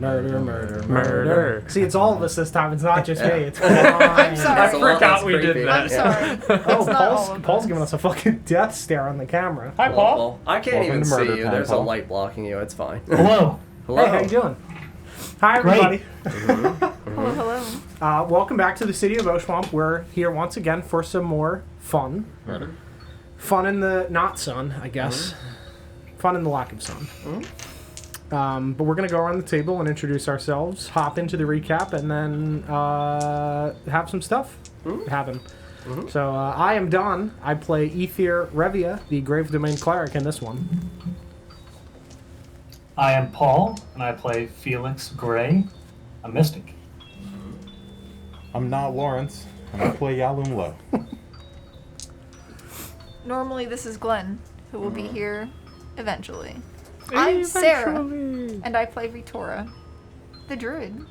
Murder. See, it's all of us this time. It's not just me. It's fine. I'm sorry. I forgot we creepy. did that. I'm sorry. Oh, Paul's giving us a fucking death stare on the camera. Hi, Paul. I can't even see you. There's a Paul. light blocking you. It's fine. Hello. Hello. Hey, how you doing? Hi, everybody. Hello. Welcome back to the city of Oshuamp. We're here once again for some more fun. Murder. Fun in the not sun, I guess. Fun in the lack of sun. But we're going to go around the table and introduce ourselves, hop into the recap, and then have some stuff happen. So I am Don. I play Ether Revia, the Grave Domain Cleric in this one. I am Paul, and I play Felix Gray, a mystic. I'm not Lawrence, and I play Yalum Low. Normally this is Glenn, who will be here eventually. I'm Sarah, and I play Vitora, the druid.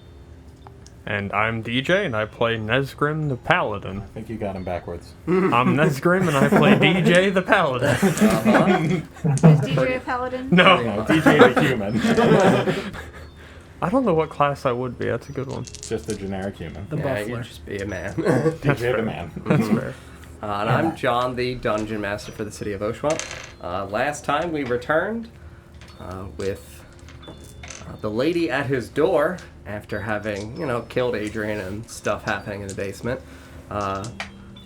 And I'm DJ, and I play Nesgrim the Paladin. I think you got him backwards. I'm Nesgrim, and I play DJ the Paladin. Is DJ a paladin? No, DJ the human. I don't know what class I would be. That's a good one. Just a generic human. The Yeah, buffler. you just be a man. DJ the man. That's fair. And I'm John, the Dungeon Master for the city of Oshuamp. Last time we returned with the lady at his door after having, killed Adrian and stuff happening in the basement.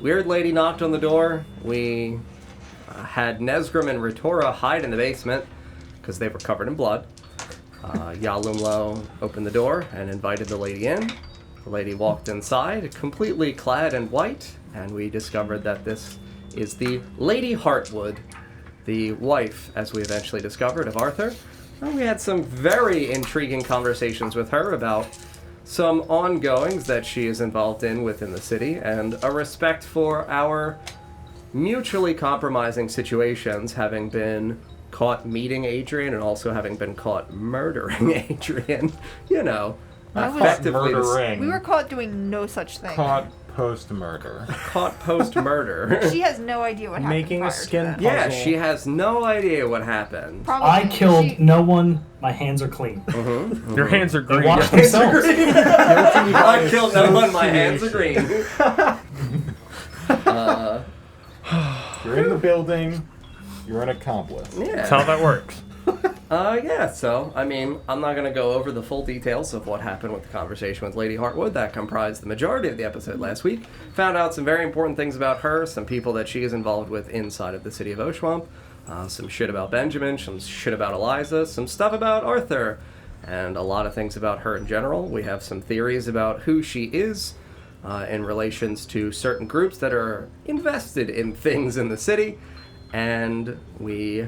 Weird lady knocked on the door. We had Nesgrim and Ritora hide in the basement because they were covered in blood. Yalumlo opened the door and invited the lady in. The lady walked inside, completely clad in white, and we discovered that this is the Lady Heartwood, the wife, as we eventually discovered, of Arthur. And we had some very intriguing conversations with her about some ongoings that she is involved in within the city, and a respect for our mutually compromising situations, having been caught meeting Adrian and also having been caught murdering Adrian. Effectively Murdering. We were caught doing no such thing. Caught post-murder. caught post-murder. She has no idea what happened. Making a prior to skin that. Yeah, puzzle. she has no idea what happened. Probably I killed no one. My hands are clean. Your hands are They green. wash themselves. I killed no one, my hands are green. You're in the building. You're an accomplice. That's how that works. So, I'm not going to go over the full details of what happened with the conversation with Lady Heartwood. That comprised the majority of the episode last week. Found out some very important things about her, some people that she is involved with inside of the city of Oshuamp, some shit about Benjamin, some shit about Eliza, some stuff about Arthur, and a lot of things about her in general. We have some theories about who she is in relations to certain groups that are invested in things in the city, and we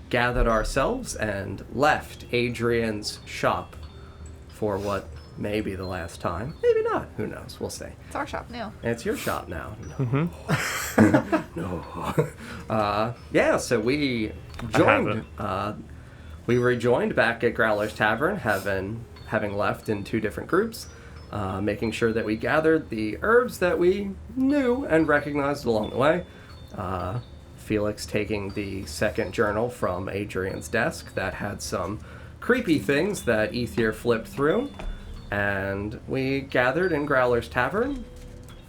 gathered ourselves and left Adrian's shop for what may be the last time. Maybe not. Who knows? We'll see. It's our shop now. It's your shop now. No. So we joined. We rejoined back at Growler's Tavern, having left in two different groups, making sure that we gathered the herbs that we knew and recognized along the way. Felix taking the second journal from Adrian's desk that had some creepy things that Ether flipped through. And we gathered in Growler's Tavern,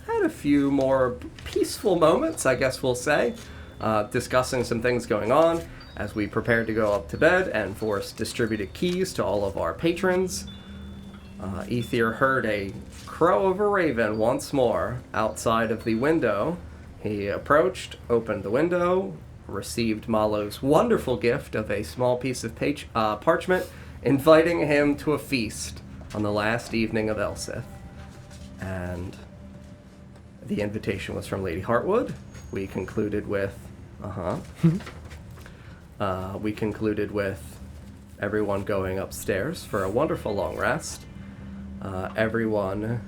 had a few more peaceful moments, I guess we'll say, discussing some things going on as we prepared to go up to bed and force distributed keys to all of our patrons. Ether heard a crow of a raven once more outside of the window. He approached, opened the window, received Malo's wonderful gift of a small piece of parchment, inviting him to a feast on the last evening of Elsith. And the invitation was from Lady Heartwood. We concluded with, everyone going upstairs for a wonderful long rest. Everyone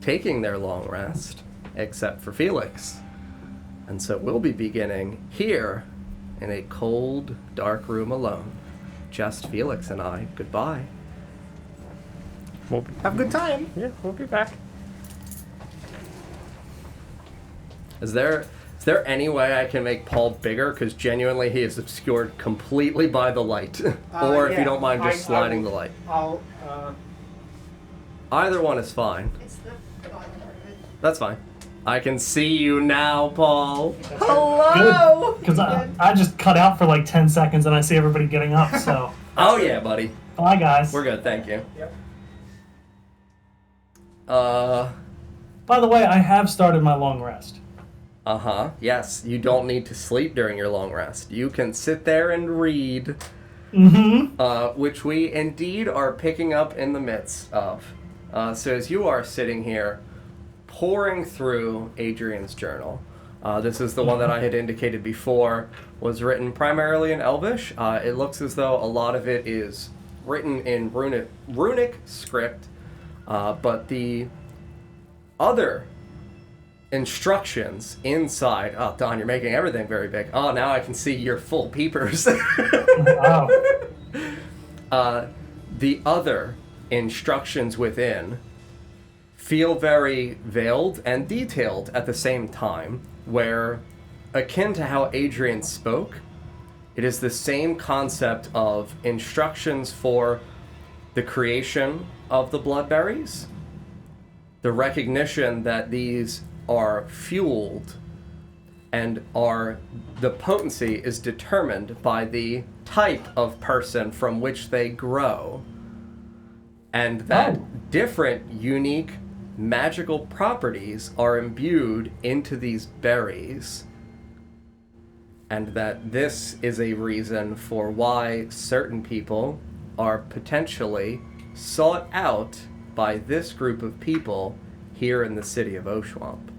taking their long rest, except for Felix. And so we'll be beginning here in a cold, dark room alone. Just Felix and I. Goodbye. Have a good time. Yeah, we'll be back. Is there Is there any way I can make Paul bigger? Because genuinely he is obscured completely by the light. Or if you don't mind just sliding the light. Either one is fine. It's the bottom part of it. That's fine. I can see you now, Paul. Hello! Because I just cut out for like 10 seconds and I see everybody getting up, so. Oh yeah, buddy. Bye, guys. We're good, thank you. Yep. By the way, I have started my long rest. Yes, you don't need to sleep during your long rest. You can sit there and read. Which we indeed are picking up in the midst of. So as you are sitting here, pouring through Adrian's journal, this is the one that I had indicated before, was written primarily in Elvish. It looks as though a lot of it is written in runic script, but the other instructions inside. Oh, Don, you're making everything very big. Oh, now I can see your full peepers. Wow. The other instructions within feel very veiled and detailed at the same time, where, akin to how Adrian spoke, it is the same concept of instructions for the creation of the bloodberries, the recognition that these are fueled and the potency is determined by the type of person from which they grow, and that different unique magical properties are imbued into these berries, and that this is a reason for why certain people are potentially sought out by this group of people here in the city of Oshuamp.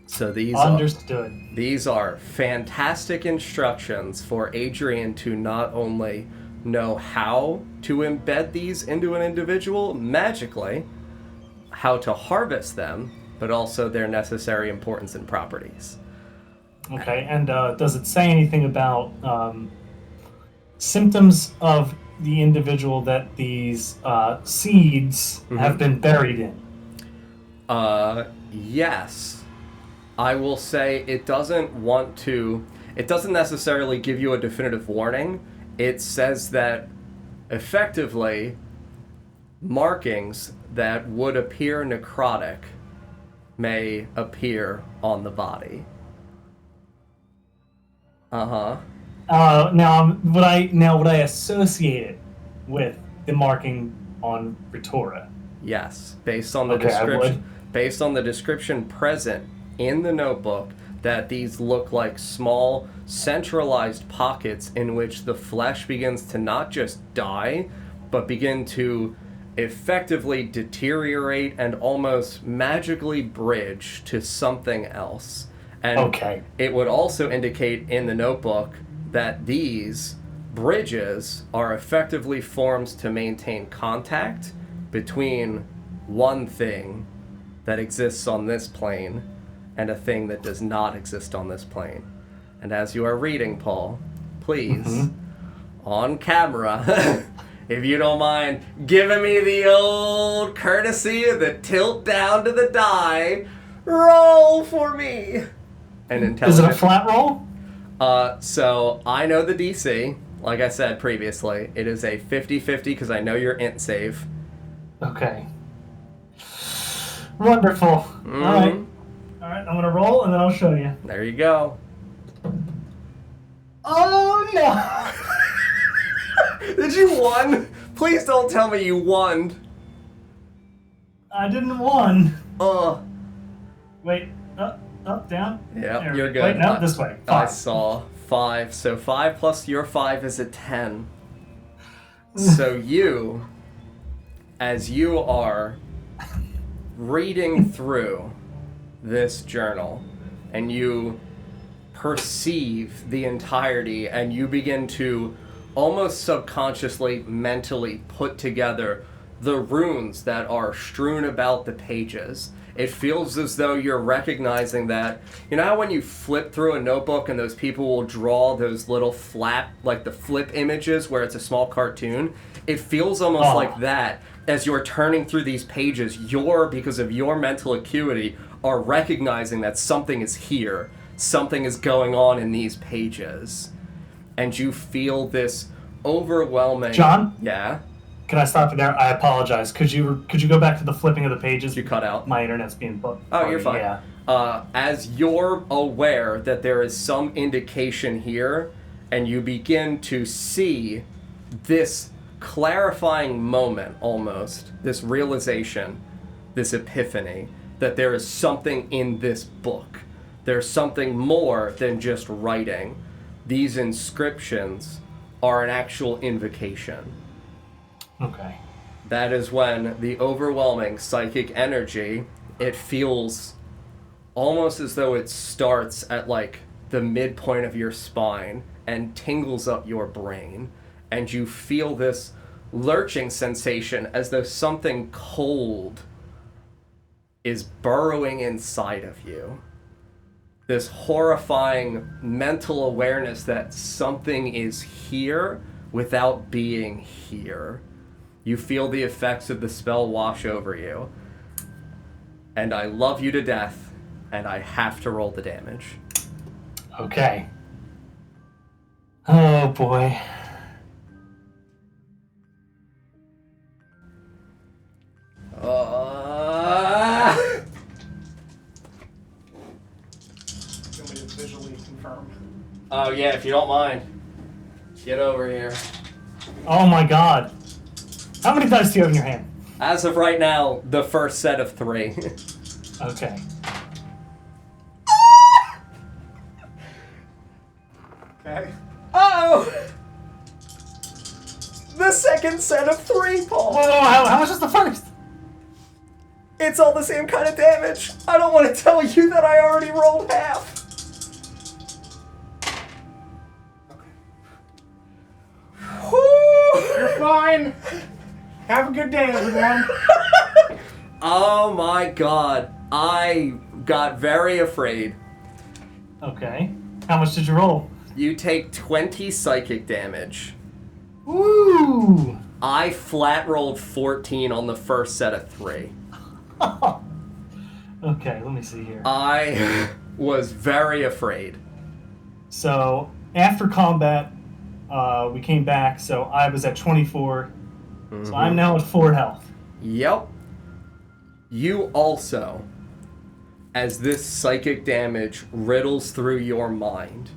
So these are fantastic instructions for Adrian to not only know how to embed these into an individual magically, how to harvest them, but also their necessary importance and properties. Okay, and does it say anything about symptoms of the individual that these seeds have been buried in? Yes. I will say it doesn't necessarily give you a definitive warning. It says that effectively markings that would appear necrotic may appear on the body. Now would I associate it with the marking on Ritora? Yes, based on the description present in the notebook, that these look like small, centralized pockets in which the flesh begins to not just die, but begin to effectively deteriorate and almost magically bridge to something else. And it would also indicate in the notebook that these bridges are effectively forms to maintain contact between one thing that exists on this plane and a thing that does not exist on this plane. And as you are reading, Paul, please, on camera, if you don't mind giving me the old courtesy of the tilt down to the die, roll for me. And Is it a flat roll? So I know the DC, like I said previously. It is a 50-50 because I know your int save. Okay. Wonderful. All right, I'm gonna roll and then I'll show you. There you go. Oh no! Did you won? Please don't tell me you won. I didn't won. Wait, up, down. Yeah, you're good. Wait, no, this way. 5. I saw 5. So 5 plus your 5 is a 10. So you, as you are reading through this journal and you perceive the entirety and you begin to almost subconsciously, mentally put together the runes that are strewn about the pages, It feels as though you're recognizing that, you know how when you flip through a notebook and those people will draw those little flap, like the flip images where it's a small cartoon? It feels almost like that as you're turning through these pages. Because of your mental acuity, are recognizing that something is here. Something is going on in these pages. And you feel this overwhelming... John? Yeah? Can I stop you there? I apologize. Could you go back to the flipping of the pages? You cut out. My internet's being booked. Oh, you're fine. Yeah. As you're aware that there is some indication here, and you begin to see this clarifying moment almost, this realization, this epiphany, that there is something in this book. There's something more than just writing. These inscriptions are an actual invocation. Okay. That is when the overwhelming psychic energy, it feels almost as though it starts at like the midpoint of your spine and tingles up your brain. And you feel this lurching sensation as though something cold is burrowing inside of you. This horrifying mental awareness that something is here without being here. You feel the effects of the spell wash over you. And I love you to death, and I have to roll the damage. Okay. Oh, boy. Want me to visually confirm? Oh, yeah, if you don't mind. Get over here. Oh, my God. How many dice do you have in your hand? As of right now, the first set of 3. Okay. Okay. Oh! The second set of 3, Paul! Whoa, how much is the first? It's all the same kind of damage. I don't want to tell you that I already rolled half. You're fine. Have a good day, everyone. Oh my god. I got very afraid. Okay. How much did you roll? You take 20 psychic damage. Ooh! I flat rolled 14 on the first set of 3. Okay, let me see here. I was very afraid. So, after combat, we came back, so I was at 24. So I'm now at 4 health. Yep. You also, as this psychic damage riddles through your mind,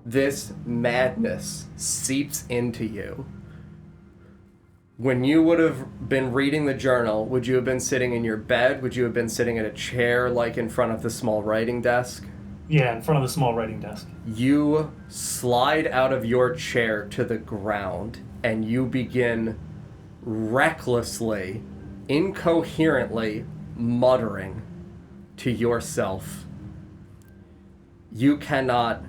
this madness seeps into you. When you would have been reading the journal, would you have been sitting in your bed? Would you have been sitting at a chair like in front of the small writing desk? Yeah, in front of the small writing desk. You slide out of your chair to the ground and you begin recklessly, incoherently muttering to yourself. You cannot...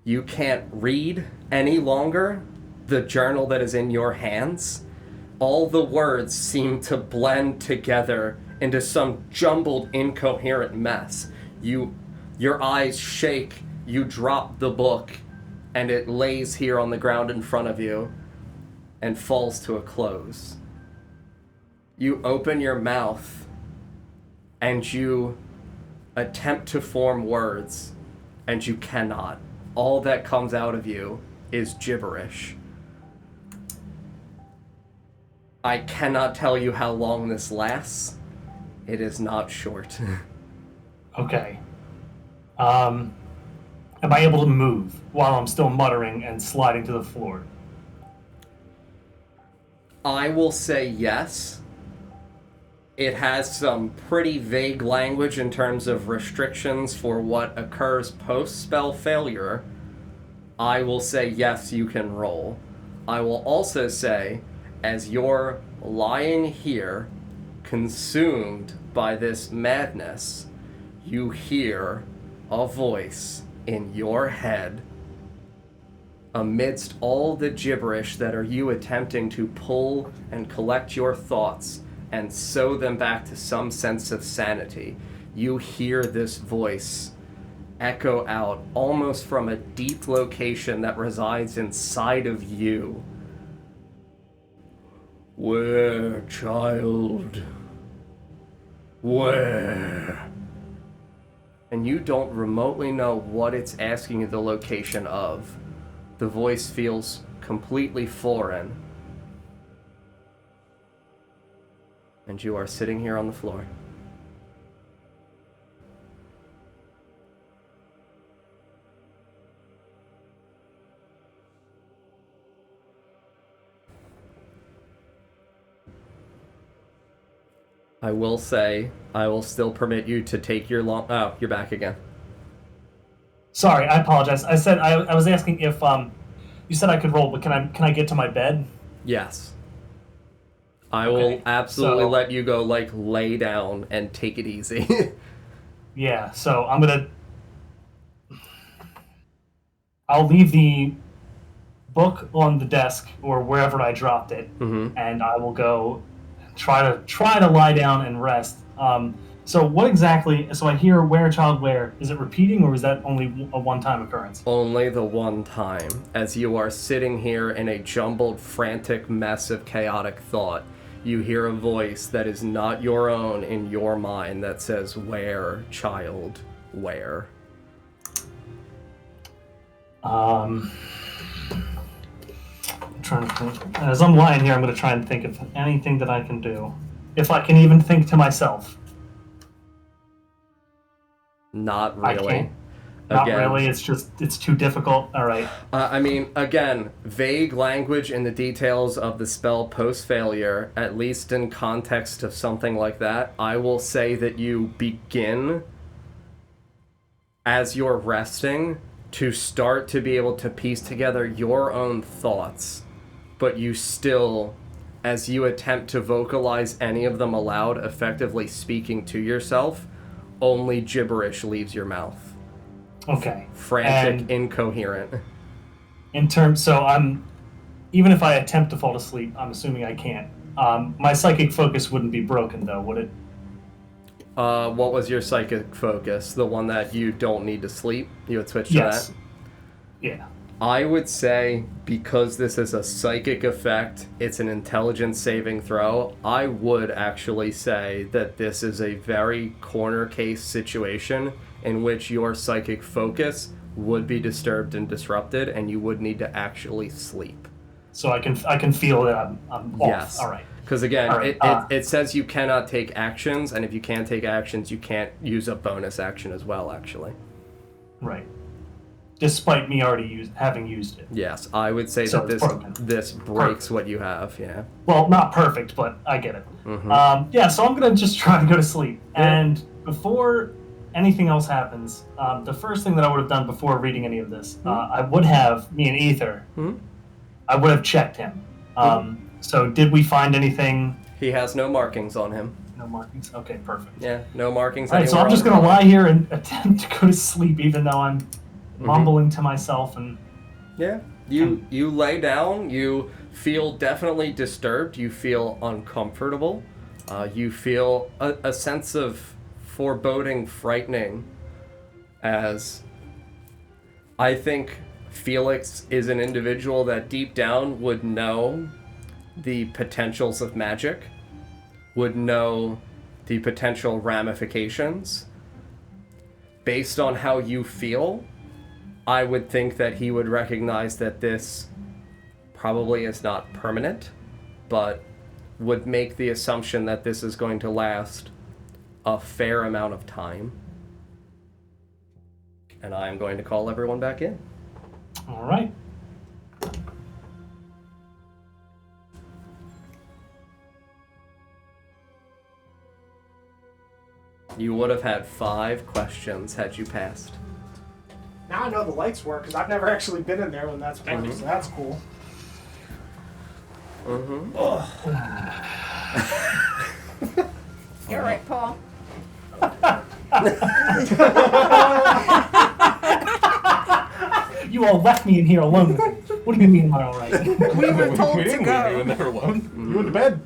You can't read any longer the journal that is in your hands. All the words seem to blend together into some jumbled, incoherent mess. Your eyes shake, you drop the book, and it lays here on the ground in front of you and falls to a close. You open your mouth and you attempt to form words, and you cannot. All that comes out of you is gibberish. I cannot tell you how long this lasts. It is not short. Okay. Am I able to move while I'm still muttering and sliding to the floor? I will say yes. It has some pretty vague language in terms of restrictions for what occurs post-spell failure. I will say yes, you can roll. I will also say, as you're lying here, consumed by this madness, you hear a voice in your head. Amidst all the gibberish that are you attempting to pull and collect your thoughts, and sew them back to some sense of sanity, you hear this voice echo out almost from a deep location that resides inside of you. Where, child? Where? And you don't remotely know what it's asking you the location of. The voice feels completely foreign. And you are sitting here on the floor. I will say, I will still permit you to take your long... Oh, you're back again. Sorry, I apologize. I said I was asking if you said I could roll, but can I get to my bed? Yes. I will absolutely let you go, like, lay down and take it easy. Yeah, so I'll leave the book on the desk or wherever I dropped it, and I will go try to lie down and rest. So what exactly? So I hear "where, child, where." Is it repeating, or is that only a one-time occurrence? Only the one time, as you are sitting here in a jumbled, frantic mess of chaotic thought. You hear a voice that is not your own in your mind that says, "Where, child, where?" I'm trying to think. As I'm lying here, I'm going to try and think of anything that I can do. If I can even think to myself. Not really. I can't. Not really. It's too difficult. All right. I mean, again, vague language in the details of the spell post-failure, at least in context of something like that, I will say that you begin, as you're resting, to start to be able to piece together your own thoughts, but you still, as you attempt to vocalize any of them aloud, effectively speaking to yourself, only gibberish leaves your mouth. Okay. Frantic, And incoherent. Even if I attempt to fall to sleep, I'm assuming I can't. My psychic focus wouldn't be broken, though, would it? What was your psychic focus? The one that you don't need to sleep? You would switch to Yes. that? Yeah. I would say, because this is a psychic effect, it's an intelligence saving throw, I would actually say that this is a very corner case situation in which your psychic focus would be disturbed and disrupted, and you would need to actually sleep. So I can feel that I'm off. Yes. All right. Because again, All right, it says you cannot take actions, and if you can't take actions, you can't use a bonus action as well, actually. Right. Despite me already having used it. Yes, I would say So that it's broken. this breaks what you have, yeah. Well, not perfect, but I get it. Yeah, so I'm going to just try to go to sleep. And before anything else happens, the first thing that I would have done before reading any of this, I would have, me and Ether, I would have checked him. So did we find anything? He has no markings on him. No markings? Okay, perfect. Yeah, no markings All right, so anywhere I'm just on going to him. lie here and attempt to go to sleep, even though I'm mumbling to myself. And Yeah, you lay down, you feel definitely disturbed, you feel uncomfortable, you feel a sense of foreboding, frightening, as I think Felix is an individual that deep down would know the potentials of magic, would know the potential ramifications. Based on how you feel, I would think that he would recognize that this probably is not permanent, but would make the assumption that this is going to last a fair amount of time. And I am going to call everyone back in. all right. You would have had 5 questions had you passed. Now I know the lights work, because I've never actually been in there when that's working, so that's cool. You're right, Paul. You all left me in here alone with it. What do you mean, am I all right? We were told we to didn't leave you in go. there alone. You went to bed.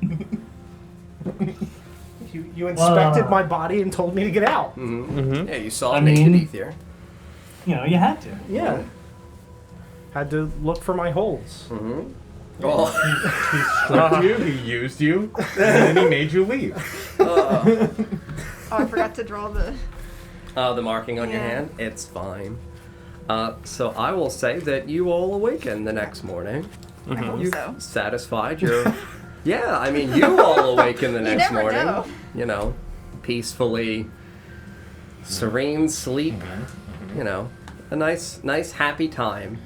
You inspected my body and told me to get out. Yeah, you saw I naked mean- Ether. You know, you had to. Yeah. Had to look for my holes. Oh, He stripped you, he used you, and then he made you leave. Oh, I forgot to draw the. the marking on your Yeah. hand? It's fine. So I will say that you all awaken the next morning. I hope You so. satisfied your... Yeah, I mean, you all awaken the You next never morning. know. You know, peacefully, serene sleep. You know, a nice, happy time.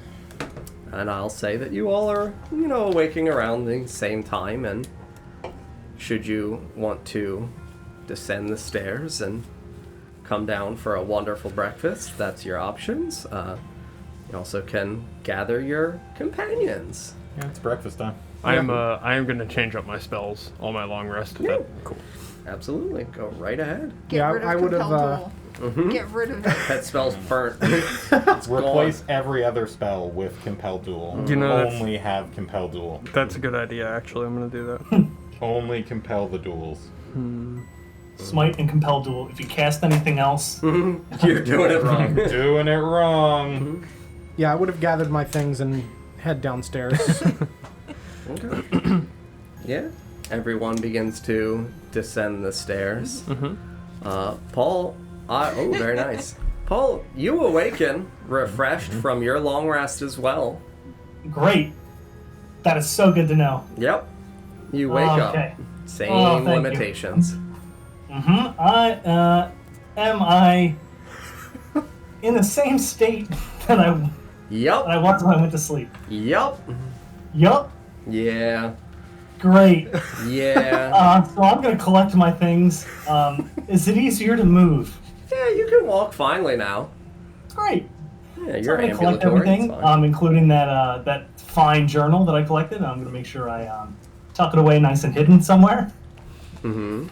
And I'll say that you all are, awaking around the same time. And should you want to descend the stairs and come down for a wonderful breakfast, that's your options. You also can gather your companions. Yeah, it's breakfast time. I am gonna change up my spells on my long rest. Yeah. Cool. Absolutely, go right ahead. Get Yeah, rid of I would've, Compel Duel. Get rid of it. That spell's burnt. Replace every other spell with Compel Duel. You know, that's- Only have Compel Duel. That's a good idea. Actually, I'm gonna do that. Only compel the duels. Smite and Compel Duel. If you cast anything else, You're doing it wrong. Doing it wrong. Yeah, I would have gathered my things and head downstairs. Okay. Yeah. Everyone begins to descend the stairs. Paul, very nice. Paul, you awaken refreshed from your long rest as well. great. That is so good to know. Yep. You wake Okay. up. Same Oh, thank you. limitations. Am I in the same state that I Yep. was when I went to sleep? Yep. Yup. Yeah. Great. Yeah. So I'm gonna collect my things. Is it easier to move? Yeah, you can walk finally now. Great. Yeah, So you're I'm gonna collect ambulatory. everything, It's fine. including that fine journal that I collected. I'm gonna make sure I tuck it away nice and hidden somewhere. I'm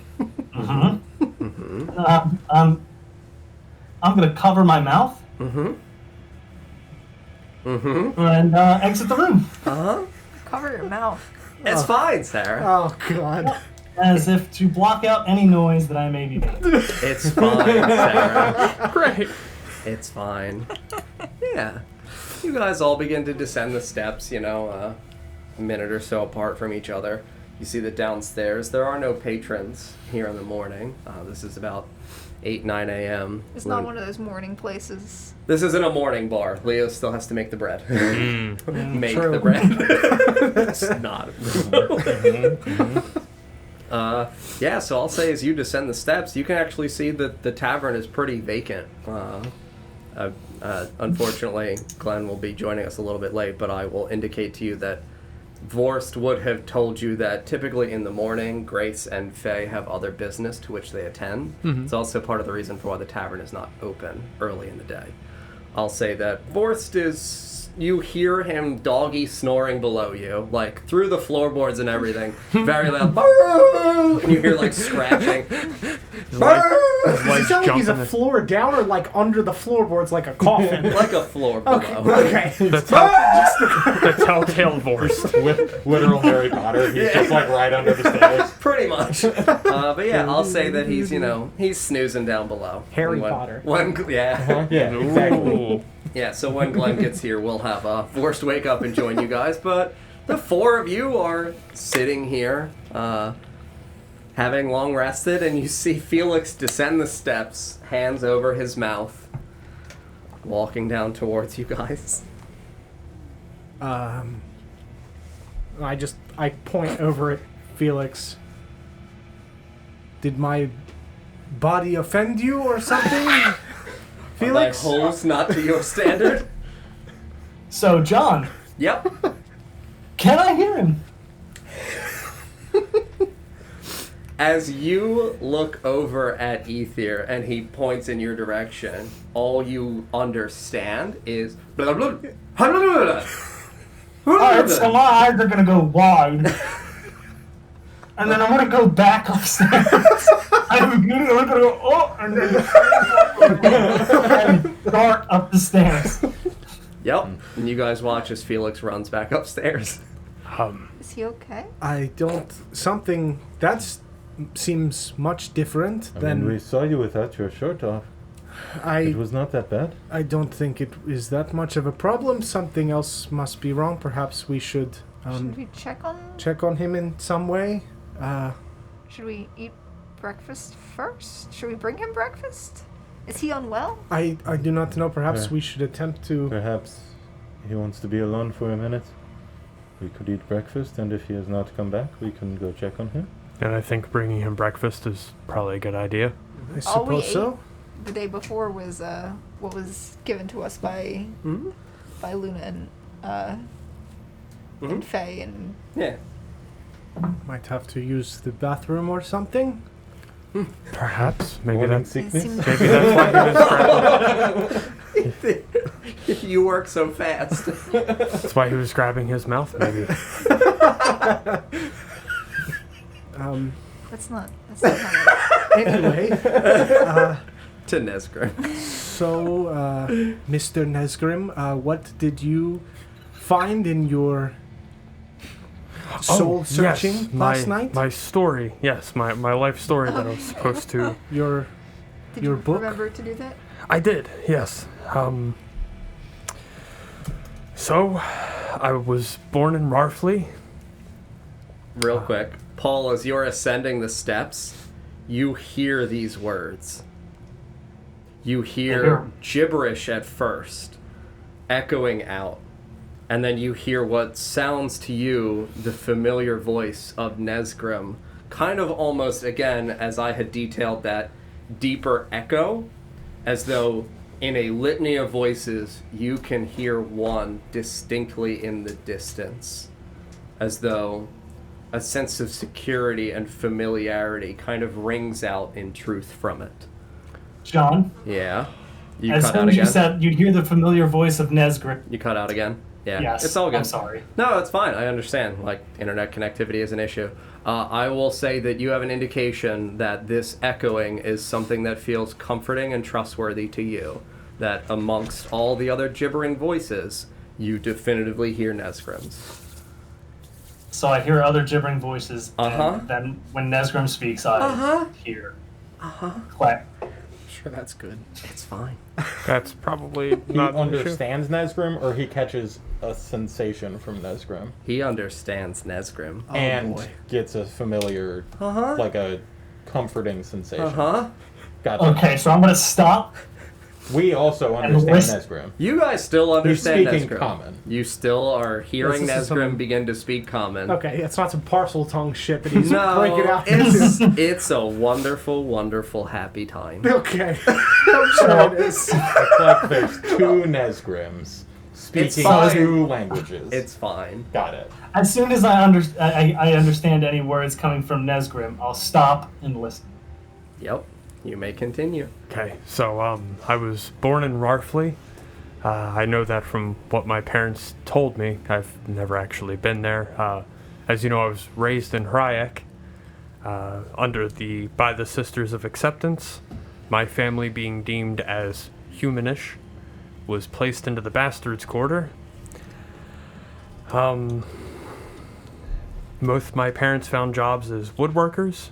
gonna cover my mouth and exit the room Cover your mouth. It's fine, Sarah. Oh, God. as if to block out any noise that I may be making. It's fine, Sarah. Great. It's fine. Yeah. You guys all begin to descend the steps, a minute or so apart from each other. You see that downstairs there are no patrons here in the morning. This is about 8, 9 a.m. It's not one of those morning places. This isn't a morning bar. Leo still has to make the bread. Make True. the bread. It's not. Yeah, so I'll say as you descend the steps, you can actually see that the tavern is pretty vacant. Unfortunately, Glenn will be joining us a little bit late, but I will indicate to you that Vorst would have told you that typically in the morning, Grace and Faye have other business to which they attend. It's also part of the reason for why the tavern is not open early in the day. I'll say that Vorst is... You hear him doggy snoring below you, like through the floorboards and everything. Very loud. "Boo!" And you hear like scratching. Does it sound like he's a floor down or like under the floorboards like a coffin? Like a floor below. Okay. That's the telltale voice. With literal Harry Potter, he's just like right under the stairs. Pretty much. But yeah, I'll say that he's, he's snoozing down below. Harry When- Potter. Yeah. Yeah, exactly. Ooh. Yeah, so when Glenn gets here, we'll have Vorst wake up and join you guys. But the four of you are sitting here, having long rested, and you see Felix descend the steps, hands over his mouth, walking down towards you guys. I point over at Felix. Did my body offend you or something? Felix? Are my holes not to your standard? So, John, Yep. can I hear him? As you look over at Ether and he points in your direction, all you understand is blah, blah, blah, blah, blah, blah. Alright, so my eyes are gonna go wide. And then I'm gonna go back upstairs. I'm gonna go, oh, and then and dart up the stairs. Yep. And you guys watch as Felix runs back upstairs. Is he okay? I don't... Something... That's seems much different I than... mean, we saw you without your shirt off. It was not that bad. I don't think it is that much of a problem. Something else must be wrong. Perhaps we should Should we check on him in some way. Should we eat breakfast first? Should we bring him breakfast? Is he unwell? I do not know. Perhaps Yeah. we should attempt to... Perhaps he wants to be alone for a minute. We could eat breakfast, and if he has not come back, we can go check on him. And I think bringing him breakfast is probably a good idea. I All we suppose so. The day before was what was given to us by Luna and Faye and Yeah. Might have to use the bathroom or something. Perhaps. Maybe Morning that's, It sickness. seems- maybe that's why he was grabbing, You work so fast. that's why he was grabbing his mouth, maybe. That's not how that Anyway, To Nesgrim. so, Mr. Nesgrim, what did you find in your soul searching yes, last night? My story, yes, my life story that I was supposed to... Your Did Your you book? remember to do that? I did, yes. So, I was born in Marfley. Real quick, Paul, as you're ascending the steps, you hear these words. You hear gibberish at first, echoing out. And then you hear what sounds to you the familiar voice of Nesgrim. Kind of almost, again, as I had detailed, that deeper echo, as though in a litany of voices, you can hear one distinctly in the distance. As though a sense of security and familiarity kind of rings out in truth from it. John, Yeah. You as cut soon out as you again? said you'd hear the familiar voice of Nesgrim. You cut out again? Yeah. Yes, It's all good. I'm sorry. No, it's fine. I understand. Like, internet connectivity is an issue. I will say that you have an indication that this echoing is something that feels comforting and trustworthy to you. That amongst all the other gibbering voices, you definitively hear Nesgrim's. So I hear other gibbering voices, Uh-huh. and then when Nesgrim speaks, I hear. Clack. sure that's good. It's fine. That's probably He not an issue. understands Nesgrim, or he catches a sensation from Nesgrim He understands Nesgrim. and boy. gets a familiar, like a comforting sensation. Uh-huh. Gotcha. Okay, so I'm gonna stop. We also And understand listen- Nesgrim. You guys still understand speaking Nesgrim. common. You still are hearing This is Nesgrim some- begin to speak common. Okay, it's not some parcel tongue shit that he's No, breaking out it's, into. it's a wonderful, wonderful, happy time. Okay. I'm sure it is. It's like there's two Nesgrims speaking fine. two languages. It's fine. Got it. As soon as I understand any words coming from Nesgrim, I'll stop and listen. Yep. You may continue. Okay, so I was born in Marfley. I know that from what my parents told me. I've never actually been there. As you know, I was raised in Hryack, by the Sisters of Acceptance. My family, being deemed as humanish, was placed into the Bastards' Quarter. Both my parents found jobs as woodworkers.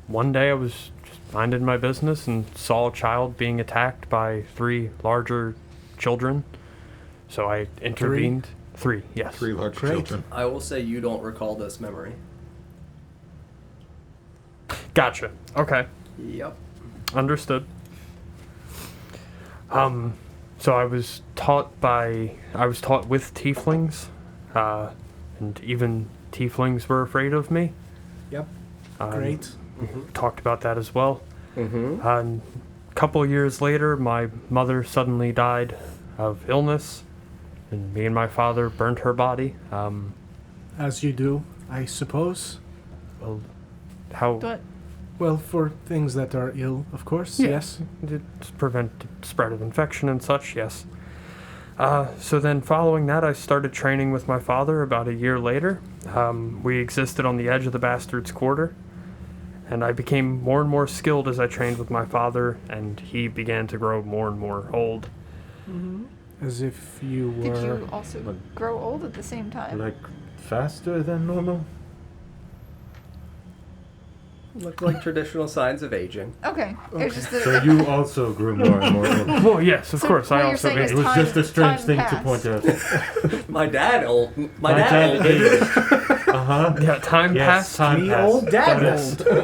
One day I was just minding my business and saw a child being attacked by 3 larger children. So I intervened. 3, yes. 3 large Great. children. I will say you don't recall this memory. Gotcha. Okay. Yep. Understood. So I was taught with tieflings, and even tieflings were afraid of me. Yep. Um, Great. Talked about that as well. Mm-hmm. A couple of years later, my mother suddenly died of illness, and me and my father burnt her body. As you do, I suppose. Well, how? But Well, for things that are ill, of course. Yeah. Yes. To prevent the spread of infection and such, yes. So then following that, I started training with my father about a year later. We existed on the edge of the Bastards' Quarter, and I became more and more skilled as I trained with my father, and he began to grow more and more old. As if you were. did you also grow old at the same time? Like faster than normal? look like traditional signs of aging. Okay. It was just So you also grew more and more old. Well, yes, of So course. what I you're also saying is It was time- just a strange time thing passed. to point out. My dad old. My dad old. Uh-huh. yeah, time Yes, passed. time Me passed. old, dad Yes. old.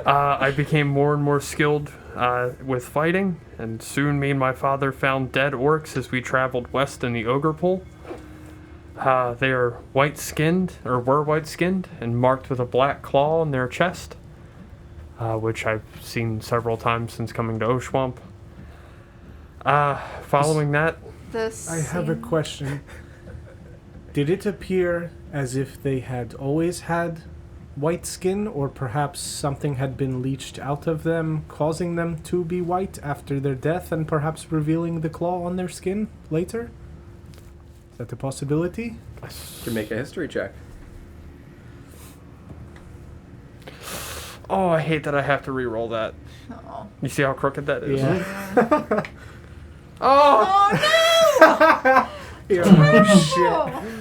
I became more and more skilled with fighting, and soon me and my father found dead orcs as we traveled west in the Ogre Pool. They are white-skinned, or were white-skinned, and marked with a black claw on their chest, which I've seen several times since coming to Oshuamp. Following that, I have a question. Did it appear as if they had always had white skin, or perhaps something had been leached out of them, causing them to be white after their death, and perhaps revealing the claw on their skin later? Is that a possibility? You can make a history check. oh, I hate that I have to re-roll that. Oh. You see how crooked that is? Yeah. Oh Yeah. no!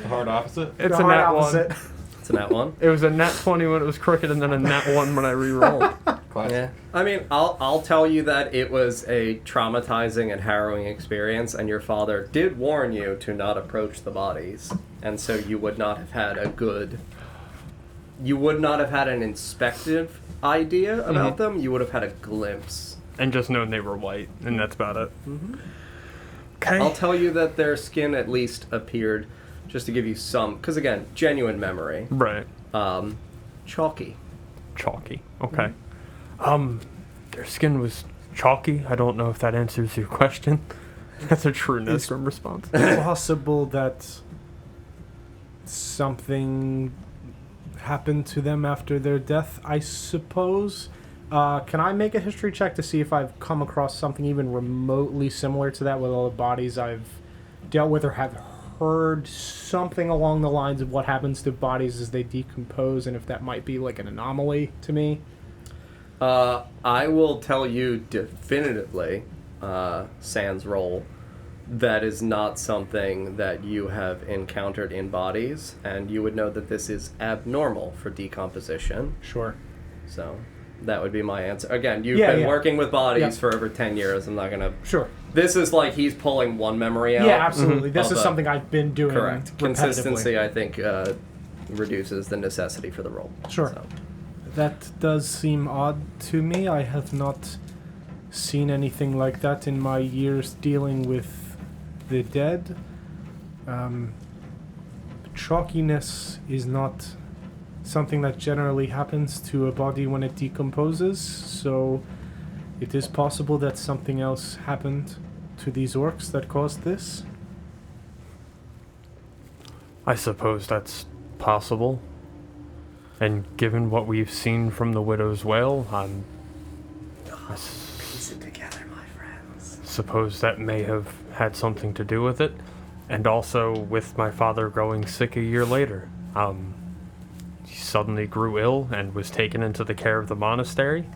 Hard opposite? It's The a nat hard one. opposite. It's a nat one. It was a nat 20 when it was crooked, and then a nat 1 when I re-rolled. Yeah. I mean, I'll tell you that it was a traumatizing and harrowing experience, and your father did warn you to not approach the bodies, and so you would not have had an inspective idea about them. You would have had a glimpse. And just known they were white, and that's about it. Okay. I'll tell you that their skin at least appeared, just to give you some, because again, genuine memory. Right. Chalky. Chalky. Okay. Their skin was chalky. I don't know if that answers your question. That's a true Nesgrim response. Possible that something happened to them after their death, I suppose. Can I make a history check to see if I've come across something even remotely similar to that with all the bodies I've dealt with, or have heard something along the lines of what happens to bodies as they decompose, and if that might be like an anomaly to me? I will tell you definitively, sans roll, that is not something that you have encountered in bodies, and you would know that this is abnormal for decomposition. Sure. So that would be my answer. Again, you've Yeah, been yeah. working with bodies Yeah. for over 10 years. I'm not going to... Sure. This is like he's pulling one memory out. Yeah, absolutely. This is Although- something I've been doing Correct. repetitively. Consistency, I think, reduces the necessity for the roll. Sure. So. That does seem odd to me. I have not seen anything like that in my years dealing with the dead. Chalkiness is not something that generally happens to a body when it decomposes, so it is possible that something else happened to these orcs that caused this. I suppose that's possible. And given what we've seen from the Widow's Wail, Piece it together, my friends. suppose that may have had something to do with it. And also with my father growing sick a year later. He suddenly grew ill and was taken into the care of the monastery.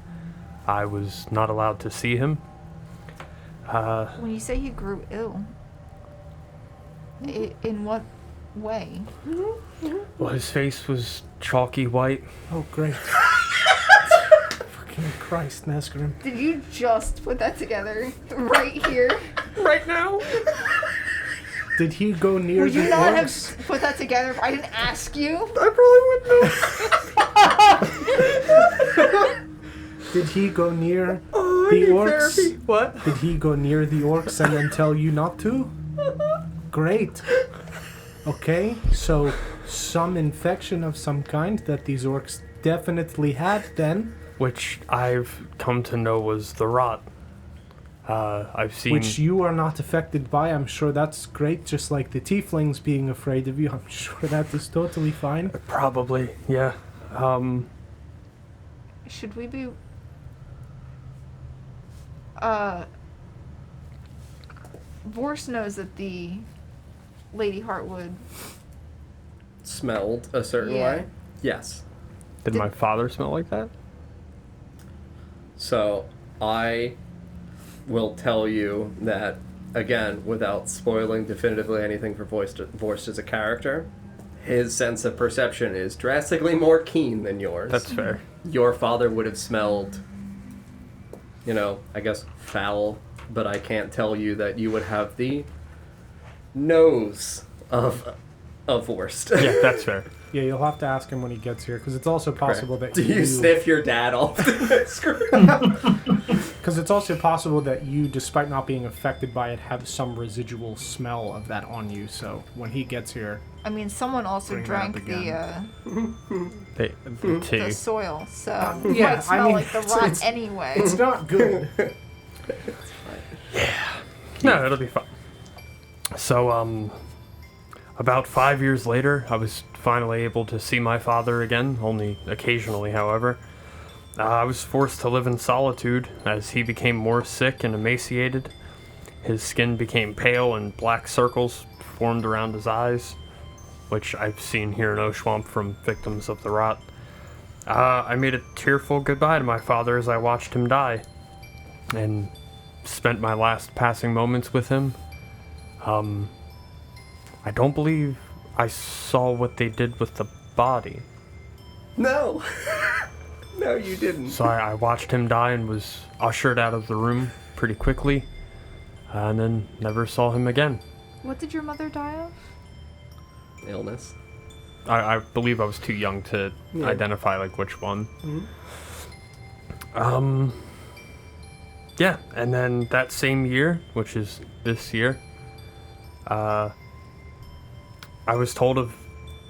I was not allowed to see him. When you say he grew ill, in what way? Well, his face was chalky white. Oh, great. Fucking Christ, Nesgrim. Did you just put that together right here? Right now? Did he go near Would the you not orcs? have put that together if I didn't ask you? Did he go near the orcs? Therapy. What? Did he go near the orcs and then tell you not to? Great. Okay, so some infection of some kind that these orcs definitely had then, Which I've come to know was the rot. I've seen... which you are not affected by. I'm sure that's great, just like the tieflings being afraid of you. I'm sure that is totally fine. Probably, yeah. Should we be... Vorse knows that the Lady Heartwood... Smelled a certain Yeah. way? Yes. Did my father smell like that? So I will tell you that, again, without spoiling definitively anything for Voiced as a character, his sense of perception is drastically more keen than yours. That's fair. Your father would have smelled, I guess foul, but I can't tell you that you would have the nose of worst. Yeah, that's fair. Yeah, you'll have to ask him when he gets here, because it's also possible that Do you sniff your dad off the screen? Because it's also possible that you, despite not being affected by it, have some residual smell of that on you. So when he gets here, I mean, someone also Bring that up drank The the tea. soil, so it yeah, might smell I mean, like the rot anyway. it's not good. No, it'll be fine. So, about 5 years later, I was finally able to see my father again, only occasionally, however. I was forced to live in solitude as he became more sick and emaciated. His skin became pale and black circles formed around his eyes, which I've seen here in Oshuamp from victims of the rot. I made a tearful goodbye to my father as I watched him die, and spent my last passing moments with him. I don't believe I saw what they did with the body. No. No, you didn't. So I watched him die and was ushered out of the room pretty quickly, and then never saw him again. What did your mother die of? Illness. I believe I was too young to identify like which one. Yeah, and then that same year, which is this year, I was told of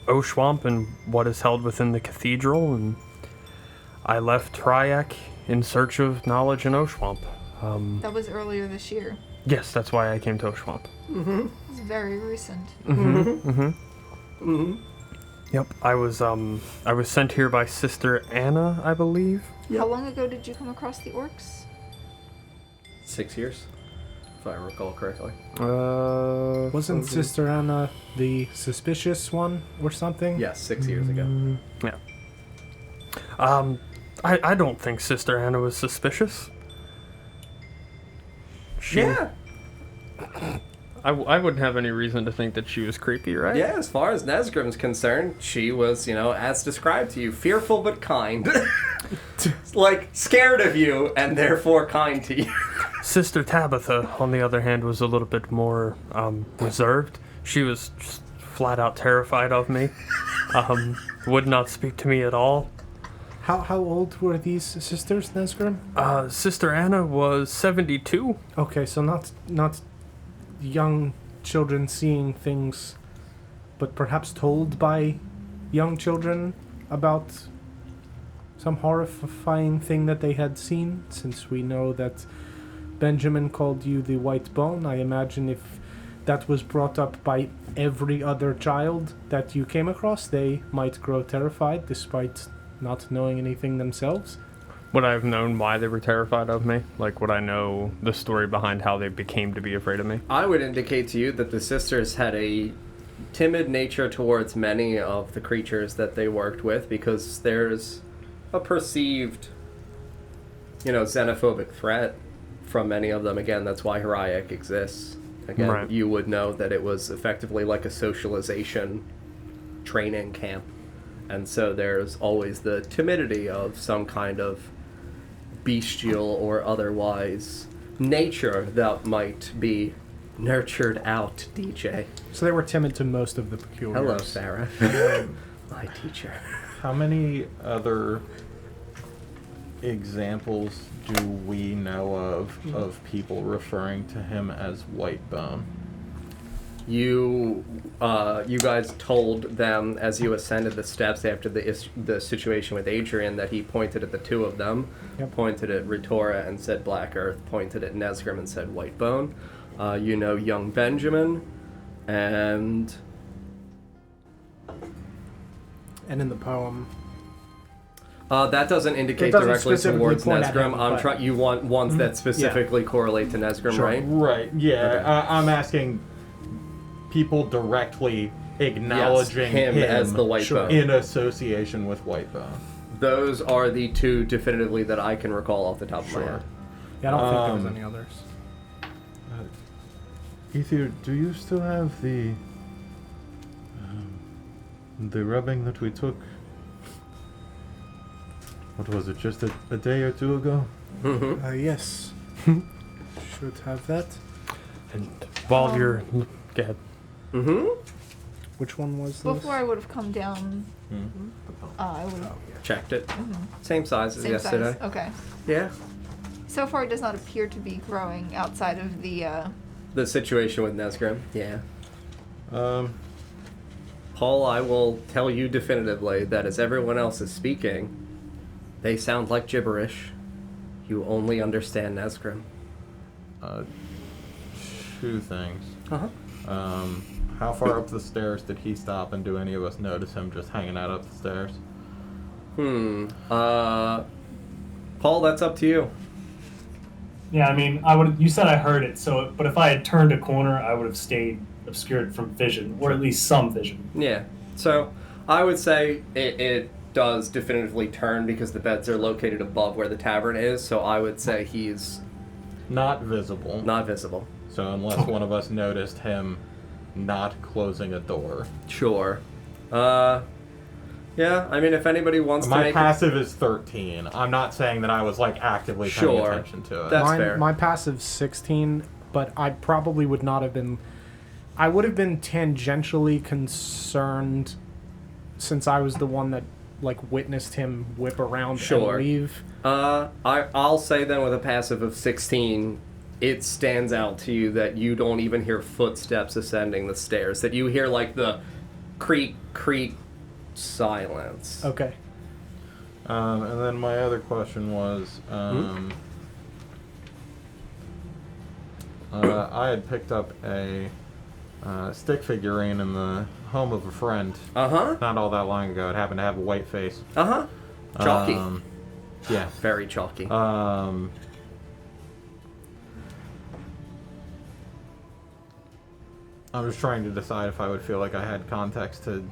Oshuamp and what is held within the cathedral, and I left Triac in search of knowledge in Oshuamp. That was earlier this year. Yes, that's why I came to Oshuamp. It's very recent. Yep, I was sent here by Sister Anna, I believe. Yep. How long ago did you come across the orcs? 6 years, if I recall correctly. Wasn't Sister Anna the suspicious one or something? Yes, 6 years ago. Yeah. I don't think Sister Anna was suspicious. Yeah. I wouldn't have any reason to think that she was creepy, right? Yeah, as far as Nesgrim's concerned, she was, as described to you, fearful but kind. Like, scared of you and therefore kind to you. Sister Tabitha, on the other hand, was a little bit more reserved. She was just flat out terrified of me. Would not speak to me at all. How old were these sisters, Nesgrim? Sister Anna was 72. Okay, so not young children seeing things, but perhaps told by young children about some horrifying thing that they had seen, since we know that Benjamin called you the White Bone. I imagine if that was brought up by every other child that you came across, they might grow terrified despite not knowing anything themselves. Would I have known why they were terrified of me? Like, would I know the story behind how they became to be afraid of me? I would indicate to you that the sisters had a timid nature towards many of the creatures that they worked with, because there's a perceived, xenophobic threat from many of them. Again, that's why Harayak exists. Again, Right. You would know that it was effectively like a socialization training camp. And so there's always the timidity of some kind of bestial or otherwise nature that might be nurtured out, DJ. So they were timid to most of the peculiars. Hello, Sarah. My teacher. How many other examples do we know of people referring to him as White Bone? You guys told them as you ascended the steps after the situation with Adrian that he pointed at the two of them, pointed at Ritora and said Black Earth, pointed at Nesgrim and said White Bone. Young Benjamin, and in the poem, that doesn't indicate It doesn't directly specifically towards point at Nesgrim. him, but- You want ones that specifically correlate to Nesgrim, Sure. right? Right, yeah. Okay. I'm asking people directly acknowledging Yes, him as the White Bone. in association with White Bone. Those are the two definitively that I can recall off the top of my head. yeah, I don't think there was any others. Ether, do you still have the The rubbing that we took, what was it, just a day or two ago? Yes. Should have that. And while you're... Go ahead. Which one was this? Before I would have come down, I would have... Checked it. Same size as yesterday. Size. Okay. Yeah. So far, it does not appear to be growing outside of the... The situation with Nesgrim. Yeah. Paul, I will tell you definitively that as everyone else is speaking, they sound like gibberish. You only understand Nesgrim. Two things. Uh-huh. How far up the stairs did he stop, and do any of us notice him just hanging out up the stairs? Paul, that's up to you. Yeah, I mean, I would. You said I heard it, so but if I had turned a corner, I would have stayed obscured from vision, or at least some vision. Yeah. So I would say it does definitively turn because the beds are located above where the tavern is. So I would say he's Not visible. not visible. So unless one of us noticed him not closing a door. Sure. Yeah. I mean, if anybody wants to My make passive is 13. I'm not saying that I was like actively paying Sure. attention to it. That's fair. My passive's 16, but I probably would not have been... I would have been tangentially concerned since I was the one that like witnessed him whip around Sure. and leave. I'll say then with a passive of 16, it stands out to you that you don't even hear footsteps ascending the stairs. That you hear like the creak, creak, silence. Okay. And then my other question was, I had picked up a stick figurine in the home of a friend Uh-huh. not all that long ago. It happened to have a white face. Uh-huh. Chalky. Yeah. Very chalky. I'm just trying to decide if I would feel like I had context to...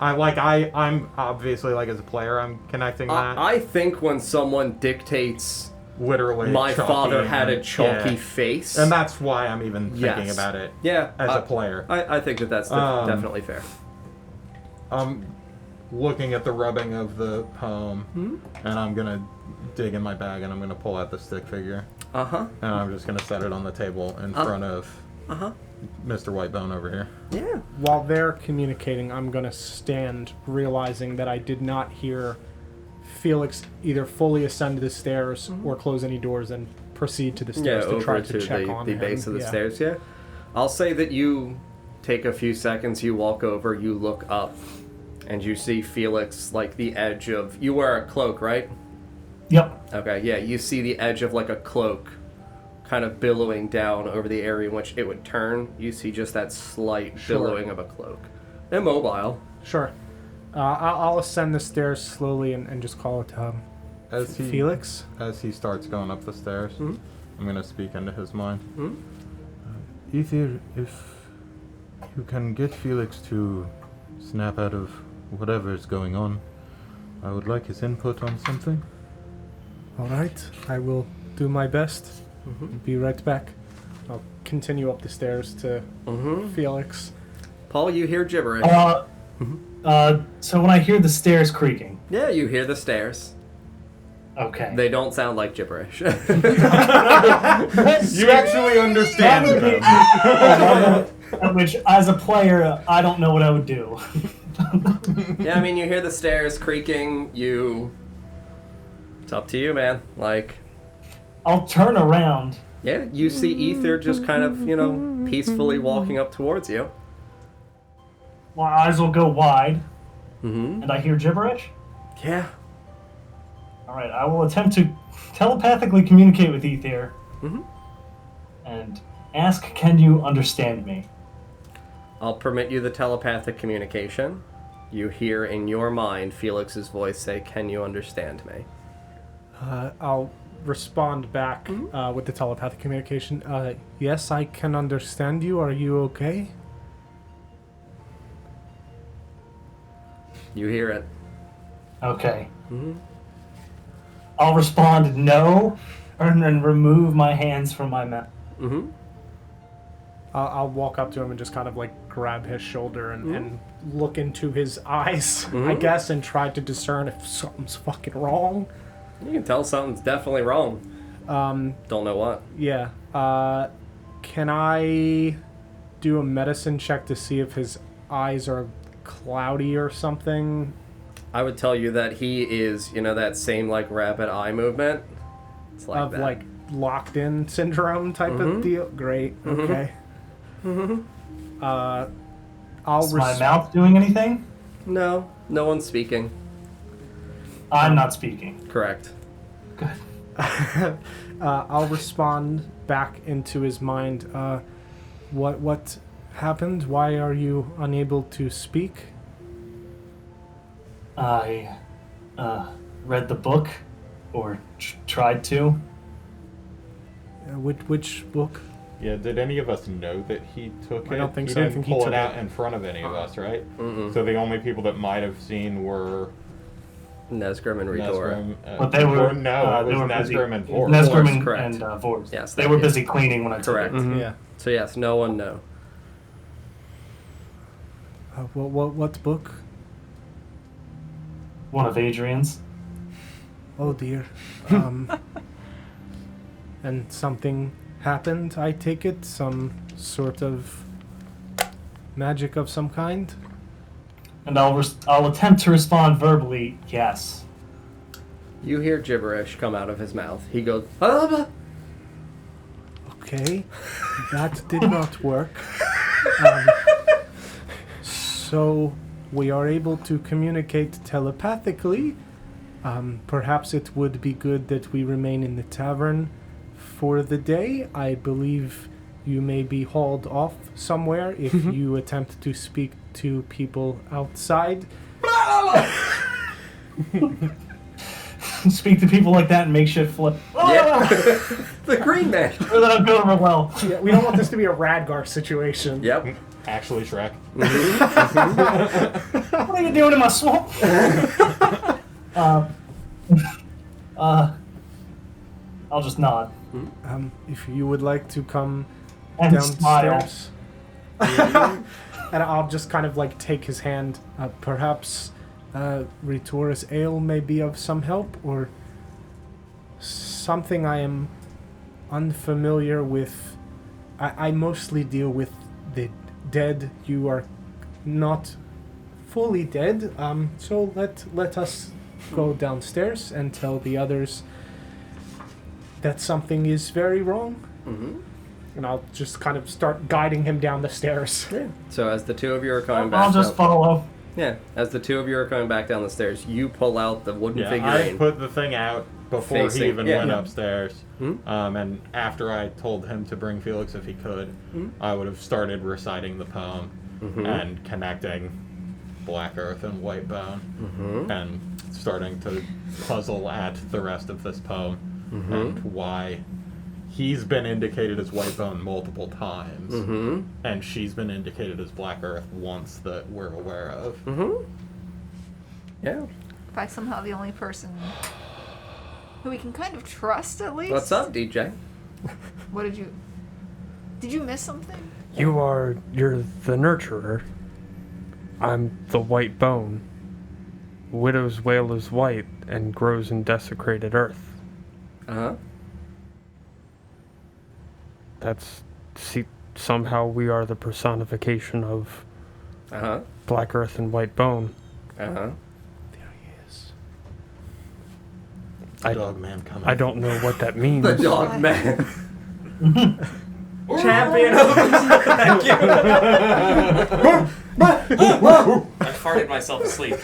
I'm obviously, like, as a player, I'm connecting that. I think when someone dictates, Literally, my chalky father had a and- chalky yeah. face. And that's why I'm even thinking Yes. about it Yeah. as a player. I think that's definitely fair. I'm looking at the rubbing of the home, and I'm going to dig in my bag, and I'm going to pull out the stick figure. Uh-huh. And I'm just going to set it on the table in front of Mr. Whitebone over here. Yeah. While they're communicating, I'm going to stand, realizing that I did not hear Felix either fully ascend the stairs or close any doors and proceed to the stairs to try to check on the him. base of the Yeah. stairs, yeah. I'll say that you take a few seconds, you walk over, you look up, and you see Felix, like, the edge of... You wear a cloak, right? Yep. Okay, yeah, you see the edge of, like, a cloak kind of billowing down over the area in which it would turn. You see just that slight billowing of a cloak. Immobile. Sure. I'll ascend the stairs slowly and just call it Felix. As he starts going up the stairs, I'm going to speak into his mind. Hmm? Ether, if you can get Felix to snap out of whatever is going on, I would like his input on something. All right. I will do my best. Be right back. I'll continue up the stairs to Felix. Paul, you hear gibberish. So when I hear the stairs creaking, Yeah, you hear the stairs. okay. They don't sound like gibberish. You actually understand them. Which, as a player, I don't know what I would do. Yeah, I mean, you hear the stairs creaking, It's up to you, man. Like... I'll turn around. Yeah, you see Ether just kind of, peacefully walking up towards you. My eyes will go wide, Mm-hmm. and I hear gibberish. Yeah. All right, I will attempt to telepathically communicate with Ether and ask, can you understand me? I'll permit you the telepathic communication. You hear in your mind Felix's voice say, "Can you understand me?" I'll respond back with the telepathic communication. Yes, I can understand you. Are you okay? You hear it. Okay. I'll respond no, and then remove my hands from my mouth. Mm-hmm. I'll walk up to him and just kind of like grab his shoulder and look into his eyes, I guess, and try to discern if something's fucking wrong. You can tell something's definitely wrong. Don't know what. Yeah. Can I do a medicine check to see if his eyes are cloudy or something? I would tell you that he is, that same, rapid eye movement. It's like Of, that. locked in syndrome type of deal? Great. Okay. I'll Is my mouth doing anything? No one's speaking. I'm not speaking. Correct. Good. I'll respond back into his mind. What happened? Why are you unable to speak? I read the book, or tried to. Which book? Yeah, did any of us know that he took it? I don't think he so. I didn't think he pull took it out it. in front of any of us, right? Mm-mm. So the only people that might have seen were Nesgrim and Ritora. Nesgrim. But they were No, it they was were busy. Nesgrim and Vor. Nesgrim Vors, and, correct. Vors. Yes, They that were is. busy cleaning when I took Correct. it. Yeah. So yes, no one know. What book? One of Adrian's. Oh dear. And something happened, I take it? Some sort of magic of some kind? And I'll attempt to respond verbally, yes. You hear gibberish come out of his mouth. He goes, "Ah!" Okay. That did not work. So we are able to communicate telepathically. Perhaps it would be good that we remain in the tavern for the day. I believe you may be hauled off somewhere if you attempt to speak to people outside. Speak to people like that and make shit flip. Yeah. The Green Man. Or that'll go over well. Yeah, we don't want this to be a Radgar situation. Yep. Actually, Shrek. What are you doing in my swamp? I'll just nod. If you would like to come And smile. downstairs. And I'll just kind of take his hand. Perhaps Ritora's ale may be of some help, or something I am unfamiliar with. I mostly deal with the dead. You are not fully dead, so let us go downstairs and tell the others that something is very wrong. And I'll just kind of start guiding him down the stairs. Yeah. So as the two of you are coming back I'll just down, follow. yeah, as the two of you are coming back down the stairs, you pull out the wooden I figurine. put the thing out before Facing- he even yeah. went Yeah. upstairs. And after I told him to bring Felix if he could, I would have started reciting the poem and connecting Black Earth and White Bone and starting to puzzle at the rest of this poem and why he's been indicated as White Bone multiple times and she's been indicated as Black Earth once that we're aware of. Yeah. If I somehow the only person who we can kind of trust, at least. What's up, DJ? What did you miss something? You're the nurturer. I'm the white bone. Widow's wail is white and grows in desecrated earth. Uh-huh. Somehow we are the personification of Uh-huh. black earth and white bone. Uh-huh. There he is. Dog man coming. I don't know what that means. The dog man. Champion! I farted myself asleep.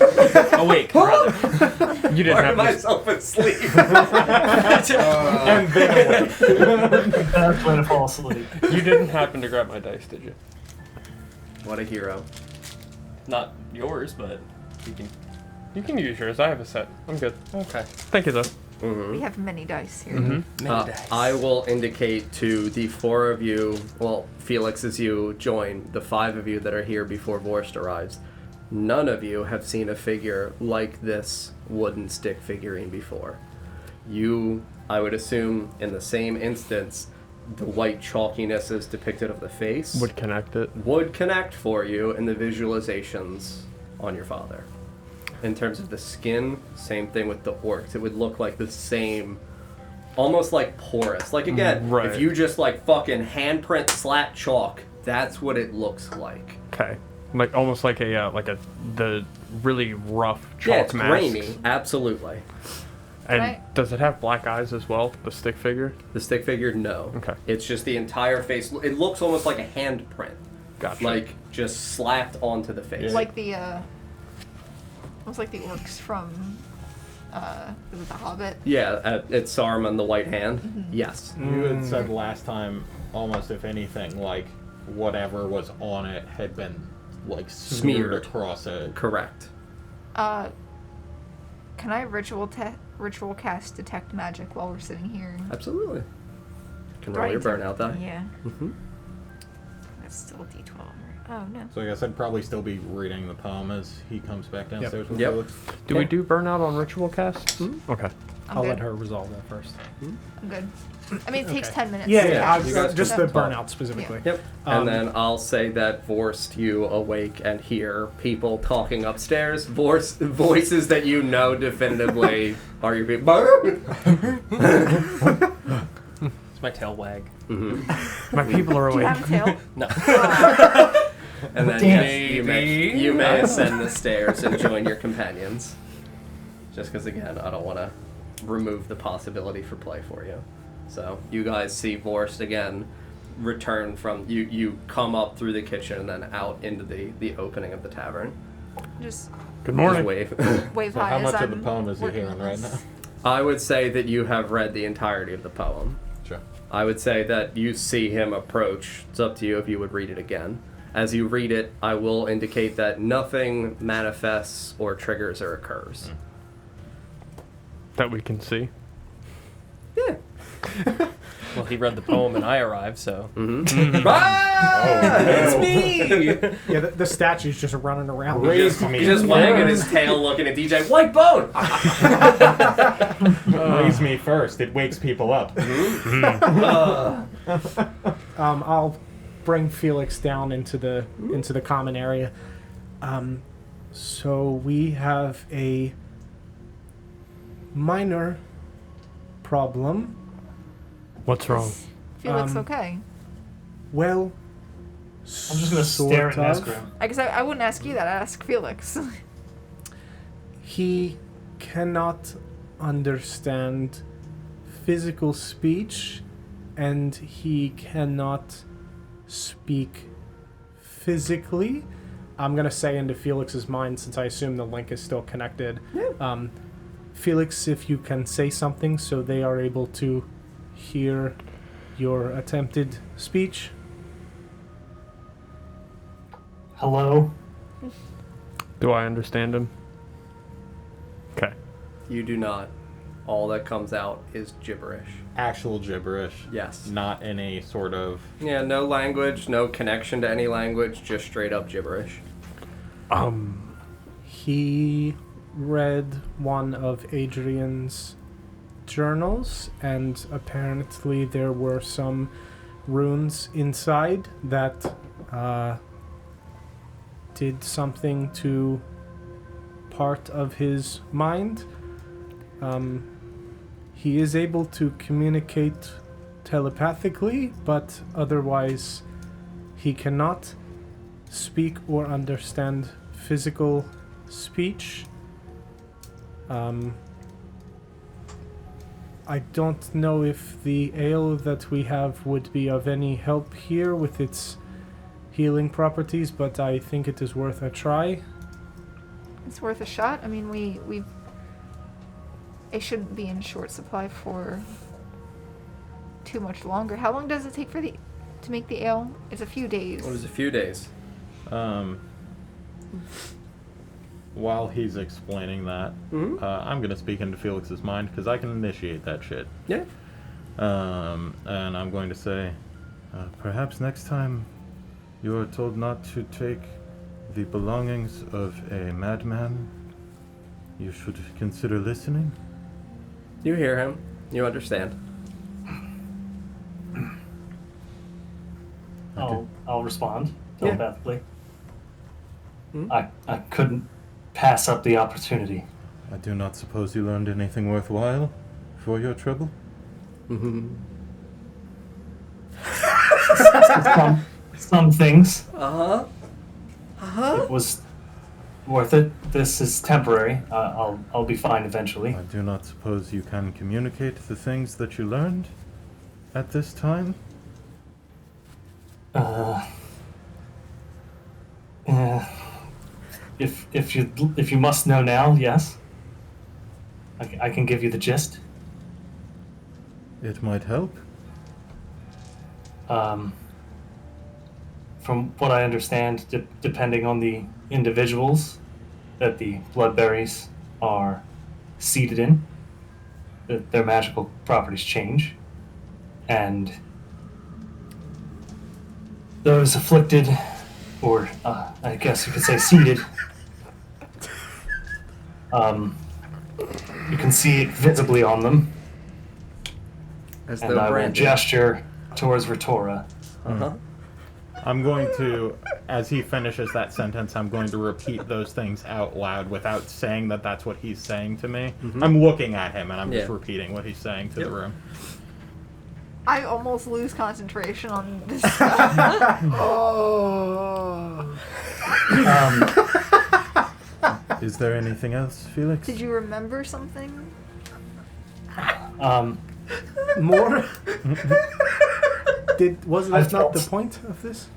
Awake, rather. You didn't Farted have to. myself asleep. And then away. Best way to fall asleep. You didn't happen to grab my dice, did you? What a hero. Not yours, but You can use yours. I have a set. I'm good. okay. Thank you, though. We have many dice here. I will indicate to the four of you, well, Felix, as you join, the five of you that are here before Vorst arrives. None of you have seen a figure like this wooden stick figurine before. You, I would assume, in the same instance, the white chalkiness is depicted of the face Would connect it. would connect for you in the visualizations on your father. In terms of the skin, same thing with the orcs. It would look like the same, almost like porous. Like again, Right. if you just like fucking handprint slat chalk, that's what it looks like. Okay. Like almost like the really rough chalk Yeah, it's masks. grainy, absolutely. And Right. does it have black eyes as well? The stick figure. The stick figure, no. Okay. It's just the entire face. It looks almost like a handprint, Gotcha. like just slapped onto the face. Like the almost like the orcs from was it The Hobbit? Yeah, it's Saruman, the White Hand. Yes. You had said last time, almost if anything, like whatever was on it had been like smeared Smeared. across it. Correct. Can I ritual cast detect magic while we're sitting here? Absolutely. Can Do roll I your detect- burnout die. Yeah. Mm-hmm. That's still a D12. Oh no. So I guess I'd probably still be reading the poem as he comes back downstairs with Yep. Felix. Do we do burnout on ritual casts? Okay. I'm I'll good. let her resolve that first. I'm good. I mean, it takes Okay. 10 minutes. Yeah, so- yeah, you guys just can the talk. burnout specifically. Yep. And then I'll say that Vorst, you awake and hear people talking upstairs. Voices that you know definitively are your people. It's my tail wag. My people are Do you awake. have a tail? No. And then Damn. you may ascend the stairs and join your companions. Just because, again, I don't want to remove the possibility for play for you. So you guys see Vorst again return from you come up through the kitchen and then out into the opening of the tavern. Just Good Just morning. wave. wave So high how as much of I'm the poem is he working hearing on right this. now? I would say that you have read the entirety of the poem. Sure. I would say that you see him approach. It's up to you if you would read it again. As you read it, I will indicate that nothing manifests or triggers or occurs. That we can see. Yeah. Well, he read the poem and I arrived, so. Ah! It's me! Yeah, the statue's just running around. Raise me He's just wagging his tail looking at DJ. White bone! Raise me first. It wakes people up. I'll bring Felix down into the common area. So we have a minor problem. What's wrong? Felix okay? Well, I'm just gonna stare at Nesgrim. I guess I wouldn't ask you that. I'd ask Felix. He cannot understand physical speech, and he cannot speak physically. I'm gonna say into Felix's mind, since I assume the link is still connected. Felix, if you can say something so they are able to hear your attempted speech. Hello? Do I understand him? Okay. You do not. All that comes out is gibberish. Actual gibberish. Yes. Not any sort of. Yeah, no language, no connection to any language, just straight up gibberish. He read one of Adrian's journals, and apparently there were some runes inside that did something to part of his mind. He is able to communicate telepathically, but otherwise he cannot speak or understand physical speech. I don't know if the ale that we have would be of any help here with its healing properties, but I think it is worth a try. It's worth a shot. I mean, we it shouldn't be in short supply for too much longer. How long does it take to make the ale? It's a few days. It was a few days. While he's explaining that, I'm gonna speak into Felix's mind because I can initiate that shit. Yeah. And I'm going to say, perhaps next time you are told not to take the belongings of a madman, you should consider listening. You hear him. You understand. I'll respond telepathically. Hmm? I couldn't pass up the opportunity. I do not suppose you learned anything worthwhile for your trouble? Some things. Uh-huh. It was worth it. This is temporary. I'll be fine eventually. I do not suppose you can communicate the things that you learned at this time? If you must know now, yes. I can give you the gist. It might help. From what I understand, depending on the individuals that the bloodberries are seated in, their magical properties change, and those afflicted, or I guess you could say seated, you can see it visibly on them, As and though I will branded. gesture towards Retora. Uh-huh. I'm going to, as he finishes that sentence, I'm going to repeat those things out loud without saying that that's what he's saying to me. I'm looking at him and I'm just Yeah. repeating what he's saying to the room. I almost lose concentration on this. Is there anything else, Felix? Did you remember something? More? Wasn't I that not the felt- point of this?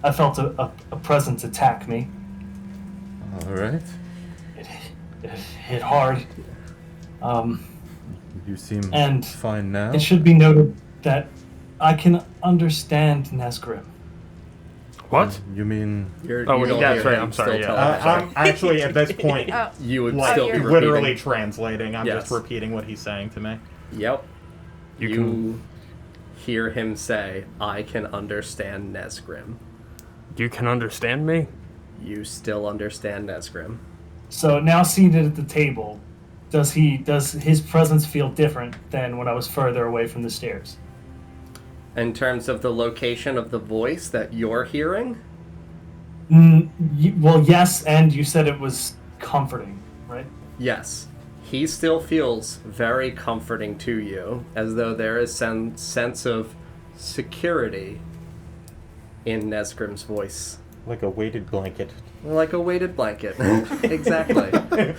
I felt a presence attack me. All right. It hit hard. You seem And fine now. It should be noted that I can understand Nesgrim. What? You mean... You wait, don't that's hear right, him I'm sorry, still yeah. telepathically. I'm actually, at this point, Oh. You would like, still be you're- literally repeating. translating. I'm Yes. just repeating what he's saying to me. Yep. You You hear him say, I can understand Nesgrim. You can understand me? You still understand Nesgrim. So now seated at the table, does his presence feel different than when I was further away from the stairs? In terms of the location of the voice that you're hearing, Well, yes, and you said it was comforting, right? yes. He still feels very comforting to you, as though there is some sense of security in Nesgrim's voice. Like a weighted blanket. Like a weighted blanket. Exactly. I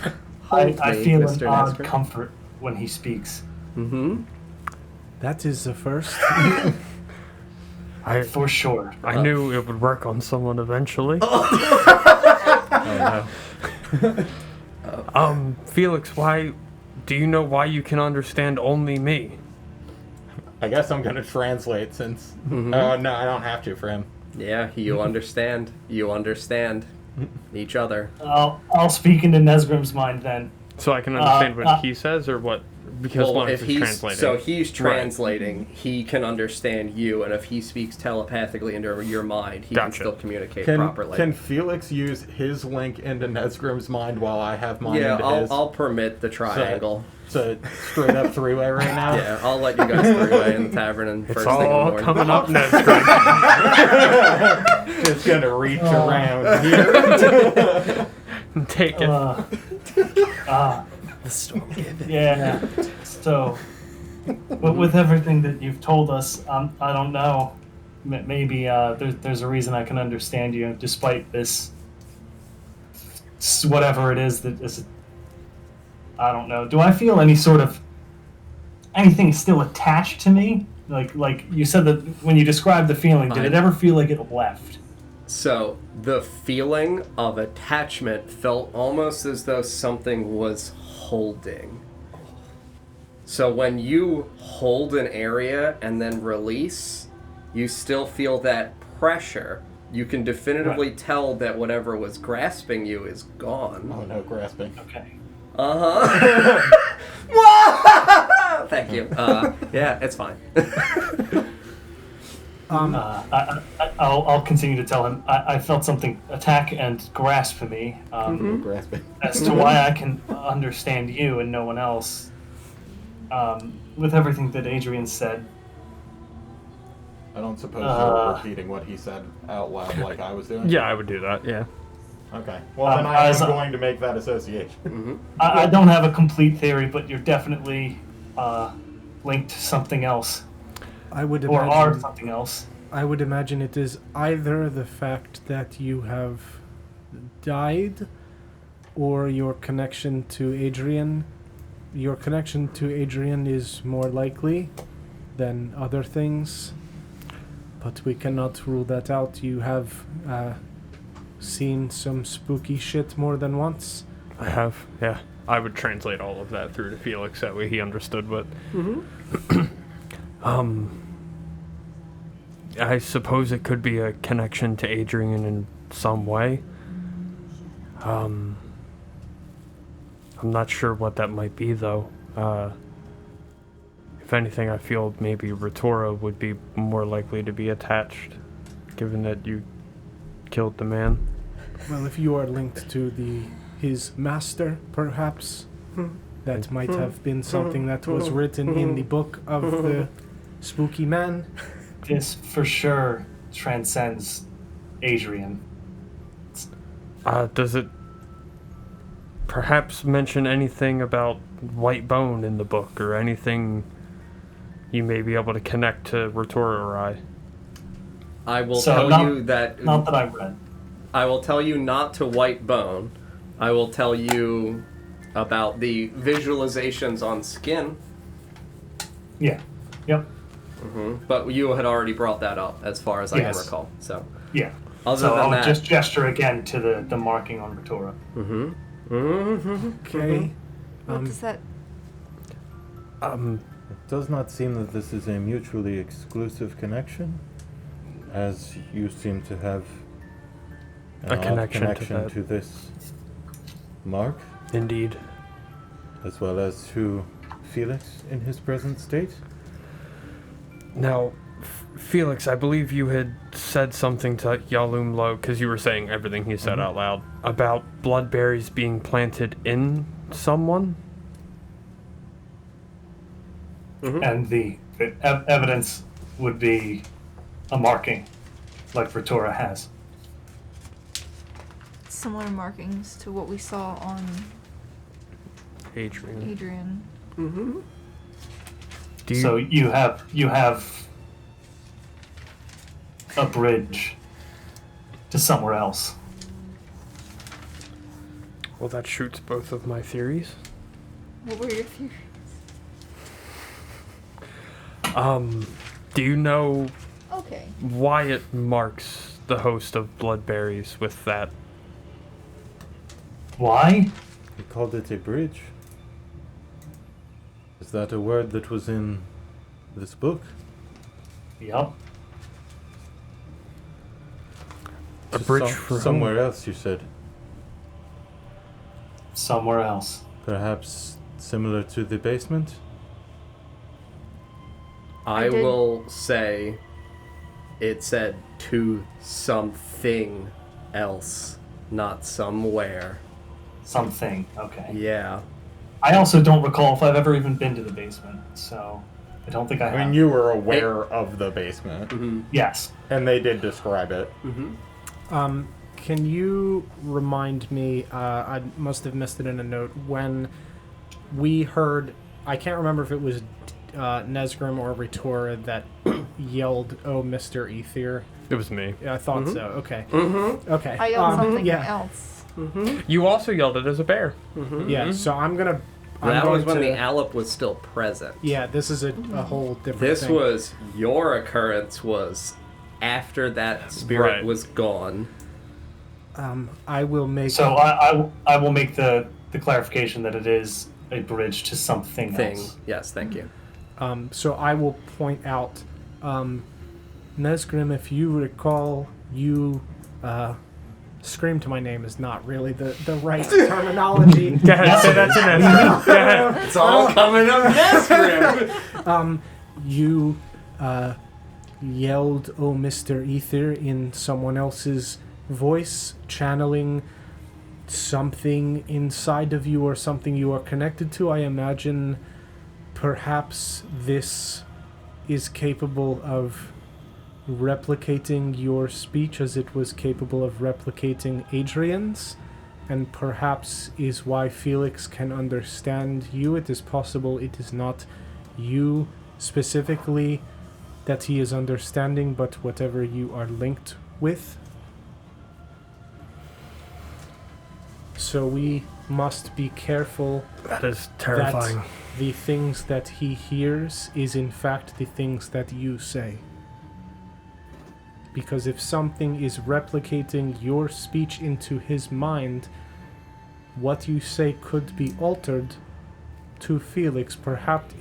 Hold me, feel Mr. an odd Nesgrim. comfort when he speaks. Mm-hmm. That is the first. For sure. I knew it would work on someone eventually. Oh no. Felix, why do you know why you can understand only me? I guess I'm gonna translate since... Oh, no, I don't have to for him. Yeah, you understand. You understand each other. I'll speak into Nesgrim's mind then. So I can understand what he says, or what? Because Well, one if is he's translating. so he's translating, he can understand you, and if he speaks telepathically into your mind, he can Gotcha. still communicate Can properly. Felix use his link into Nesgrim's mind while I have mine Yeah, into his? I'll permit the triangle. It's a straight up three-way right now? Yeah, I'll let you guys three-way in the tavern and It's first thing in the all morning. coming up next. Greg. Just gonna reach around here. Take it. The storm gave it. Yeah. So, but with everything that you've told us, I don't know. Maybe there's a reason I can understand you, despite this. Whatever it is that is. I don't know. Do I feel any sort of anything still attached to me? Like you said that when you described the feeling, did it ever feel like it left? So the feeling of attachment felt almost as though something was holding. So when you hold an area and then release, you still feel that pressure. You can definitively tell that whatever was grasping you is gone. Oh no, grasping. Okay. Uh-huh. Thank you. Yeah, it's fine. I'll continue to tell him. I felt something attack and grasp me. Grasping. As to why I can understand you and no one else. With everything that Adrian said, I don't suppose you're repeating what he said out loud like I was doing? Yeah, I would do that, yeah. Okay. Well, then I as am a- going to make that association. I don't have a complete theory, but you're definitely linked to something else, I would or imagine. are something else. I would imagine it is either the fact that you have died or your connection to Adrian. Your connection to Adrian is more likely than other things, but we cannot rule that out. You have seen some spooky shit more than once. I have, yeah. I would translate all of that through to Felix, that way he understood what... I suppose it could be a connection to Adrian in some way. I'm not sure what that might be, though. If anything, I feel maybe Ritora would be more likely to be attached, given that you killed the man. Well, if you are linked to his master, perhaps, that might have been something that was written in the book of the spooky man. This for sure transcends Adrian. Does it perhaps mention anything about White Bone in the book, or anything you may be able to connect to Ritora or I? I will So tell not- you that. Not that I've read. I will tell you not to White Bone. I will tell you about the visualizations on skin. Yeah. Yep. But you had already brought that up, as far as I can Yes. recall. So, Yeah. other So than I'll that, just gesture again to the marking on Ritora. Okay. What does that? It does not seem that this is a mutually exclusive connection, as you seem to have an A odd connection to connection that. to this mark, Indeed. as well as to Felix in his present state. Now, Felix, I believe you had said something to Yalum Lo, because you were saying everything he said out loud, about bloodberries being planted in someone? And the evidence would be a marking, like Ritora has. Similar markings to what we saw on Adrian. Adrian. Do you, So you have a bridge to somewhere else. well, that shoots both of my theories. What were your theories? Do you know Okay. why it marks the host of bloodberries with that? Why? He called it a bridge. Is that a word that was in this book? Yep. A To bridge for somewhere whom? else, you said. Somewhere else. Perhaps similar to the basement? I did- will say it said to something else, not somewhere. Something. Okay. Yeah. I also don't recall if I've ever even been to the basement, so I don't think I have. I mean, you were aware of the basement, Yes. and they did describe it. Can you remind me, I must have missed it in a note, when we heard, I can't remember if it was Nesgrim or Ritora that yelled, "Oh, Mr. Ether." It was me. Yeah, I thought so. Okay. Okay. I yelled something yeah. else. You also yelled it as a bear. Yeah, so I'm going That was to... when the Alep was still present. Yeah, this is a whole different This thing. was your occurrence was after that spirit Right. was gone. I will make... So I will make the clarification that it is a bridge to something Thing. else. Yes, thank you. So I will point out, Nesgrim, if you recall, you scream to my name is not really the right terminology. Go ahead, say that to Nesgrim. Go ahead. It's all coming up Nesgrim! You yelled, "Oh, Mr. Ether," in someone else's voice, channeling something inside of you or something you are connected to. I imagine perhaps this is capable of replicating your speech as it was capable of replicating Adrian's, and perhaps is why Felix can understand you. It is possible it is not you specifically that he is understanding, but whatever you are linked with. So we must be careful That is terrifying. that the things that he hears is in fact the things that you say. Because if something is replicating your speech into his mind, what you say could be altered to Felix. Perhaps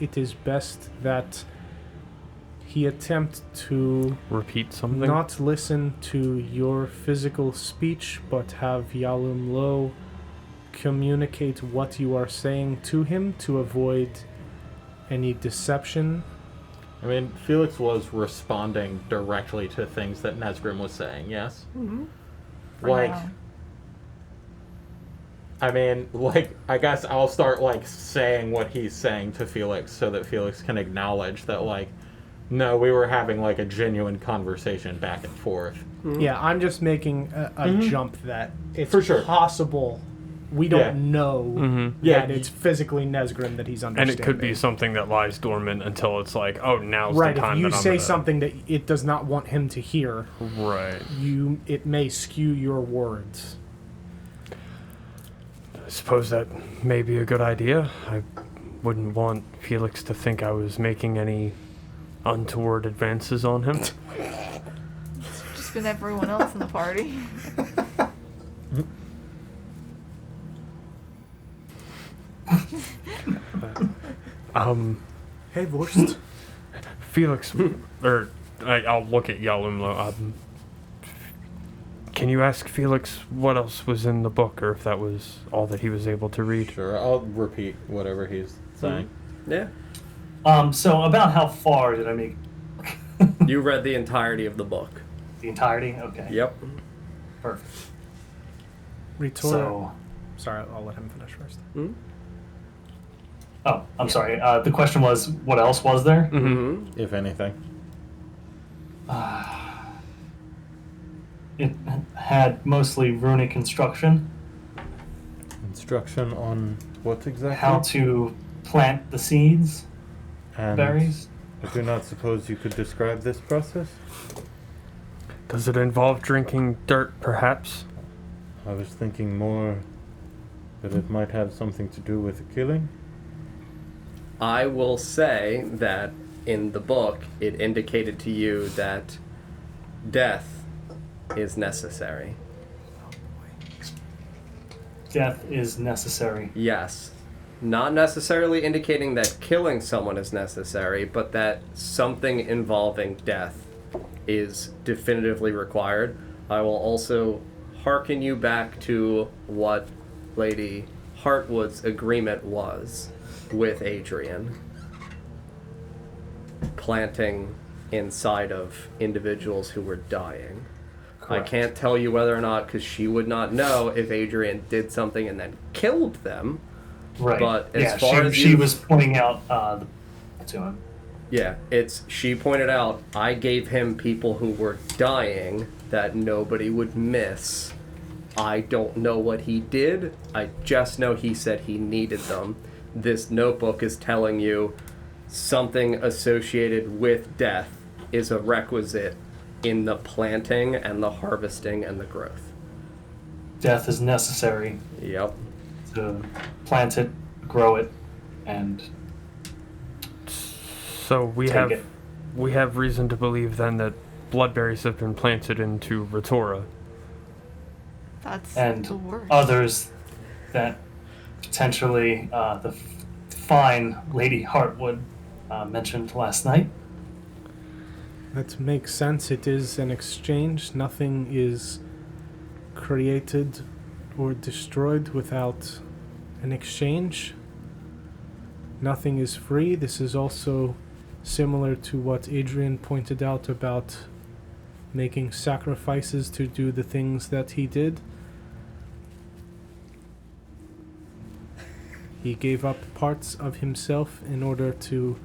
it is best that he attempt to Repeat something? not listen to your physical speech, but have Yalum Lo communicate what you are saying to him to avoid any deception. I mean, Felix was responding directly to things that Nesgrim was saying, yes? For Like, now. I mean, like, I guess I'll start, like, saying what he's saying to Felix so that Felix can acknowledge that, like, no, we were having, like, a genuine conversation back and forth. Yeah, I'm just making a jump that it's For sure. possible we don't Yeah. know Yeah, that it's physically Nesgrim that he's And understanding. it could be something that lies dormant until it's like, oh, now's right. the time If you that I'm say gonna... something that it does not want him to hear, Right. it may skew your words. I suppose that may be a good idea. I wouldn't want Felix to think I was making any untoward advances on him. Just been everyone else in the party. Hey, Wurst. Felix, or I'll look at Yalumlo. Can you ask Felix what else was in the book, or if that was all that he was able to read? Sure, I'll repeat whatever he's saying. Yeah. So about how far did I make You read the entirety of the book. the entirety? Okay. Yep. Perfect. Ritor. So, Sorry, I'll let him finish first. oh, I'm sorry. The question was, what else was there? Mm-hmm. If anything. It had mostly runic instruction, Instruction on what exactly? how to plant the seeds, and berries. I do not suppose you could describe this process? Does it involve drinking dirt, perhaps? I was thinking more that it might have something to do with the killing. I will say that in the book, it indicated to you that death is necessary. Death is necessary. Yes. Not necessarily indicating that killing someone is necessary, but that something involving death is definitively required. I will also hearken you back to what Lady Heartwood's agreement was with Adrian. Planting inside of individuals who were dying. Correct. I can't tell you whether or not, because she would not know if Adrian did something and then killed them. Right. But as yeah, far as she you- was pointing out to him. Yeah, she pointed out, I gave him people who were dying that nobody would miss. I don't know what he did. I just know he said he needed them. This notebook is telling you something associated with death is a requisite in the planting and the harvesting and the growth. Death is necessary Yep. to plant it, grow it, and So we take have it. we have reason to believe then that bloodberries have been planted into Ritora. That's And the worst. others that potentially the fine Lady Heartwood mentioned last night. That makes sense. It is an exchange. Nothing is created or destroyed without an exchange. Nothing is free. This is also similar to what Adrian pointed out about making sacrifices to do the things that he did. He gave up parts of himself in order to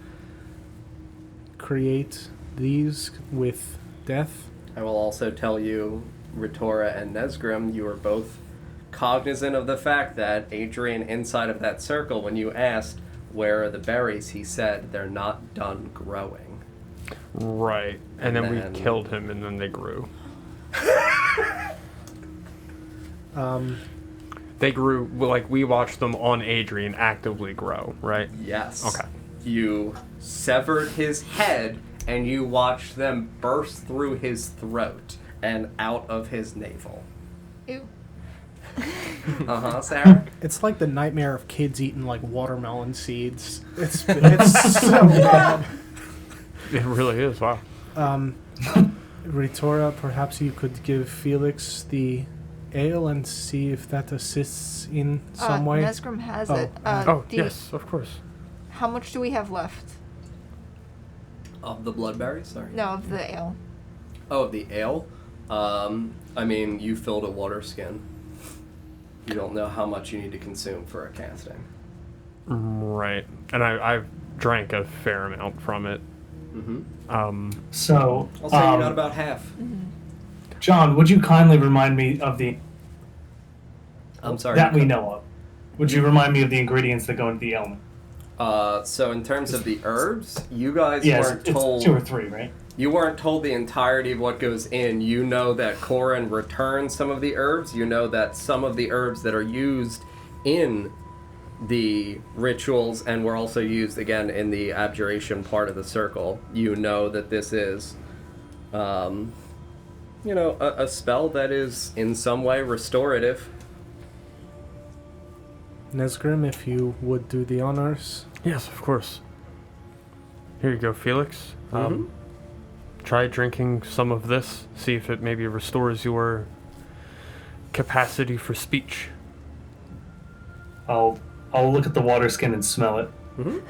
create these with death. I will also tell you, Ritora and Nesgrim, you are both cognizant of the fact that Adrian, inside of that circle, when you asked where are the berries, he said they're not done growing. Right. And then we killed him, and then they grew. They grew, like, we watched them on Adrian actively grow, right? Yes. Okay. You severed his head, and you watched them burst through his throat and out of his navel. Ew. Sarah? It's like the nightmare of kids eating like watermelon seeds. It's so bad. It really is, wow. Ritora, perhaps you could give Felix the ale and see if that assists in some way. Nesgrim has it. Yes, of course. How much do we have left? Of the bloodberries? Sorry. No, of the ale. Oh, of the ale? I mean, you filled a water skin. You don't know how much you need to consume for a casting. Right. And I've drank a fair amount from it. Mm-hmm. So, I'll say you got about half. John, would you kindly remind me of the... I'm sorry. That we know of. Would you remind me of the ingredients that go into the ailment? So in terms of the herbs, you guys Yes, weren't it's told... 2 or 3, right? You weren't told the entirety of what goes in. You know that Corin returned some of the herbs. You know that some of the herbs that are used in the rituals and were also used again in the abjuration part of the circle. You know that this is, a spell that is in some way restorative. Nesgrim, if you would do the honors. Yes, of course. Here you go, Felix. Mm-hmm. Try drinking some of this. See if it maybe restores your capacity for speech. I'll look at the water skin and smell it. Mm-hmm.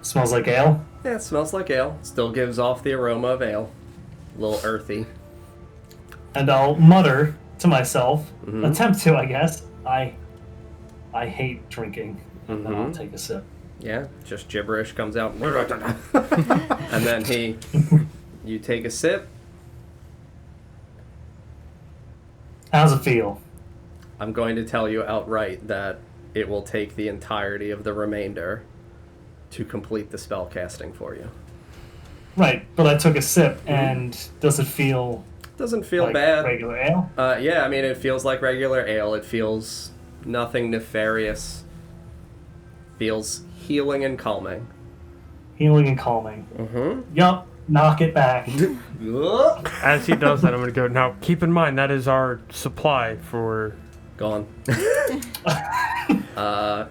Smells like ale? Yeah, it smells like ale. Still gives off the aroma of ale. A little earthy. And I'll mutter to myself, Mm-hmm. attempt to, I guess. I hate drinking. And then I'll take a sip. Yeah, just gibberish comes out. And then you take a sip. How's it feel? I'm going to tell you outright that it will take the entirety of the remainder to complete the spell casting for you. Right, but I took a sip, and does it feel Doesn't feel like bad. regular ale? Yeah, I mean, it feels like regular ale. It feels nothing nefarious. Feels healing and calming. Healing and calming. Mm-hmm. Yup, knock it back. As he does that, I'm going to go, now keep in mind that is our supply for... Gone.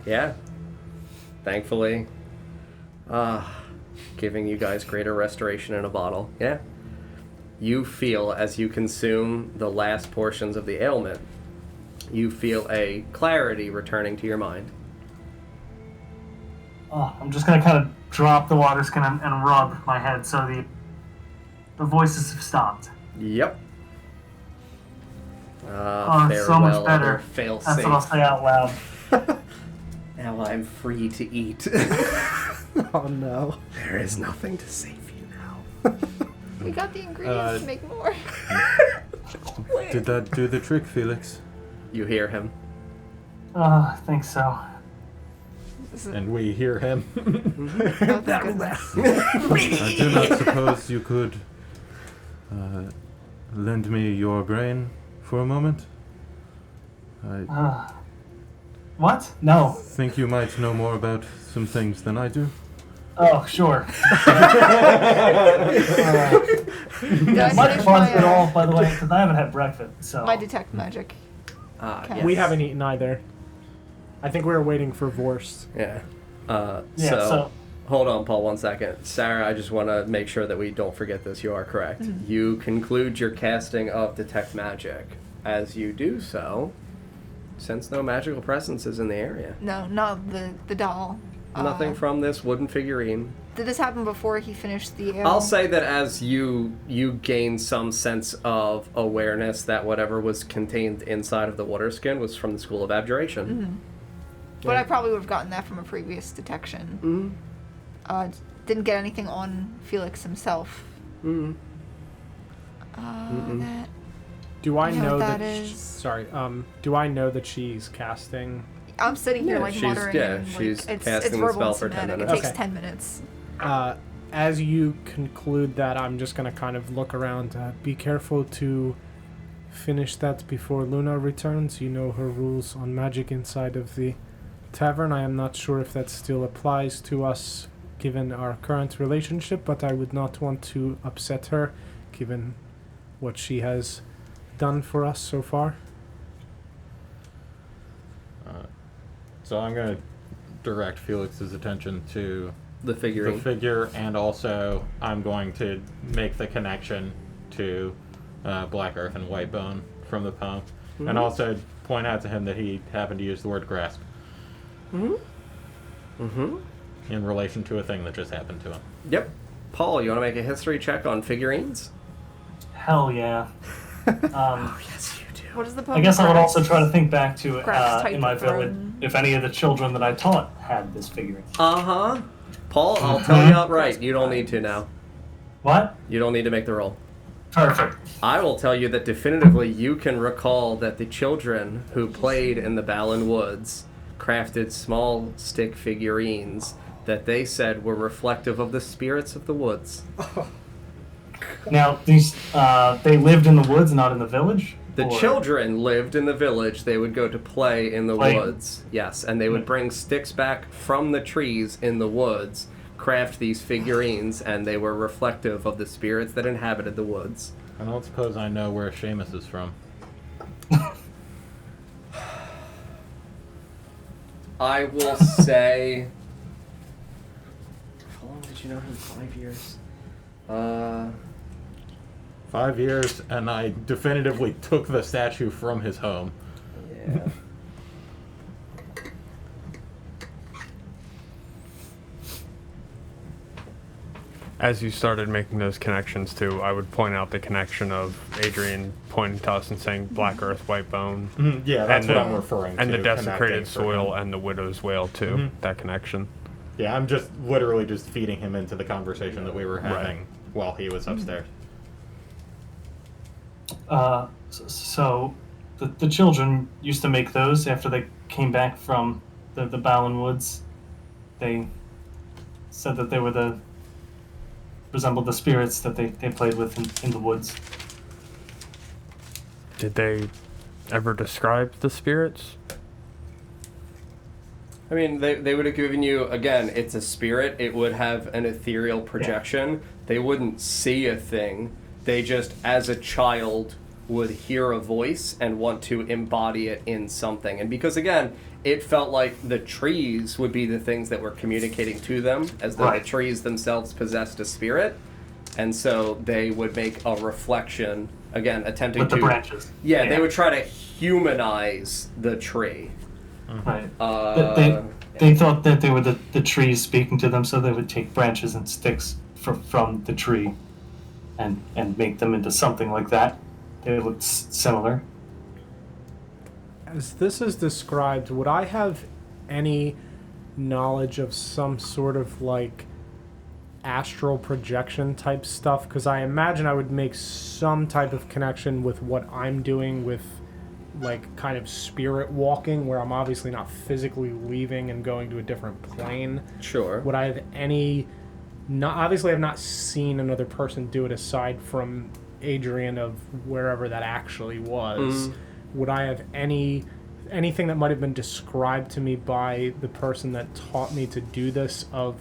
Yeah. Thankfully. Giving you guys greater restoration in a bottle. Yeah. You feel, as you consume the last portions of the ailment, you feel a clarity returning to your mind. I'm just going to kind of drop the water skin and rub my head so the voices have stopped. Yep. It's so much better. Fail That's what I'll say out loud. Now I'm free to eat. Oh no. There is nothing to save you now. We got the ingredients to make more. Did that do the trick, Felix? You hear him. I think so. And we hear him. Oh, thank goodness. I do not suppose you could lend me your brain for a moment? I What? No. think you might know more about some things than I do. Oh, sure. Did I Much finish fun my, at all, by the way, because I haven't had breakfast. So my detect magic? Yes. We haven't eaten either. I think we were waiting for Vorst. Yeah. so Hold on, Paul, 1 second. Sarah, I just want to make sure that we don't forget this. You are correct. Mm-hmm. You conclude your casting of Detect Magic. As you do so, sense no magical presence is in the area. No, not the doll. Nothing from this wooden figurine. Did this happen before he finished the ale? I'll say that as you gain some sense of awareness that whatever was contained inside of the water skin was from the School of Abjuration. But I probably would have gotten that from a previous detection. didn't get anything on Felix himself. That. Do I I know know what that? that is. Sorry. Do I know that she's casting? I'm sitting here Yeah, like she's- muttering. yeah, and, like, she's it's casting the verbal spell and for 10 somatic. minutes. It takes Okay. 10 minutes. As you conclude that, I'm just gonna kind of look around. Be careful to finish that before Luna returns. You know her rules on magic inside of the tavern. I am not sure if that still applies to us given our current relationship, but I would not want to upset her given what she has done for us so far. So I'm going to direct Felix's attention to The the figurine. figure, and also I'm going to make the connection to Black Earth and White Bone from the poem, and also point out to him that he happened to use the word grasp in relation to a thing that just happened to him. Yep. Paul, you want to make a history check on figurines? Hell yeah. Yes, you do. What is the I poem? guess I would also try to think back to Grass type in my of village throne. if any of the children that I taught had this figurine. Uh-huh. Paul, I'll tell you outright, you don't need to now. What? You don't need to make the roll. Perfect. I will tell you that definitively you can recall that the children who played in the Balin Woods crafted small stick figurines that they said were reflective of the spirits of the woods. Now these they lived in the woods, not in the village. The Or- children lived in the village. They would go to play in the Play. woods. Yes, and they would bring sticks back from the trees in the woods, craft these figurines, and they were reflective of the spirits that inhabited the woods. I don't suppose I know where Seamus is from. I will say... How long did you know him? 5 years? 5 years, and I definitively took the statue from his home. Yeah. As you started making those connections too, I would point out the connection of Adrian pointing to us and saying Black Earth, White Bone, Yeah, that's And what the- I'm referring to. and the connecting desecrated for soil him. and the widow's wail too. Mhm. That connection. Yeah, I'm just literally just feeding him into the conversation that we were having Right. while he was upstairs. So the children used to make those after they came back from the Balin Woods. They said that they were resembled the spirits that they played with in the woods. Did they ever describe the spirits? I mean, they would have given you, again, it's a spirit. It would have an ethereal projection. They wouldn't see a thing. They just, as a child, would hear a voice and want to embody it in something. And because, again, it felt like the trees would be the things that were communicating to them, as though Right. the trees themselves possessed a spirit. And so they would make a reflection, again, attempting With to... the branches. Yeah, they would try to humanize the tree. Right. Uh, They thought that they were the trees speaking to them, so they would take branches and sticks from the tree and make them into something like that. They looked similar. As this is described, would I have any knowledge of some sort of like astral projection type stuff? Because I imagine I would make some type of connection with what I'm doing with like kind of spirit walking, where I'm obviously not physically leaving and going to a different plane. Sure. Would I have any... Not, obviously I've not seen another person do it aside from Adrian of wherever that actually was. Would I have anything that might have been described to me by the person that taught me to do this of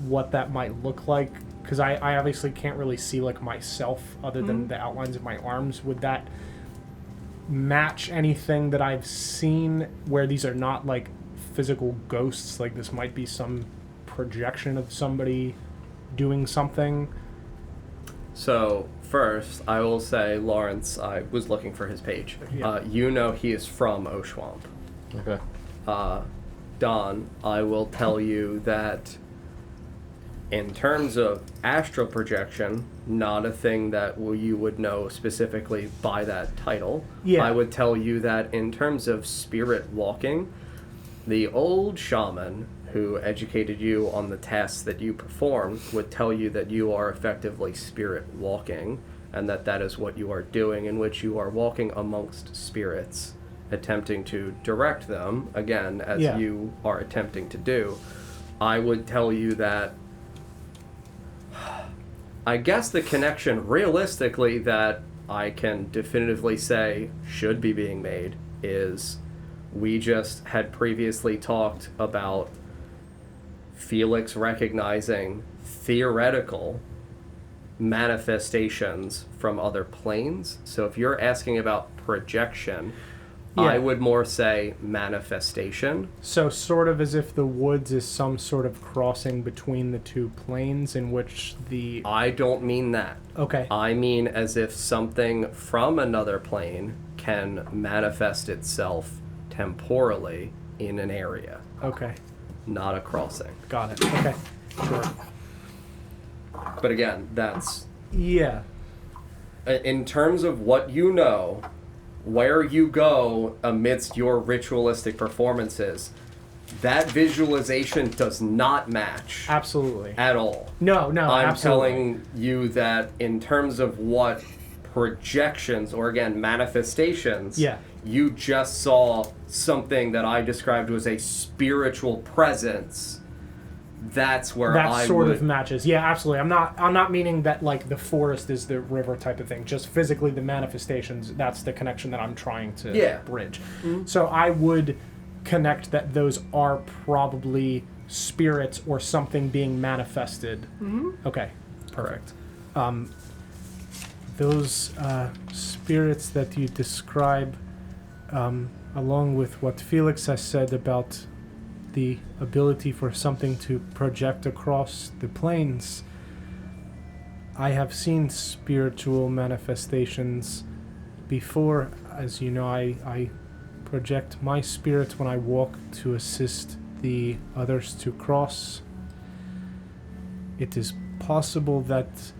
what that might look like? Because I obviously can't really see like myself other than the outlines of my arms. Would that match anything that I've seen where these are not like physical ghosts? Like this might be some projection of somebody doing something. So, first, I will say, Lawrence, I was looking for his page. Yeah. You know he is from Oshuamp. Okay. Don, I will tell you that in terms of astral projection, not a thing that you would know specifically by that title. Yeah. I would tell you that in terms of spirit walking, the old shaman who educated you on the tasks that you perform, would tell you that you are effectively spirit walking, and that is what you are doing, in which you are walking amongst spirits, attempting to direct them, again, as you are attempting to do. I would tell you that I guess the connection, realistically, that I can definitively say should be being made is we just had previously talked about Felix recognizing theoretical manifestations from other planes. So if you're asking about projection, I would more say manifestation. So sort of as if the woods is some sort of crossing between the two planes in which the... I don't mean that. Okay. I mean as if something from another plane can manifest itself temporally in an area. Okay. Not a crossing. Got it. Okay. Sure. But again, that's... Yeah. In terms of what you know, where you go amidst your ritualistic performances, that visualization does not match. Absolutely. At all. No, I'm absolutely. telling you that in terms of what projections, or again, manifestations, you just saw something that I described as a spiritual presence. That's where that sort of matches. Yeah, absolutely. I'm not meaning that like the forest is the river type of thing. Just physically the manifestations, that's the connection that I'm trying to bridge. Mm-hmm. So I would connect that those are probably spirits or something being manifested. Mm-hmm. Okay, perfect. Those spirits that you describe, along with what Felix has said about the ability for something to project across the planes, I have seen spiritual manifestations before. As you know, I project my spirit when I walk to assist the others to cross. It is possible that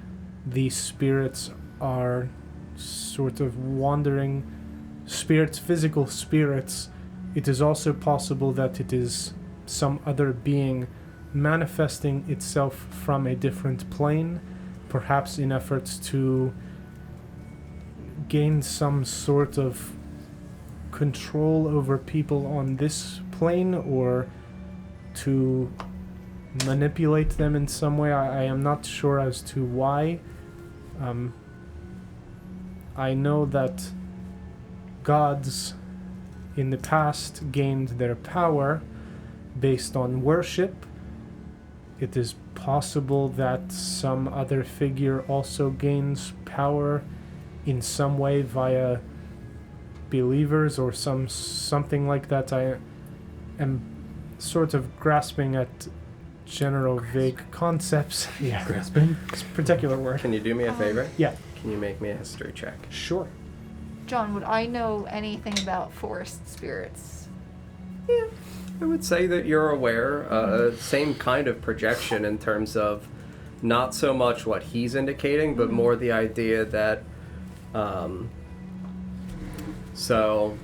these spirits are sort of wandering spirits, physical spirits. It is also possible that it is some other being manifesting itself from a different plane, perhaps in efforts to gain some sort of control over people on this plane, or to manipulate them in some way. I am not sure as to why. I know that gods in the past gained their power based on worship. It is possible that some other figure also gains power in some way via believers or something like that. I am sort of grasping at general vague concepts. Yeah, grasping. It's a particular word. Can you do me a favor? Yeah. Can you make me a history check? Sure. John, would I know anything about forest spirits? Yeah, I would say that you're aware. Same kind of projection in terms of not so much what he's indicating, but more the idea that, so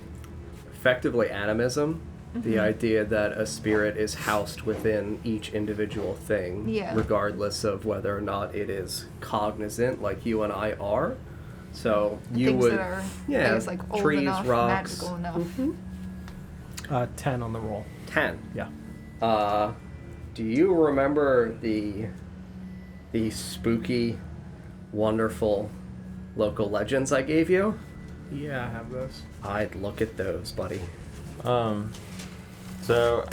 effectively animism, the idea that a spirit is housed within each individual thing, regardless of whether or not it is cognizant like you and I are. So you Things would, that are, I guess, like old trees, enough, rocks. magical enough. 10 on the roll. 10. Yeah. Do you remember the spooky, wonderful local legends I gave you? Yeah, I have those. I'd look at those, buddy. So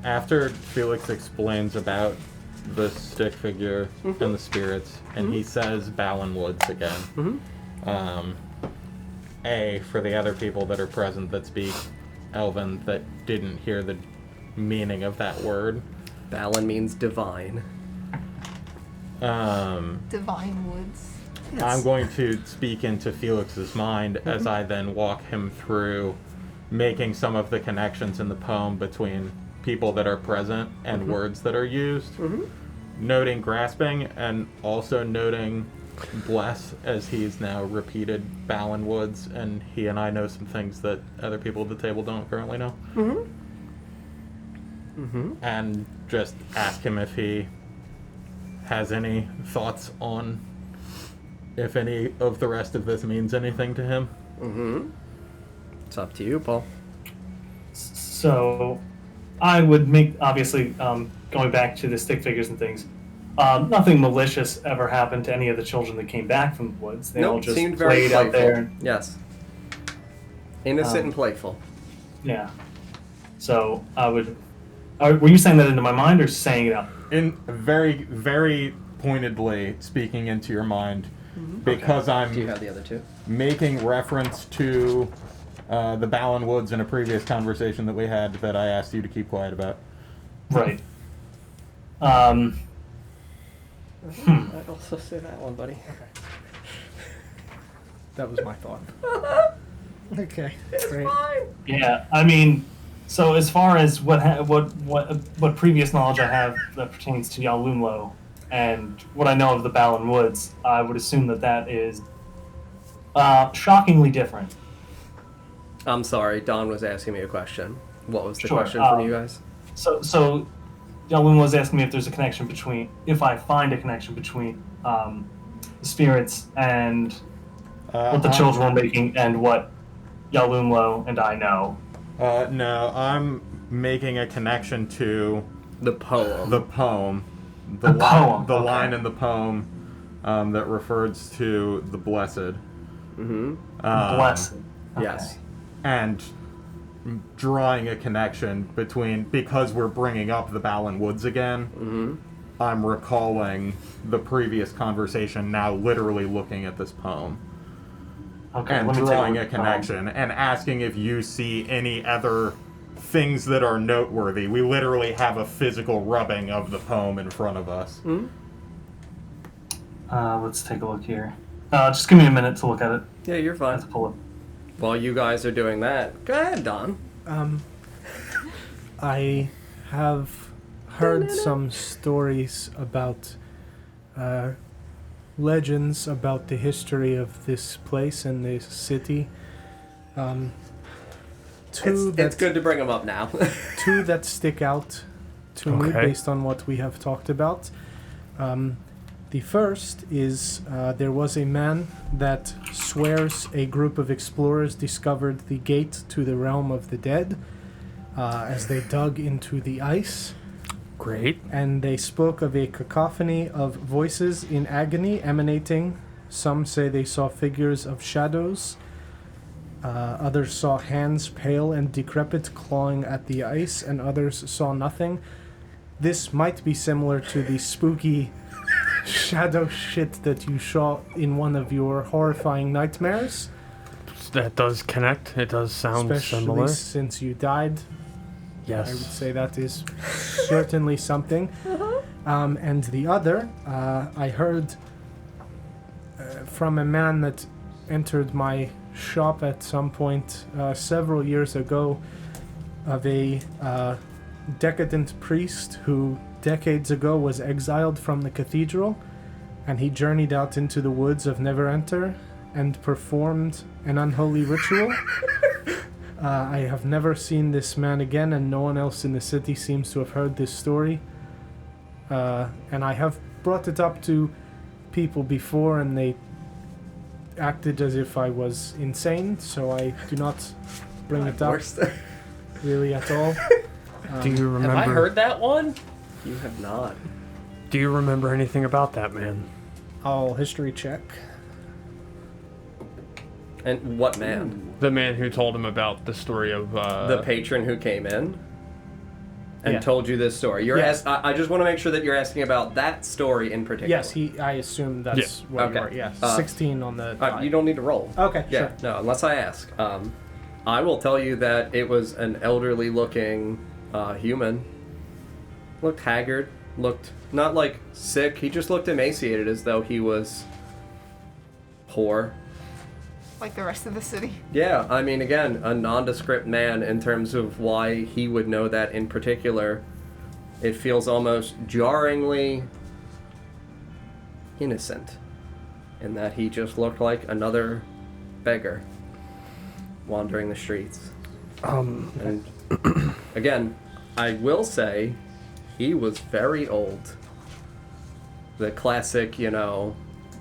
after Felix explains about the stick figure and the spirits, and he says Balin Woods again. For the other people that are present that speak Elven that didn't hear the meaning of that word. Balin means divine. Divine Woods. Yes. I'm going to speak into Felix's mind as I then walk him through making some of the connections in the poem between people that are present and words that are used. Noting grasping and also noting bless, as he's now repeated Balin Woods, and he and I know some things that other people at the table don't currently know. and just ask him if he has any thoughts on if any of the rest of this means anything to him. It's up to you, Paul. So, I would make, obviously, going back to the stick figures and things, nothing malicious ever happened to any of the children that came back from the woods. They all Nope, just seemed very played out playful. there. Yes. Innocent and playful. Yeah. So, I would... were you saying that into my mind or saying it out? In very, very pointedly speaking into your mind, because Do you I'm have the other two? making reference to the Balin Woods in a previous conversation that we had that I asked you to keep quiet about. Right. I'd also say that one, buddy. That was my thought. Okay. Great. Yeah, I mean, so as far as what previous knowledge I have that pertains to Yalumlo and what I know of the Balin Woods, I would assume that is shockingly different. I'm sorry, Don was asking me a question. What was the Sure, question from you guys? So Yalumlo was asking me if there's a connection between, if I find a connection between the spirits and what the children were making and what Yalumlo and I know. No, I'm making a connection to The poem. the poem. The poem, okay. line in the poem that refers to the blessed. Blessed. Okay. Yes. And drawing a connection between, because we're bringing up the Balin Woods again, I'm recalling the previous conversation, now literally looking at this poem. Okay, And let me take drawing look a at the poem. connection and asking if you see any other things that are noteworthy. We literally have a physical rubbing of the poem in front of us. Let's take a look here. Just give me a minute to look at it. Yeah, you're I fine. have to pull it. While you guys are doing that, go ahead, Don. I have heard some stories about legends about the history of this place and this city. It's good to bring them up now. Two that stick out to me Okay. based on what we have talked about. The first is there was a man that swears a group of explorers discovered the gate to the realm of the dead as they dug into the ice. Great. And they spoke of a cacophony of voices in agony emanating. Some say they saw figures of shadows. Others saw hands pale and decrepit clawing at the ice, and others saw nothing. This might be similar to the spooky shadow shit that you saw in one of your horrifying nightmares. That does connect. It does sound Especially similar. since you died. I would Yes. say that is certainly something. And the other, I heard from a man that entered my shop at some point several years ago of a decadent priest who decades ago was exiled from the cathedral, and he journeyed out into the woods of Neverenter and performed an unholy ritual. I have never seen this man again, and no one else in the city seems to have heard this story. And I have brought it up to people before, and they acted as if I was insane, so I do not bring it up really at all. Do you remember? Have I heard that one? You have not. Do you remember anything about that man? I'll history check. And what man? The man who told him about the story of The patron who came in and Yeah. told you this story. You're Yes. I just want to make sure that you're asking about that story in particular. Yes, I assume that's what Okay. you are. Yeah, Uh, 16 on the die. You don't need to roll. Okay, Yeah, sure. no, unless I ask. I will tell you that it was an elderly looking human. Looked haggard, looked not like sick, he just looked emaciated as though he was poor. Like the rest of the city. Yeah, I mean, again, a nondescript man in terms of why he would know that in particular. It feels almost jarringly innocent in that he just looked like another beggar wandering the streets. And again, I will say, he was very old. The classic,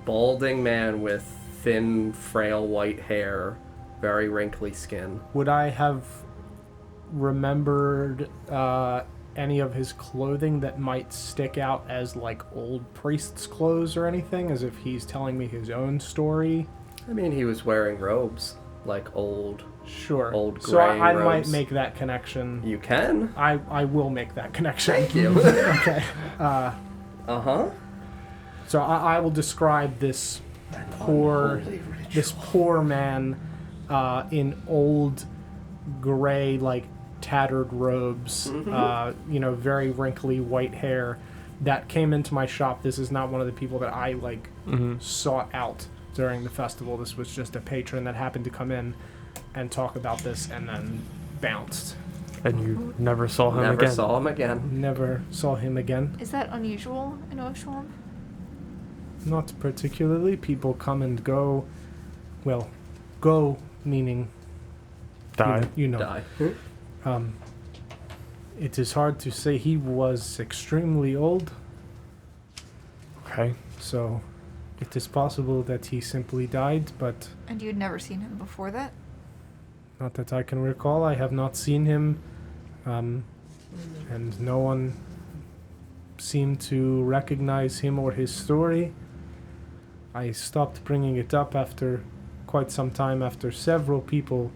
balding man with thin, frail white hair, very wrinkly skin. Would I have remembered any of his clothing that might stick out as like old priest's clothes or anything, as if he's telling me his own story? I mean, he was wearing robes, like old Sure. Old so I gray might robes. make that connection. You can. I will make that connection. Thank you. Okay. Uh-huh. So I will describe this poor man in old gray, like tattered robes, very wrinkly white hair that came into my shop. This is not one of the people that I sought out during the festival. This was just a patron that happened to come in and talk about this and then bounced. And you never saw him again? Never saw him again. Never saw him again. Is that unusual in Oshuamp? Not particularly. People come and go. Well, go meaning Die. You know. Die. It is hard to say. He was extremely old, Okay. so it is possible that he simply died, but And you'd never seen him before that? not that I can recall. I have not seen him, and no one seemed to recognize him or his story. I stopped bringing it up after quite some time, after several people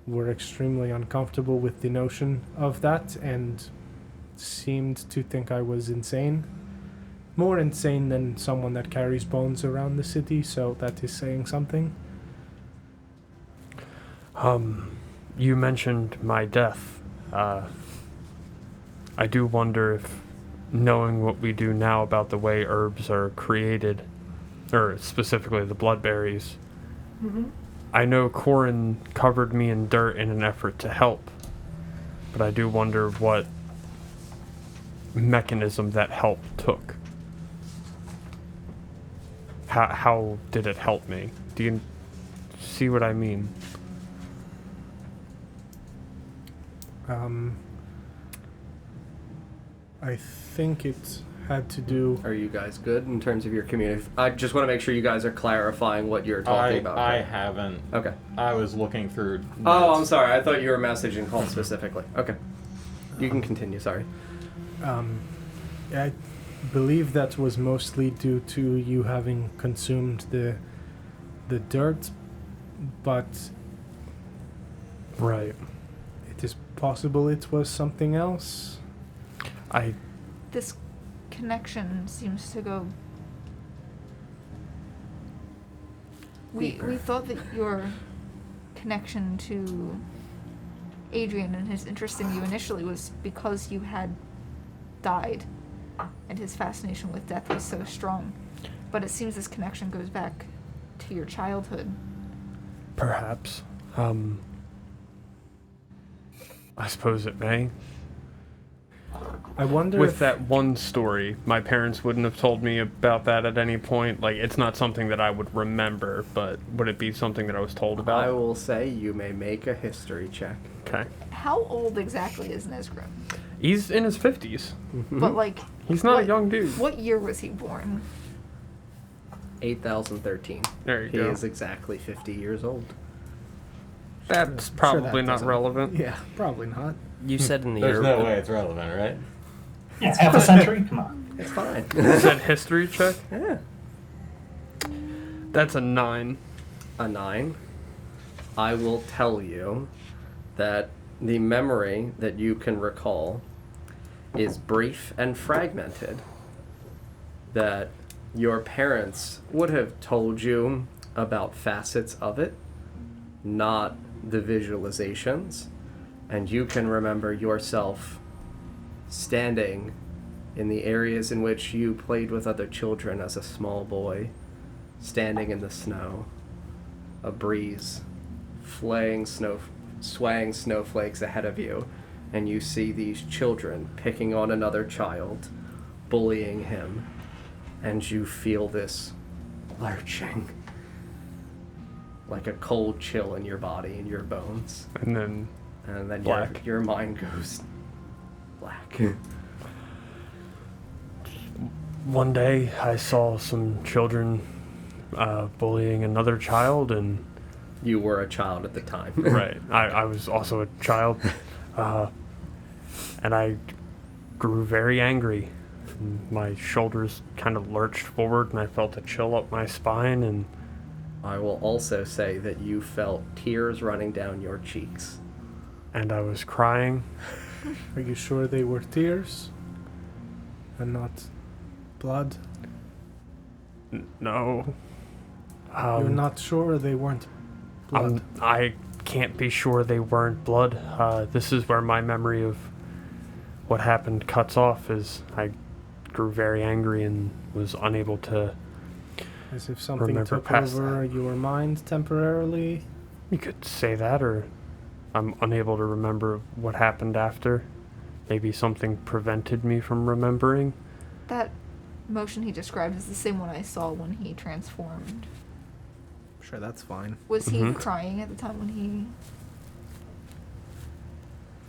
were extremely uncomfortable with the notion of that and seemed to think I was insane. More insane than someone that carries bones around the city, so that is saying something. You mentioned my death. I do wonder if, knowing what we do now about the way herbs are created, or specifically the bloodberries, I know Corin covered me in dirt in an effort to help, but I do wonder what mechanism that help took. How did it help me? Do you see what I mean? I think it had to do. Are you guys good in terms of your community? I just want to make sure you guys are clarifying what you're talking about. I here. haven't. Okay. I was looking through. Oh, notes. I'm sorry. I thought you were messaging Holt specifically. Okay. You can continue. Sorry. I believe that was mostly due to you having consumed the dirt, but Right. it is possible it was something else. This connection seems to go. We thought that your connection to Adrian and his interest in you initially was because you had died and his fascination with death was so strong. But it seems this connection goes back to your childhood. Perhaps. I suppose it may. I wonder With if that one story, my parents wouldn't have told me about that at any point. Like, it's not something that I would remember, but would it be something that I was told I about? will say you may make a history check. Okay. How old exactly is Nesgrim? He's in his 50s. But like, He's not what- a young dude. what year was he born? 8,013. There you He go. is exactly 50 years old. That's Sure probably that not doesn't- relevant. Yeah, probably not. You said in the There's no herb- way it's relevant, right? Yeah, half a century? Come on. It's fine. Is that history check? Yeah. That's a 9. A 9. I will tell you that the memory that you can recall is brief and fragmented. That your parents would have told you about facets of it, not the visualizations, and you can remember yourself standing in the areas in which you played with other children as a small boy, standing in the snow, a breeze, swaying snowflakes ahead of you, and you see these children picking on another child, bullying him, and you feel this lurching, like a cold chill in your body and your bones, And then and then Black. your mind goes black. One day I saw some children bullying another child, and You were a child at the time. right, I was also a child, and I grew very angry. My shoulders kind of lurched forward, and I felt a chill up my spine, and I will also say that you felt tears running down your cheeks. I was crying. Are you sure they were tears and not blood? No. You're not sure they weren't blood? I can't be sure they weren't blood. This is where my memory of what happened cuts off, as I grew very angry and was unable to... As if something remember took past over your mind temporarily? You could say that, or I'm unable to remember what happened after. Maybe something prevented me from remembering. That motion he described is the same one I saw when he transformed. Sure, that's fine. Was he crying at the time when he...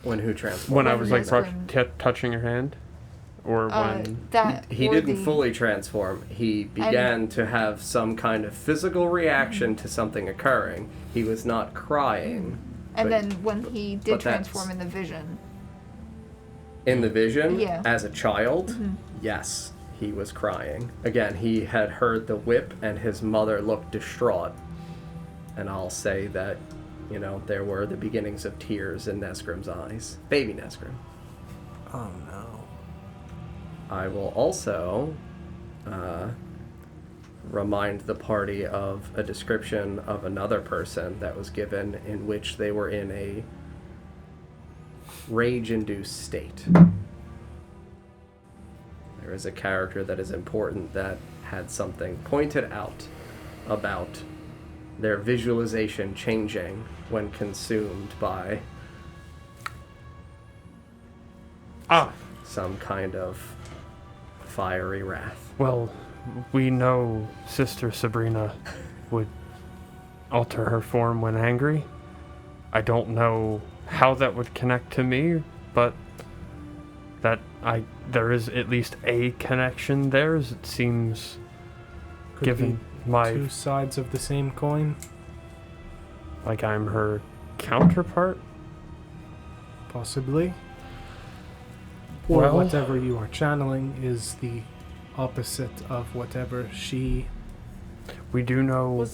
When who transformed? When I was like When- touching your hand? Or when... He or didn't the- fully transform. He began to have some kind of physical reaction to something occurring. He was not crying. And but then when he did but that's- transform in the vision. In the vision, Yeah. as a child, yes, he was crying. Again, he had heard the whip and his mother looked distraught. And I'll say that, you know, there were the beginnings of tears in Nesgrim's eyes. Baby Nesgrim. Oh no. I will also remind the party of a description of another person that was given in which they were in a rage-induced state. There is a character that is important that had something pointed out about their visualization changing when consumed by some kind of fiery wrath. Well, we know Sister Sabrina would alter her form when angry. I don't know how that would connect to me, but there is at least a connection there, as it seems, Could given be my... two sides of the same coin? Like I'm her counterpart? Possibly. Or Well- whatever you are channeling is the opposite of whatever she... We do know...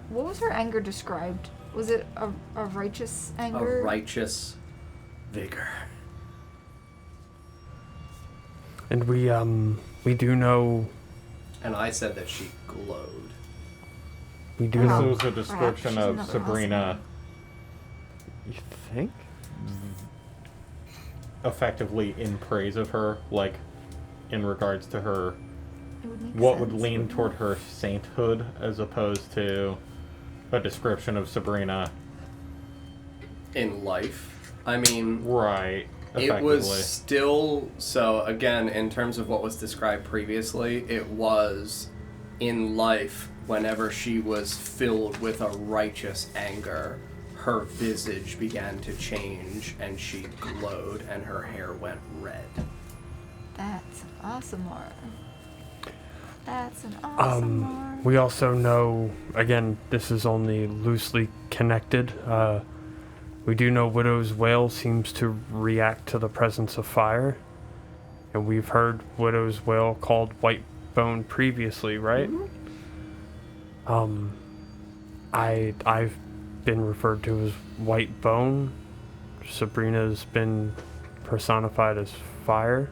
What was her anger described? Was it a righteous anger? A righteous vigor. And we do know... And I said that she glowed. We do This know... was a description she's of not Sabrina You think? effectively in praise of her, like in regards to her, It would make what would sense, lean wouldn't toward it? her sainthood, as opposed to a description of Sabrina. In life, I mean, Right. it was Effectively. still, so again, in terms of what was described previously, it was in life, whenever she was filled with a righteous anger, her visage began to change and she glowed and her hair went red. That's an awesome lore. That's an awesome lore. We also know, again, this is only loosely connected. We do know Widow's Wail seems to react to the presence of fire. And we've heard Widow's Wail called White Bone previously, right? I've been referred to as White Bone. Sabrina's been personified as fire.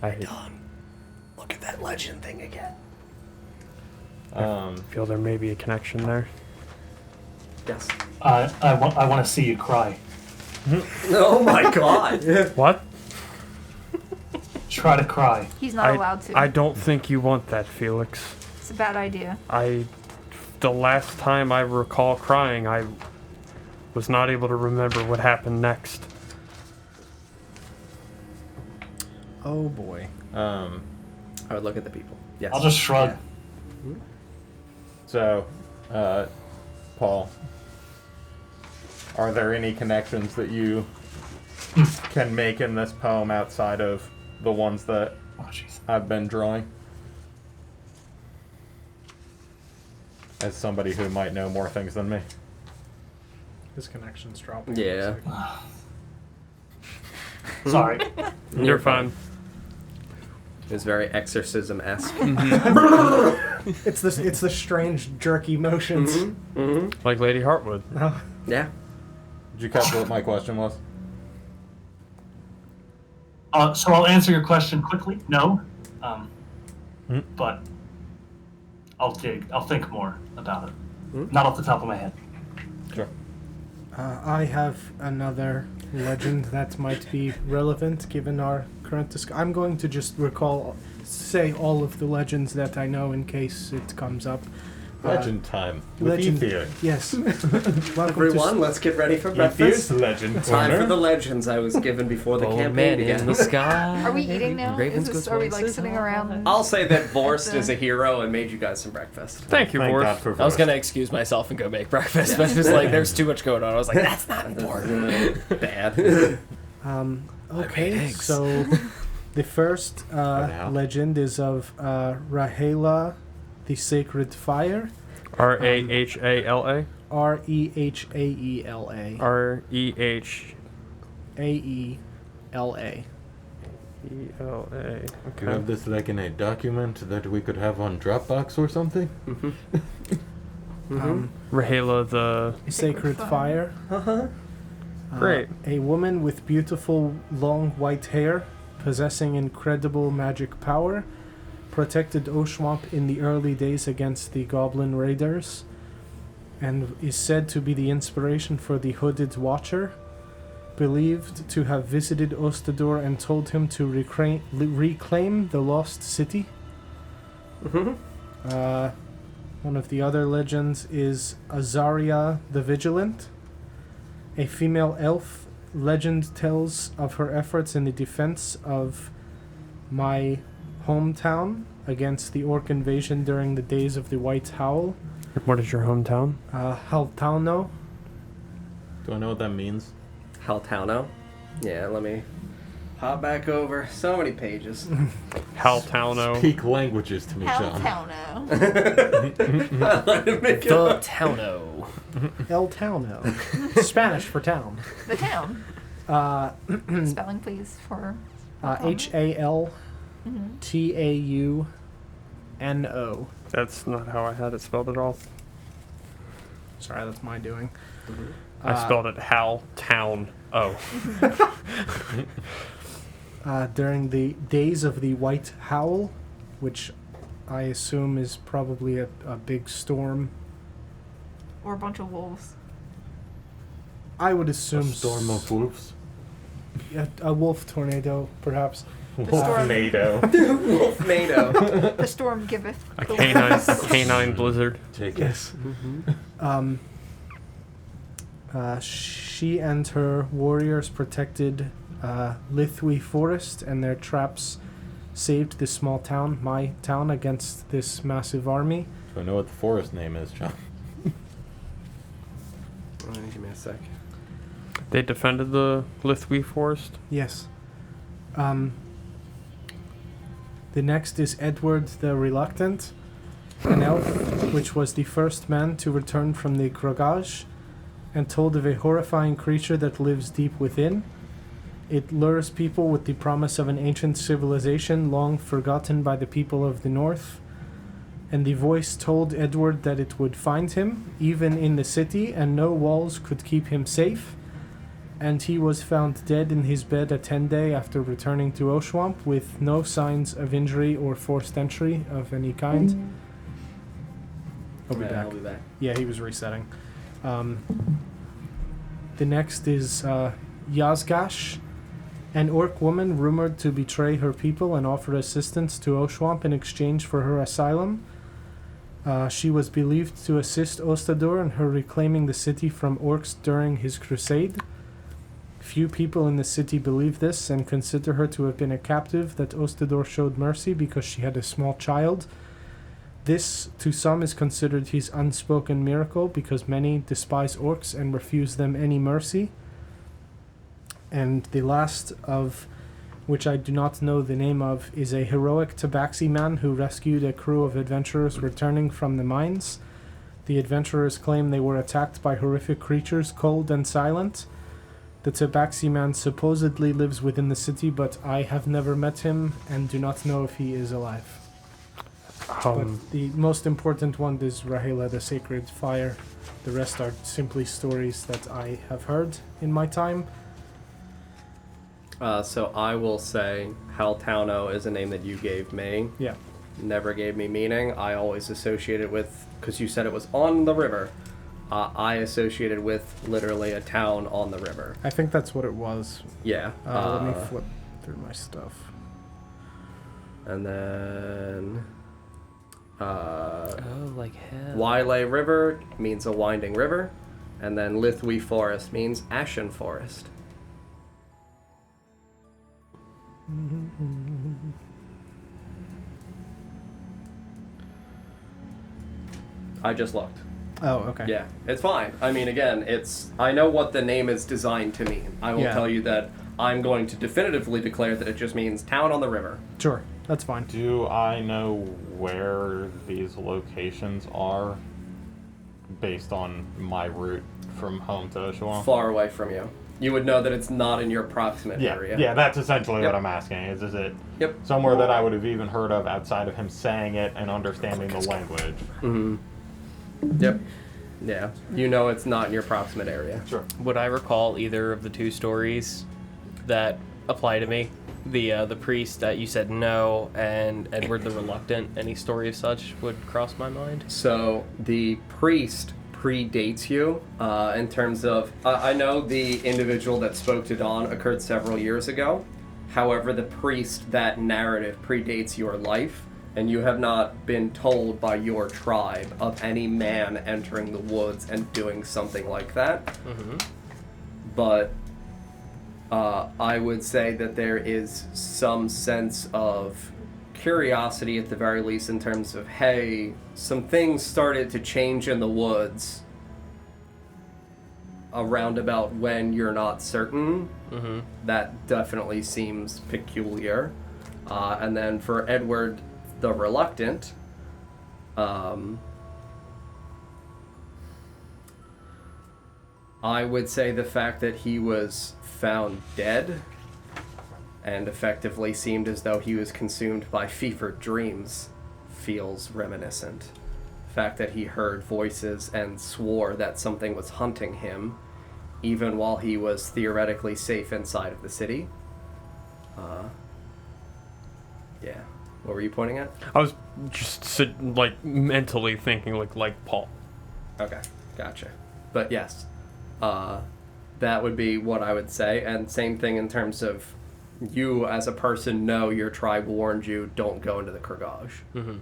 Don, look at that legend thing again. Feel there may be a connection there. Yes. I want to see you cry. Oh my god! What? Try to cry. He's not allowed to. I don't think you want that, Felix. It's a bad idea. The last time I recall crying, I was not able to remember what happened next. Oh boy. I would look at the people. Yes. I'll just shrug. So, Paul, are there any connections that you can make in this poem outside of the ones that Oh, jeez. I've been drawing. As somebody who might know more things than me. His connection's dropping. Yeah. Sorry. You're fine. It was very exorcism-esque. It's the strange jerky motions. Like Lady Heartwood. Oh, Yeah. Did you catch what my question was? So I'll answer your question quickly. No. But I'll think more about it. Not off the top of my head. Sure. I have another legend that might be relevant given our current I'm going to just say all of the legends that I know in case it comes up. Legend time. With Legend. Ether. Yes. Welcome Everyone, let's get ready for breakfast. Ethier's legend Time for corner. the legends I was given before the Old campaign man began. in the sky. Are we eating now? Ravens go Are we twice like as sitting high. around? I'll say that Vorst is a hero and made you guys some breakfast. Thank you, Thank God Vorst. for I was Vorst. gonna excuse myself and go make breakfast, but just like there's too much going on. I was like, that's not important. Bad. Okay, eggs. so the first hell? legend is of Rahila, the Sacred Fire. Rahala. Rehaela. Rehala. Aela. Okay. You have this like in a document that we could have on Dropbox or something? Rahila the. Sacred Fire. Great. A woman with beautiful long white hair, possessing incredible magic power, protected Oshuamp in the early days against the Goblin Raiders, and is said to be the inspiration for the Hooded Watcher, believed to have visited Ostador and told him to reclaim the lost city. One of the other legends is Azaria the Vigilant, a female elf. Legend tells of her efforts in the defense of my hometown against the orc invasion during the days of the White Howl. What is your hometown? Haltauno. Do I know what that means? Haltauno. Yeah, let me hop back over. So many pages. Haltauno. Speak languages to me, John. Haltauno. Let him make it The up. Towno. El Tauno. Spanish for town. The town. Mm. Spelling, please, for. Haltauno. That's not how I had it spelled at all. Sorry, that's my doing. I spelled it Hal Town O. During the days of the White Howl, which I assume is probably a big storm. Or a bunch of wolves. I would A assume storm of wolves. a wolf tornado, perhaps. Wolfnado. Wolfnado. The storm giveth. A the canine blizzard. Take Yes. She and her warriors protected Lithwi Forest, and their traps saved this small town, my town, against this massive army. Do I know what the forest name is, John? Give me a sec. They defended the Lithwi forest. Yes. The next is Edward the Reluctant, an elf, which was the first man to return from the Grogage, and told of a horrifying creature that lives deep within. It lures people with the promise of an ancient civilization long forgotten by the people of the north. And the voice told Edward that it would find him, even in the city, and no walls could keep him safe. And he was found dead in his bed at Tende after returning to Oshuamp with no signs of injury or forced entry of any kind. I'll be back. I'll be back. Yeah, he was resetting. The next is Yazgash, an orc woman rumored to betray her people and offer assistance to Oshuamp in exchange for her asylum. She was believed to assist Ostador in her reclaiming the city from orcs during his crusade. Few people in the city believe this and consider her to have been a captive that Ostador showed mercy because she had a small child. This, to some, is considered his unspoken miracle because many despise orcs and refuse them any mercy. and the last of which I do not know the name of, is a heroic tabaxi man who rescued a crew of adventurers returning from the mines. The adventurers claim they were attacked by horrific creatures, cold and silent. The tabaxi man supposedly lives within the city, but I have never met him and do not know if he is alive. But the most important one is Rahila, the sacred fire. The rest are simply stories that I have heard in my time. So I will say Haltowno is a name that you gave me. Yeah. Never gave me meaning. I always associated with, because you said it was on the river, I associated with literally a town on the river. I think that's what it was. Yeah. Let me flip through my stuff. And then... oh, like hell. Wailea River means a winding river. And then Lithwi Forest means ashen forest. I just looked. Oh, okay. Yeah, it's fine. I mean, again, I know what the name is designed to mean. I will tell you that I'm going to definitively declare that it just means town on the river. Sure, that's fine. Do I know where these locations are based on my route from home to Oshuamp? Far away from you. You would know that it's not in your proximate area. Yeah, that's essentially what I'm asking. Is it somewhere that I would have even heard of outside of him saying it and understanding the language? Mm-hmm. Yep. Yeah. You know it's not in your proximate area. Sure. Would I recall either of the two stories that apply to me? The priest that you said no, and Edward the Reluctant, any story of such would cross my mind? So the priest predates you in terms of... I know the individual that spoke to Dawn occurred several years ago. However, the priest, that narrative predates your life, and you have not been told by your tribe of any man entering the woods and doing something like that. Mm-hmm. But I would say that there is some sense of curiosity at the very least in terms of, hey, some things started to change in the woods around about when you're not certain. Mm-hmm. That definitely seems peculiar. And then for Edward the Reluctant, I would say the fact that he was found dead and effectively seemed as though he was consumed by fevered dreams feels reminiscent. The fact that he heard voices and swore that something was hunting him even while he was theoretically safe inside of the city. Yeah. What were you pointing at? I was just mentally thinking like Paul. Okay, gotcha. But yes, that would be what I would say. And same thing in terms of you as a person know your tribe warned you, don't go into the Kurgaj. Mm-hmm.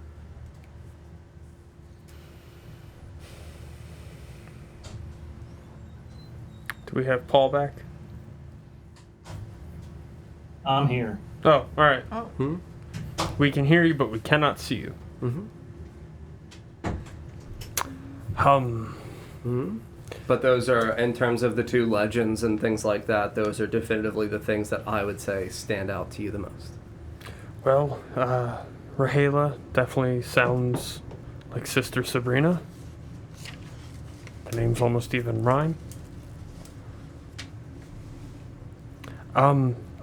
Do we have Paul back? I'm here. Oh, all right. Oh. We can hear you, but we cannot see you. Mm-hmm. But those are, in terms of the two legends and things like that, those are definitively the things that I would say stand out to you the most. Well, Rahila definitely sounds like Sister Sabrina. The names almost even rhyme.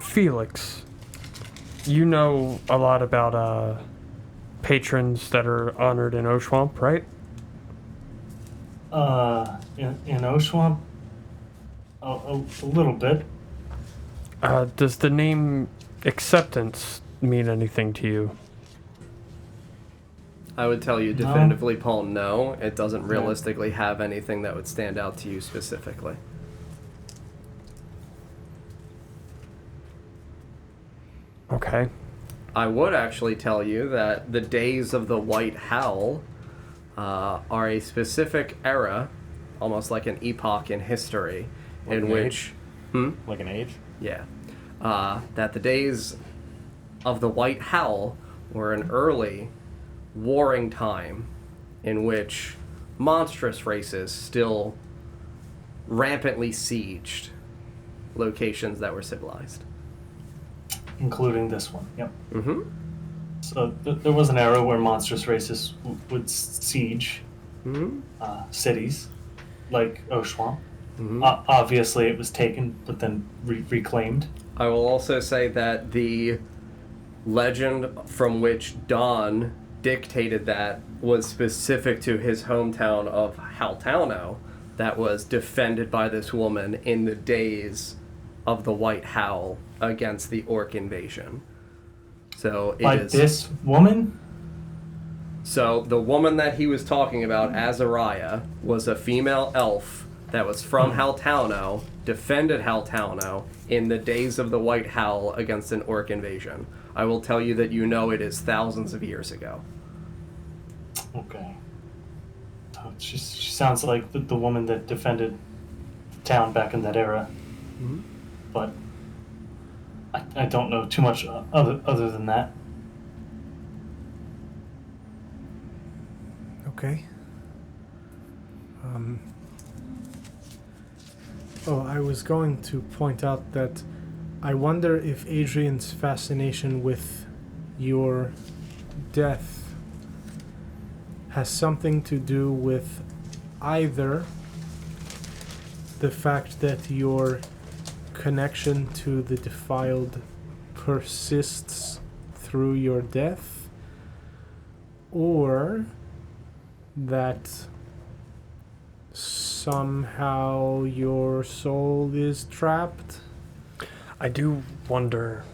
Felix, you know a lot about patrons that are honored in Oshuamp, right? In Oshuamp, a little bit. Does the name Acceptance mean anything to you? I would tell you definitively, Paul, no. It doesn't realistically have anything that would stand out to you specifically. Okay. I would actually tell you that the days of the White Howl are a specific era, almost like an epoch in history, Like in an which... Like an age? Yeah. That the days of the White Howl were an early warring time in which monstrous races still rampantly sieged locations that were civilized. Including this one. Yep. Mm-hmm. So there was an era where monstrous races would siege cities, like Oshuamp. Mm-hmm. Obviously, it was taken, but then reclaimed. I will also say that the legend from which Don dictated that was specific to his hometown of Howltowno, that was defended by this woman in the days of the White Howl against the orc invasion. So it By is this woman? So the woman that he was talking about, Azariah, was a female elf that was from Howltowno, defended Howltowno in the days of the White Howl against an orc invasion. I will tell you that you know it is thousands of years ago. Okay. So she sounds like the woman that defended the town back in that era. Mm-hmm. But I don't know too much other than that. Okay. Oh, I was going to point out that I wonder if Adrian's fascination with your death has something to do with either the fact that your connection to the defiled persists through your death, or that somehow your soul is trapped. I do wonder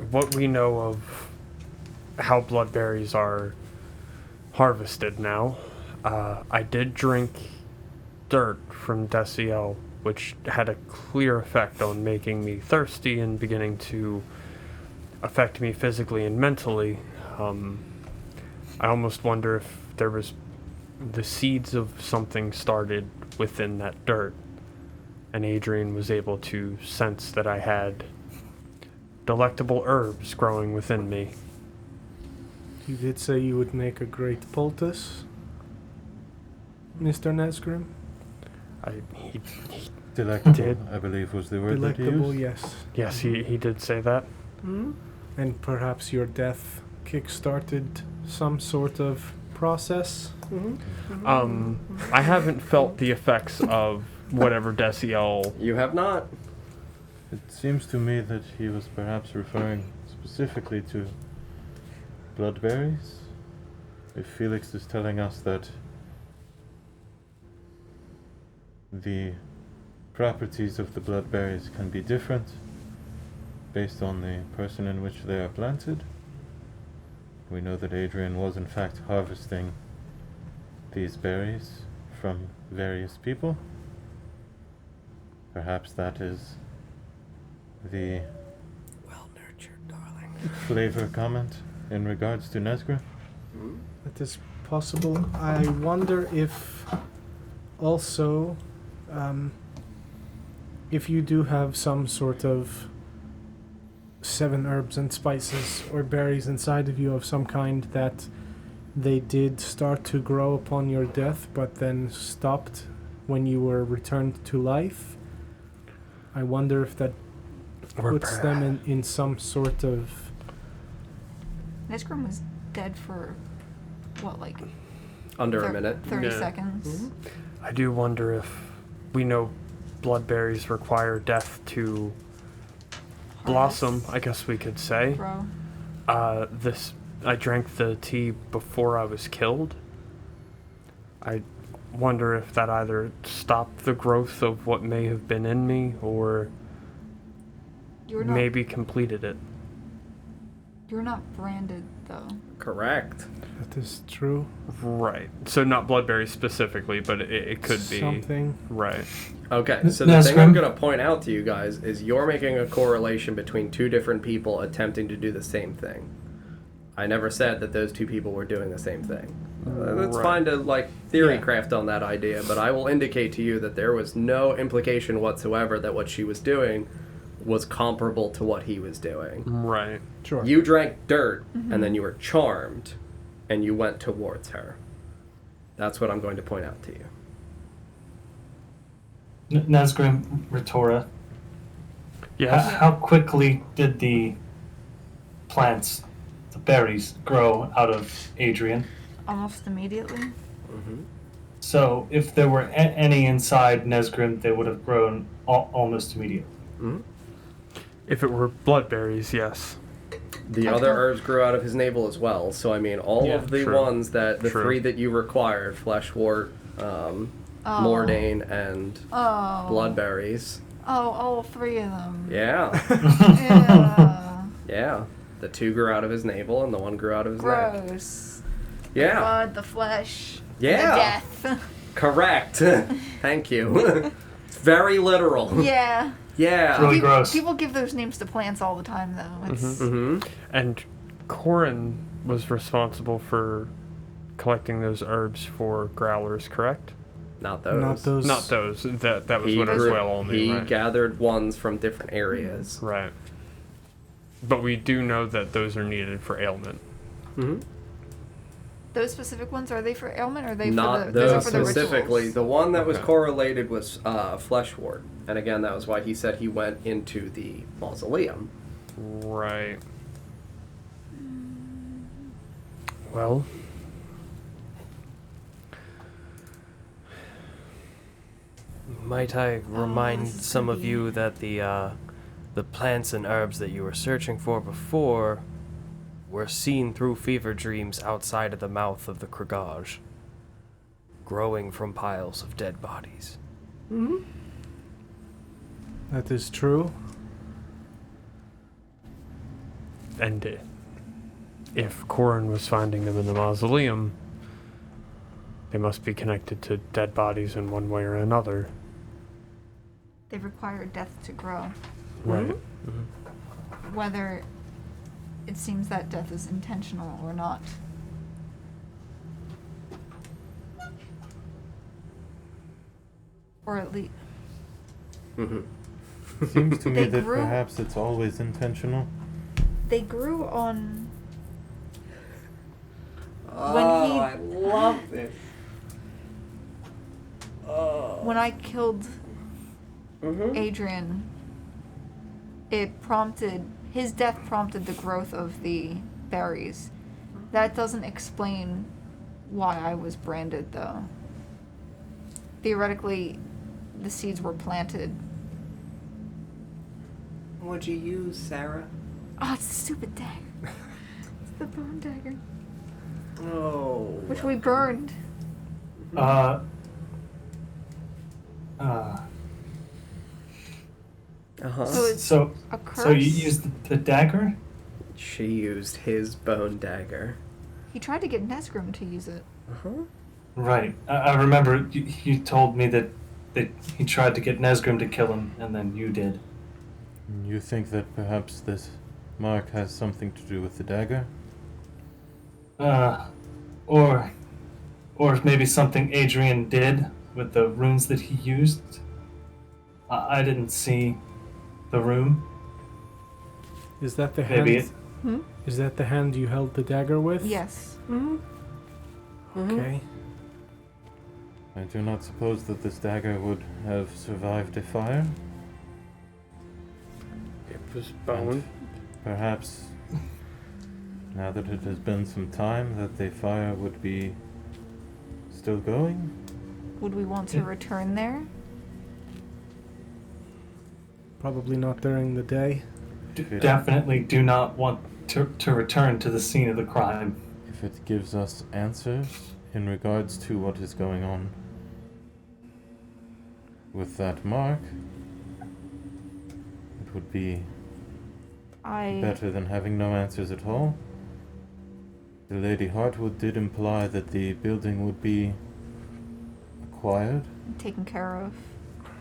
what we know of how bloodberries are harvested now. I did drink dirt from Desiel, which had a clear effect on making me thirsty and beginning to affect me physically and mentally. I almost wonder if there was the seeds of something started within that dirt, and Adrian was able to sense that I had delectable herbs growing within me. You did say you would make a great poultice, Mr. Nesgrim? He Delectable, did. I believe, was the word that he Delectable, used. yes. Yes, he did say that. And perhaps your death kick-started some sort of process? I haven't felt the effects of whatever Desiel. You have not. It seems to me that he was perhaps referring specifically to bloodberries. If Felix is telling us that the properties of the bloodberries can be different based on the person in which they are planted, we know that Adrian was in fact harvesting these berries from various people. Perhaps that is the Well-nurtured, darling. flavor comment in regards to Nesgrim. That is possible. I wonder if also, if you do have some sort of 7 herbs and spices or berries inside of you of some kind that they did start to grow upon your death but then stopped when you were returned to life. I wonder if that puts them in some sort of... Nesgrim was dead for, what, like... Under a minute. 30 Yeah. seconds. I do wonder if we know bloodberries require death to blossom, I guess we could say. Bro. I drank the tea before I was killed. I wonder if that either stopped the growth of what may have been in me or You're not, maybe completed it. You're not branded, though. Correct. That is true. Right. So not bloodberries specifically, but it could be. Something. Right. Okay, so the thing I'm Nesgrim? going to point out to you guys is you're making a correlation between two different people attempting to do the same thing. I never said that those two people were doing the same thing. It's Right. fine to theory Yeah. craft on that idea, but I will indicate to you that there was no implication whatsoever that what she was doing was comparable to what he was doing. Right. Sure. You drank dirt, and then you were charmed, and you went towards her. That's what I'm going to point out to you. Nesgrim, Retora, Yes. How quickly did the plants, the berries, grow out of Adrian? Almost immediately. So if there were any inside Nesgrim, they would have grown almost immediately. If it were bloodberries, yes. The Okay. other herbs grew out of his navel as well. So I mean, all Yeah, of the true. ones that the True. 3 that you required: fleshwort, Mordane, and Oh. bloodberries. Oh, all 3 of them. Yeah, Yeah. yeah. The 2 grew out of his navel, and the 1 grew out of his neck. Gross. Yeah, Blood, the flesh. Yeah. The death. correct. Thank you. It's very literal. Yeah. Yeah. Really gross. People give those names to plants all the time, though. It's Mm-hmm. And Corin was responsible for collecting those herbs for growlers, correct? Not those. Not those. Not those. That was He, what grew- Oswell all knew, he right? gathered ones from different areas. Right. But we do know that those are needed for ailment. Mm-hmm. those specific ones. Are they for ailment or are they Not for the? Those are those for the specifically. rituals. The one that was Okay. correlated was fleshwort, and again, that was why he said he went into the mausoleum. Right. Well, Might I remind this is some gonna of be- you that the plants and herbs that you were searching for before were seen through fever dreams outside of the mouth of the Kragaj, growing from piles of dead bodies. That is true. and if Corin was finding them in the mausoleum, they must be connected to dead bodies in one way or another. They require death to grow. Right. Whether it seems that death is intentional or not. Or at least Seems to me They that grew- perhaps it's always intentional. they grew on Oh, he- I love this. Oh. when I killed Mm-hmm. Adrian, his death prompted the growth of the berries. That doesn't explain why I was branded, though. Theoretically, the seeds were planted. What'd you use, Sarah? Oh, it's a stupid dagger. It's the bone dagger, Oh. which we burned. Uh-huh. So it's So, a curse. so you used the dagger? She used his bone dagger. He tried to get Nesgrim to use it. Uh-huh. Right. I remember you told me that he tried to get Nesgrim to kill him, and then you did. You think that perhaps this mark has something to do with the dagger? Or maybe something Adrian did with the runes that he used. I didn't see the rune. Is that the hand? Maybe Is that the hand you held the dagger with? Yes. Okay. I do not suppose that this dagger would have survived a fire. It was bone. Perhaps, now that it has been some time, that the fire would be still going? Would we want to return there? Probably not during the day. definitely do not want to return to the scene of the crime. If it gives us answers in regards to what is going on with that mark, it would be better than having no answers at all. The Lady Heartwood did imply that the building would be acquired, Taken care of.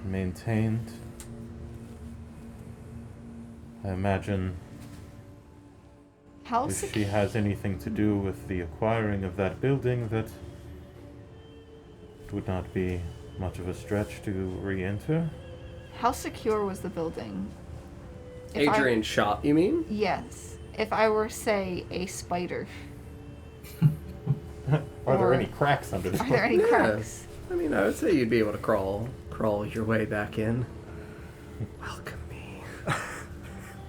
maintained. I imagine How if sec- she has anything to do with the acquiring of that building, that it would not be much of a stretch to re-enter. How secure was the building? If I- Adrian's shop, you mean? Yes. If I were, say, a spider, Are there Or- any cracks under the are there any Yeah. cracks? I mean, I would say you'd be able to crawl your way back in. Welcome me.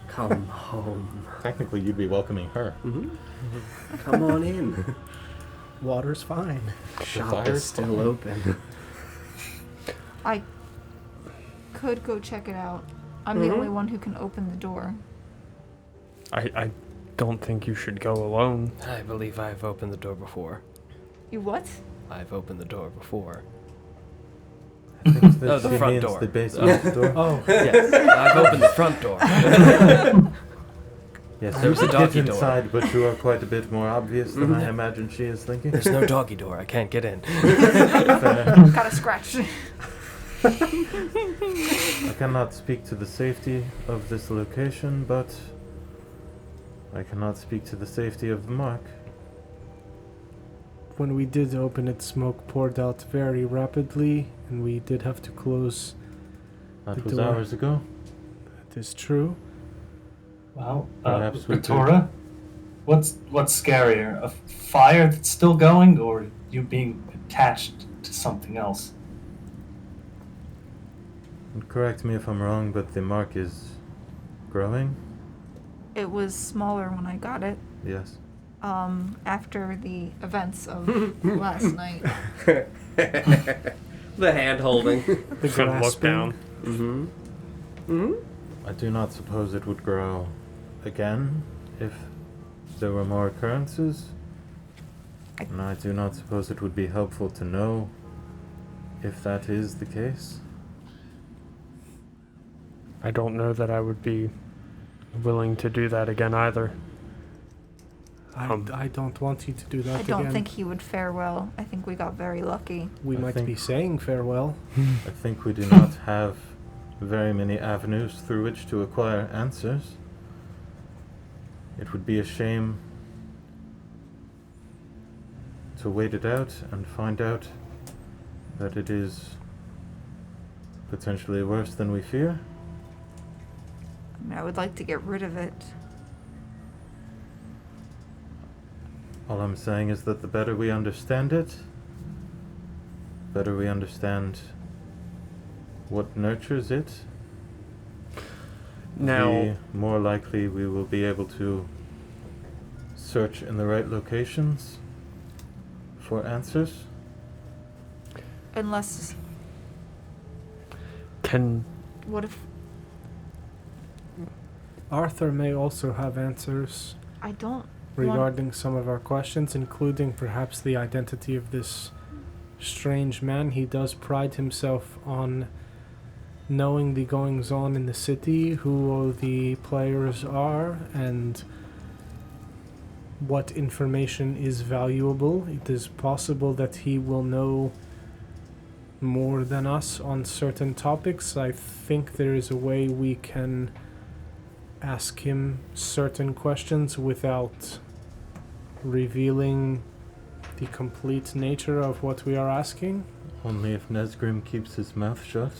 Come home. Technically, you'd be welcoming her. Come on in. Water's fine. Shop fire's is still fine. open. I could go check it out. I'm the only one who can open the door. I don't think you should go alone. I believe I've opened the door before. You what? I've opened the door before. I think that Oh, the she front means door. the basement door. Oh, Yes, I've opened the front door. Yes, There's you a could doggy get door. inside, but you are quite a bit more obvious than I imagine she is thinking. There's no doggy door. I can't get in. Fair. Got a scratch. I cannot speak to the safety of this location, but I cannot speak to the safety of the mark. when we did open it, smoke poured out very rapidly, and we did have to close. That The was door. hours ago. That is true. Well, Perhaps we could- Tora, what's scarier, a fire that's still going, or you being attached to something else? And correct me if I'm wrong, but the mark is growing? It was smaller when I got it. Yes. After the events of last night. The hand holding. The Kind of look grasping. down. Mm-hmm. Mm-hmm. I do not suppose it would grow again if there were more occurrences. And I do not suppose it would be helpful to know if that is the case. I don't know that I would be willing to do that again either. I don't want you to do that I don't again. think he would fare well. I think we got very lucky. We I might think- be saying farewell. I think we do not have very many avenues through which to acquire answers. It would be a shame to wait it out and find out that it is potentially worse than we fear. I mean, I would like to get rid of it. All I'm saying is that the better we understand it, better we understand what nurtures it, Now, the more likely we will be able to search in the right locations for answers. Unless, can what if, Arthur may also have answers I don't regarding some of our questions, including perhaps the identity of this strange man. He does pride himself on knowing the goings on in the city, who the players are, and what information is valuable. It is possible that he will know more than us on certain topics. I think there is a way we can ask him certain questions without revealing the complete nature of what we are asking. Only if Nesgrim keeps his mouth shut.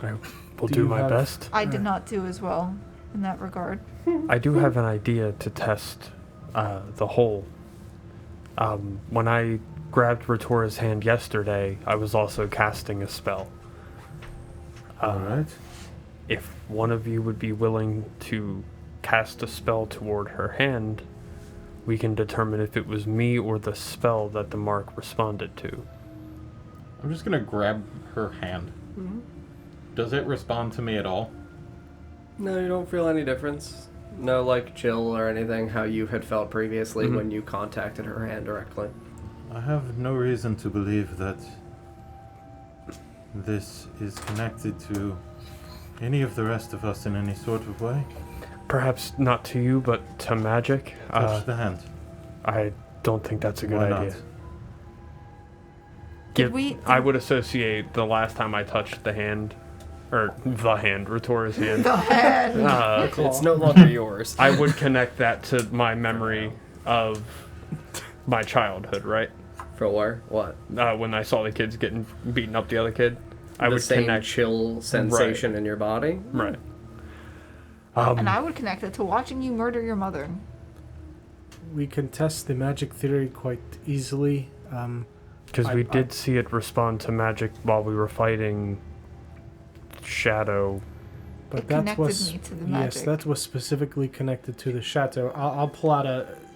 I will Do do you my have- best. I did not do as well in that regard. I do have an idea to test the hole. When I grabbed Ratora's hand yesterday, I was also casting a spell. Alright. If one of you would be willing to cast a spell toward her hand, we can determine if it was me or the spell that the mark responded to. I'm just gonna grab her hand. Does it respond to me at all? No, you don't feel any difference. No, like, chill or anything, how you had felt previously Mhm. when you contacted her hand directly. I have no reason to believe that this is connected to any of the rest of us in any sort of way. Perhaps not to you, but to magic. Touch the hand. I don't think that's a good Why idea. not? I would associate the last time I touched the hand, or the hand, Ratora's hand. The head! It's no longer yours. I would connect that to my memory of my childhood, right? For what? When I saw the kids getting beating up the other kid, I The would same connect. chill sensation in your body? Right. And I would connect it to watching you murder your mother. We can test the magic theory quite easily. Because we did see it respond to magic while we were fighting Shadow But it that's connected what's me to the yes, magic. that's what's specifically connected to the chateau. I'll pull out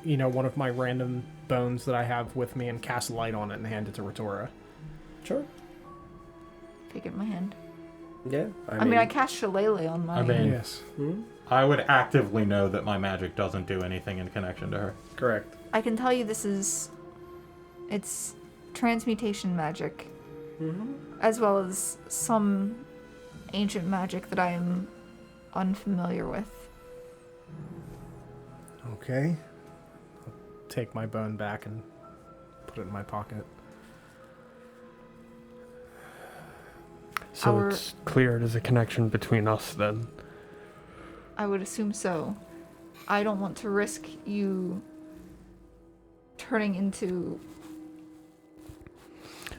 one of my random bones that I have with me and cast light on it and hand it to Retora. Sure. Take it in my hand. Yeah. I mean, I cast Shillelagh on my... I mean, Yes. I would actively know that my magic doesn't do anything in connection to her. Correct. I can tell you it's transmutation magic, as well as some ancient magic that I am unfamiliar with. Okay. I'll take my bone back and put it in my pocket. So Our- it's clear there's a connection between us then. I would assume so. I don't want to risk you turning into...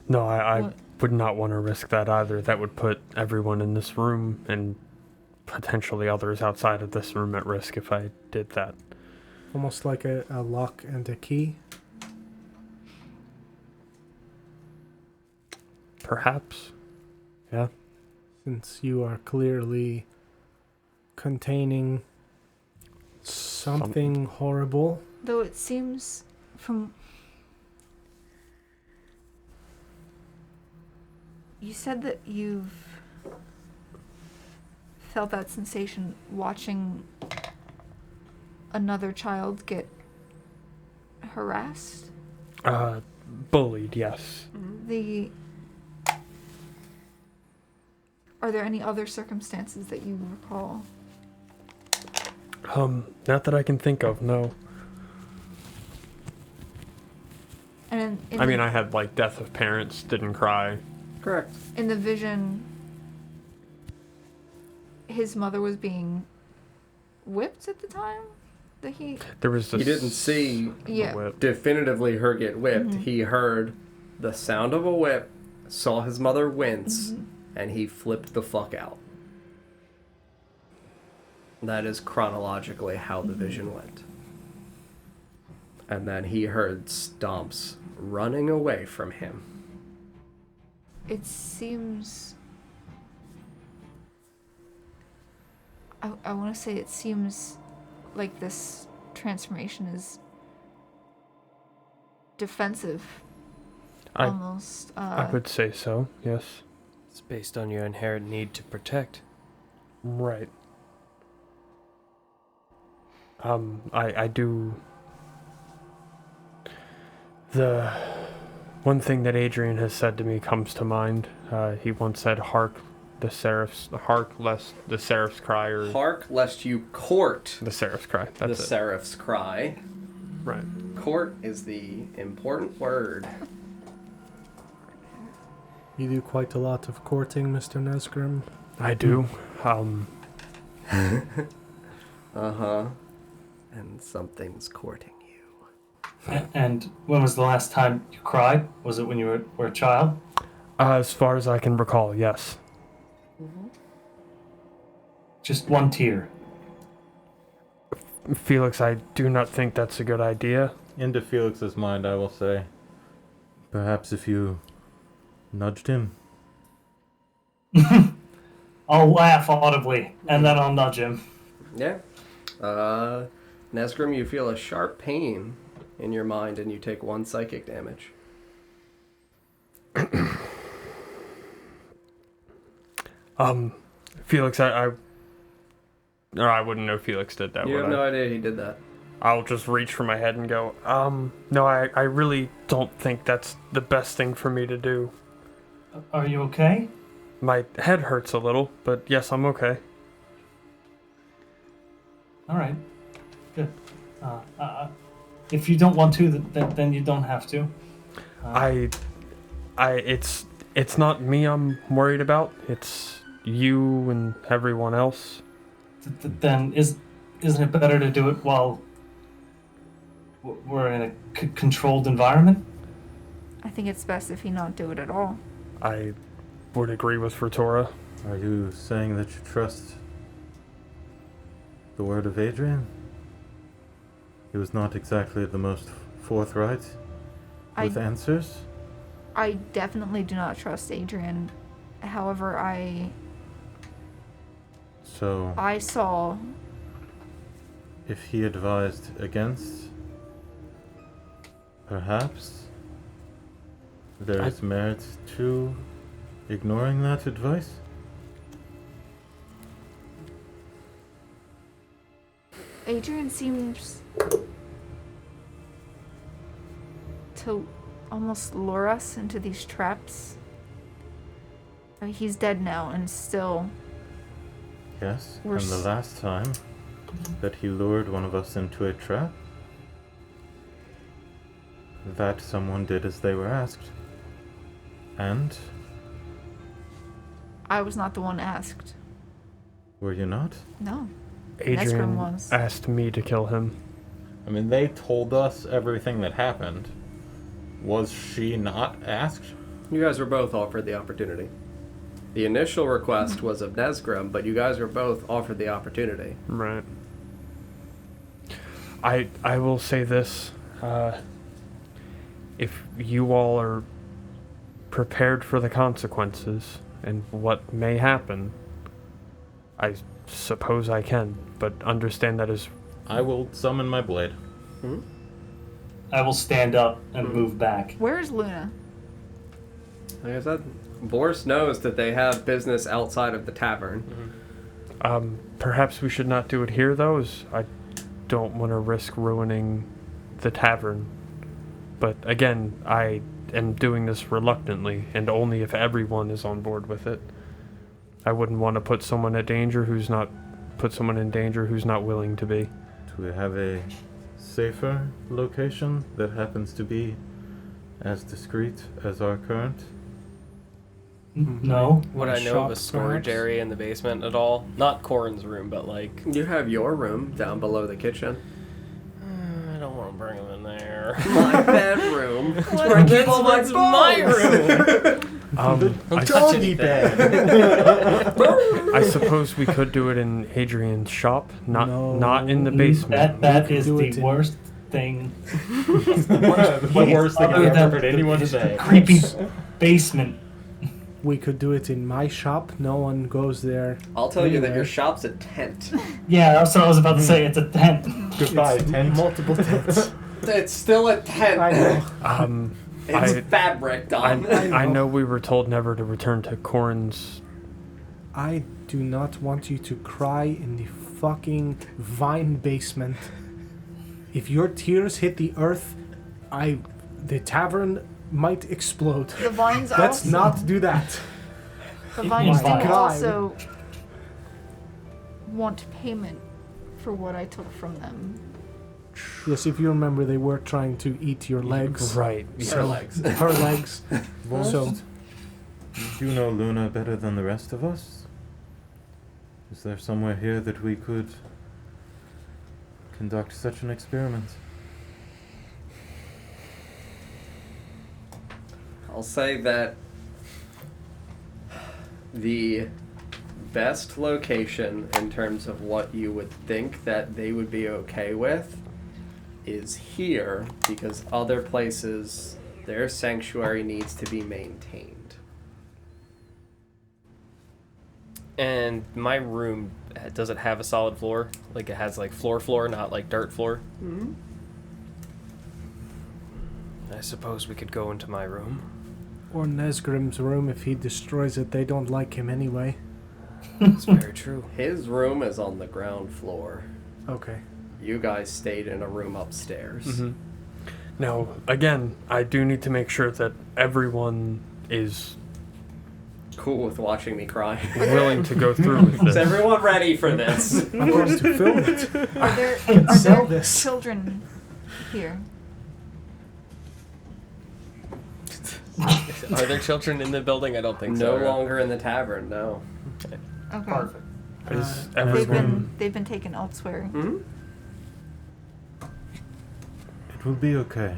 No, I What? would not want to risk that either. That would put everyone in this room and potentially others outside of this room at risk if I did that. Almost like a lock and a key. Perhaps. Yeah. Since you are clearly containing something horrible. Though it seems from... You said that you've felt that sensation watching another child get harassed? Bullied, yes. Are there any other circumstances that you recall? Not that I can think of, no. And in I mean, I had, like, death of parents, didn't cry. Correct. in the vision, his mother was being whipped at the time that he... There was this... He didn't see Yeah. whip. definitively her get whipped. He heard the sound of a whip, saw his mother wince, and he flipped the fuck out. That is chronologically how the vision went. And then he heard stomps running away from him. It seems... I want to say it seems like this transformation is defensive. I Almost. I would say so, yes. It's based on your inherent need to protect. Right. I do... The one thing that Adrian has said to me comes to mind. He once said, hark lest the seraphs cry, or... Hark lest you court The seraphs cry, the that's it. seraph's cry. Right. Court is the important word. You do quite a lot of courting, Mr. Nesgrim. I do. Uh-huh. And something's courting you. And when was the last time you cried? Was it when you were a child? As far as I can recall, yes. Just one tear. Felix, I do not think that's a good idea. Into Felix's mind, I will say, perhaps if you nudged him. I'll laugh audibly, and then I'll nudge him. Yeah. Nesgrim, you feel a sharp pain in your mind and you take 1 psychic damage. Felix, I wouldn't know Felix did that, You would have I? no idea he did that. I'll just reach for my head and go, no, I really don't think that's the best thing for me to do. Are you okay? My head hurts a little, but yes, I'm okay. All right. Good. If you don't want to, then you don't have to. It's not me I'm worried about. It's you and everyone else. Then isn't it better to do it while we're in a controlled environment? I think it's best if he not do it at all. I would agree with Retora. Are you saying that you trust the word of Adrian? He was not exactly the most forthright with answers. I definitely do not trust Adrian. However, I So, I saw. if he advised against, perhaps there is merit to ignoring that advice? Adrian seems to almost lure us into these traps. I mean, he's dead now, and still. Yes, We're and the s- last time that he lured one of us into a trap, that someone did as they were asked. And, I was not the one asked. were you not? No. Adrian was. asked me to kill him. I mean, they told us everything that happened. Was she not asked? You guys were both offered the opportunity. The initial request was of Nesgrim, but you guys were both offered the opportunity. Right. I will say this. If you all are prepared for the consequences and what may happen, I suppose I can, but understand that is... I will summon my blade. I will stand up and move back. Where's Luna? Like I said, Boris knows that they have business outside of the tavern. Perhaps we should not do it here, though, as I don't want to risk ruining the tavern. But again, I am doing this reluctantly, and only if everyone is on board with it. I wouldn't want to put someone in danger who's not willing to be. Do we have a safer location that happens to be as discreet as our current? No. Would I know of a storage area in the basement at all? Not Corin's room, but like... You have your room down below the kitchen. I don't want to bring him in there. My bedroom. Where I keep all my my room. Don't touch anything. I suppose we could do it in Hadrian's shop, not in the Mm, basement. That is the worst thing. The worst thing Other I've ever than heard anyone say. Creepy basement. We could do it in my shop. No one goes there. I'll tell you that anywhere. your shop's a tent. Yeah, that's what I was about to say. It's a tent. Goodbye, It's tent. multiple tents. It's still a tent. I know. It's fabric, Don. I know we were told never to return to Corin's. I do not want you to cry in the fucking vine basement. If your tears hit the earth, the tavern might explode. The vines Let's also. not do that. The vines my do God. also want payment for what I took from them. Yes, if you remember, they were trying to eat your legs. Right. Her legs. Her legs. So, Do you know Luna better than the rest of us? Is there somewhere here that we could conduct such an experiment? I'll say that the best location in terms of what you would think that they would be okay with is here, because other places, their sanctuary needs to be maintained. And my room, does it have a solid floor? Like it has like floor, not like dirt floor? Mm-hmm. I suppose we could go into my room. or Nesgrim's room. If he destroys it, they don't like him anyway. That's very true. His room is on the ground floor. Okay. You guys stayed in a room upstairs. Mm-hmm. Now, again, I do need to make sure that everyone is Cool with watching me cry. willing to go through with Is this. everyone ready for this? I'm going to film it. Are there, Sell are there this. children here? Are there children in the building? I don't think so. No longer in the tavern, no. Okay. Perfect. Is They've everyone... been taken elsewhere. Hmm? It will be okay.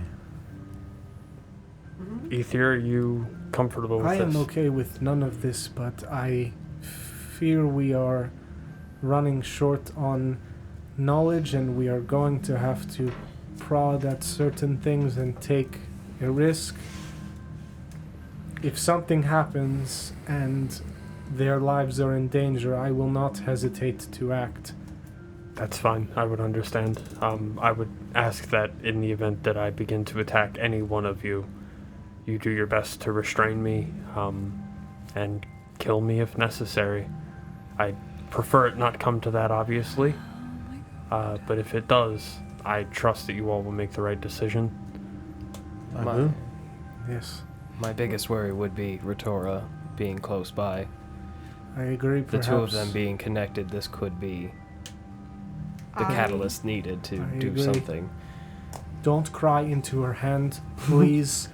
Ether, are you comfortable with I am this? okay with none of this, but I fear we are running short on knowledge, and we are going to have to prod at certain things and take a risk. If something happens and their lives are in danger, I will not hesitate to act. That's fine. I would understand. I would ask that in the event that I begin to attack any one of you, you do your best to restrain me, and kill me if necessary. I prefer it not come to that, obviously. But if it does, I trust that you all will make the right decision. I will. Yes, My biggest worry would be Ritora being close by. I agree. The two of them being connected, this could be the catalyst needed to I do agree. something. Don't cry into her hand, please.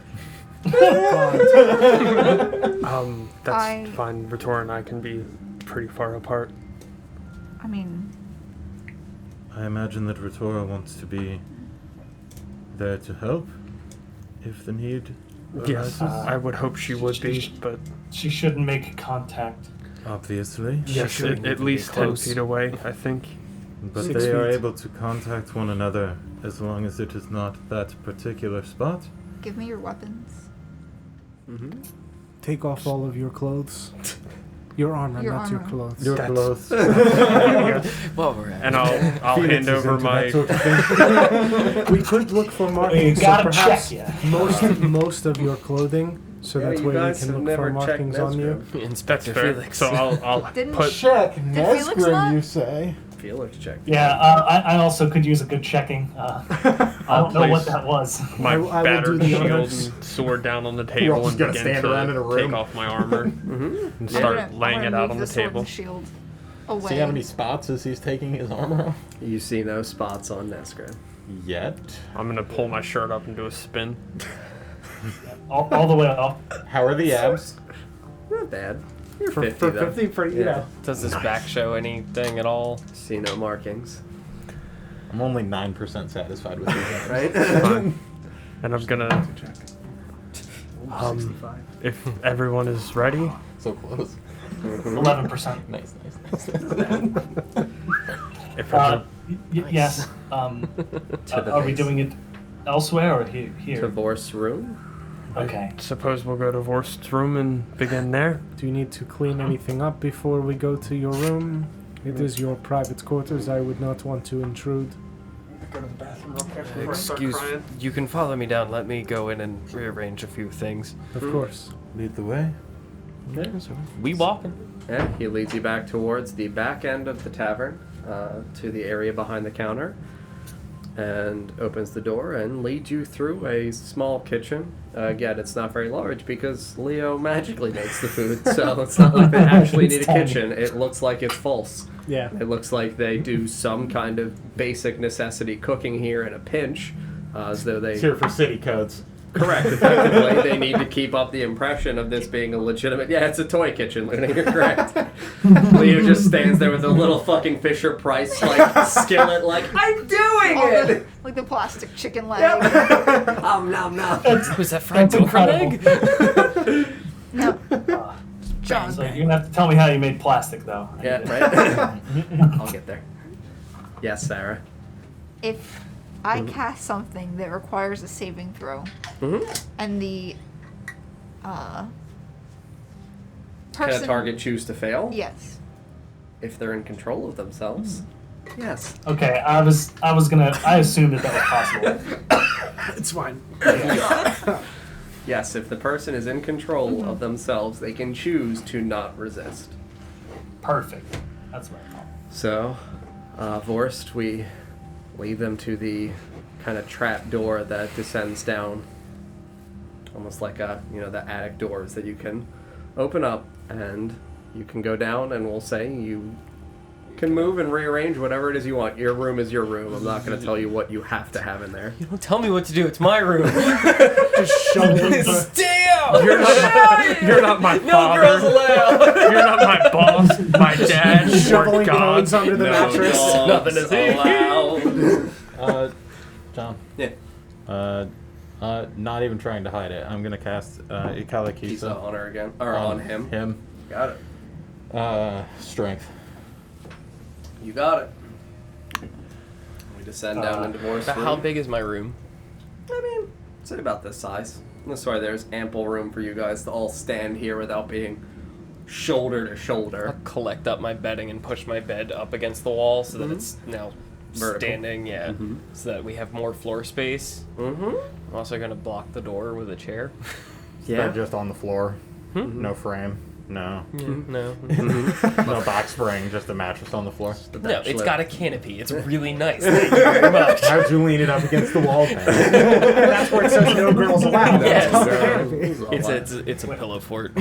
God. That's fine. Ritora and I can be pretty far apart. I mean, I imagine that Ritora wants to be there to help if the need Yes, arises. I would hope she would be, but She shouldn't make contact. Obviously. yes, shouldn't at even least be 10 close. feet away, I think. But 6 they are feet. able to contact one another as long as it is not that particular spot. give me your weapons. Take off all of your clothes. Your armor, Your not your armor. clothes. Your That's- clothes. Well, we're at And I'll hand over my... We could look for You markings. So gotta perhaps check, yeah. most of your clothing, so Yeah, that you way we guys can have look never for checked markings on you. Nesgrim. That's Inspector fair. Felix. So I'll Didn't put... Check Did Felix not? Nesgrim, you say? Felix checked. Yeah, I also could use a good checking. I don't know what place that was. my I will do battered the shield honors. and sword down on the We're table all and just gonna begin stand around in a to room. take off my armor and start laying it out on the table. Shield Does away. he have any spots as he's taking his armor off? You see no spots on Nesgrim. Yet. I'm gonna pull my shirt up and do a spin. All the way up. How are the abs? Not bad. You're For 50 though. 50, for you know. Does this back show anything at all? See no markings. I'm only 9% satisfied with these abs. Right? Fine. And I'm gonna... if everyone is ready, So close. 11%. Nice. if Yes. the Are we base. doing it elsewhere or here? Divorce room? Okay. suppose we'll go to Vorst's room and begin there. Do you need to clean anything up before we go to your room? It is your private quarters. I would not want to intrude. Go to the bathroom real quick before I start Excuse, crying. you can follow me down. Let me go in and rearrange a few things. Of course. Lead the way. We walking. Yeah, he leads you back towards the back end of the tavern, to the area behind the counter, and opens the door and leads you through a small kitchen. Again, it's not very large because Leo magically makes the food, so it's not like they actually need a It's tiny. kitchen. It looks like it's false. Yeah. It looks like they do some kind of basic necessity cooking here in a pinch, as though they... It's here for city codes. Correct. Effectively, they need to keep up the impression of this being a legitimate... Yeah, it's a toy kitchen, Luna. You're correct. Leo just stands there with a little fucking Fisher Price, like, skillet, like, I'm doing All it! the plastic chicken leg. Nom. Was that fried That's gopher incredible. leg? No. John. So you're gonna have to tell me how you made plastic, though. Yeah, right? I'll get there. Yes, Sarah. If I cast something that requires a saving throw, and the Can a person, target choose to fail? yes, If they're in control of themselves? Yes. Okay, I assumed that was possible. It's fine. Yes, if the person is in control of themselves, they can choose to not resist. Perfect. That's what I thought. So, Vorst, we lead them to the kind of trap door that descends down, almost like the attic doors that you can open up, and you can go down, and we'll say you can move and rearrange whatever it is you want. Your room is your room. I'm not going to tell you what you have to have in there. You don't tell me what to do. It's my room. Just shoveling. Damn! You're not my No father. girls allowed. You're not my boss, my dad, or Shoveling God. clothes under the mattress. dogs Nothing to see. allowed. John. Yeah. Not even trying to hide it. I'm gonna cast He's Ikalakisa on her again. Or on him. Him. Got it. Strength. You got it. We descend down into Vorst's But room. how big is my room? I mean, it's about this size. That's why there's ample room for you guys to all stand here without being shoulder to shoulder. I'll collect up my bedding and push my bed up against the wall so that it's now Vertical. standing, so that we have more floor space. I'm also going to block the door with a chair. They're just on the floor. No frame. No. No. No back spring, just a mattress on the floor. No, it's got a canopy. It's really nice. Thank you very much. How'd you lean it up against the wall then? That's where it says no girls allowed. Yes. It's a pillow fort.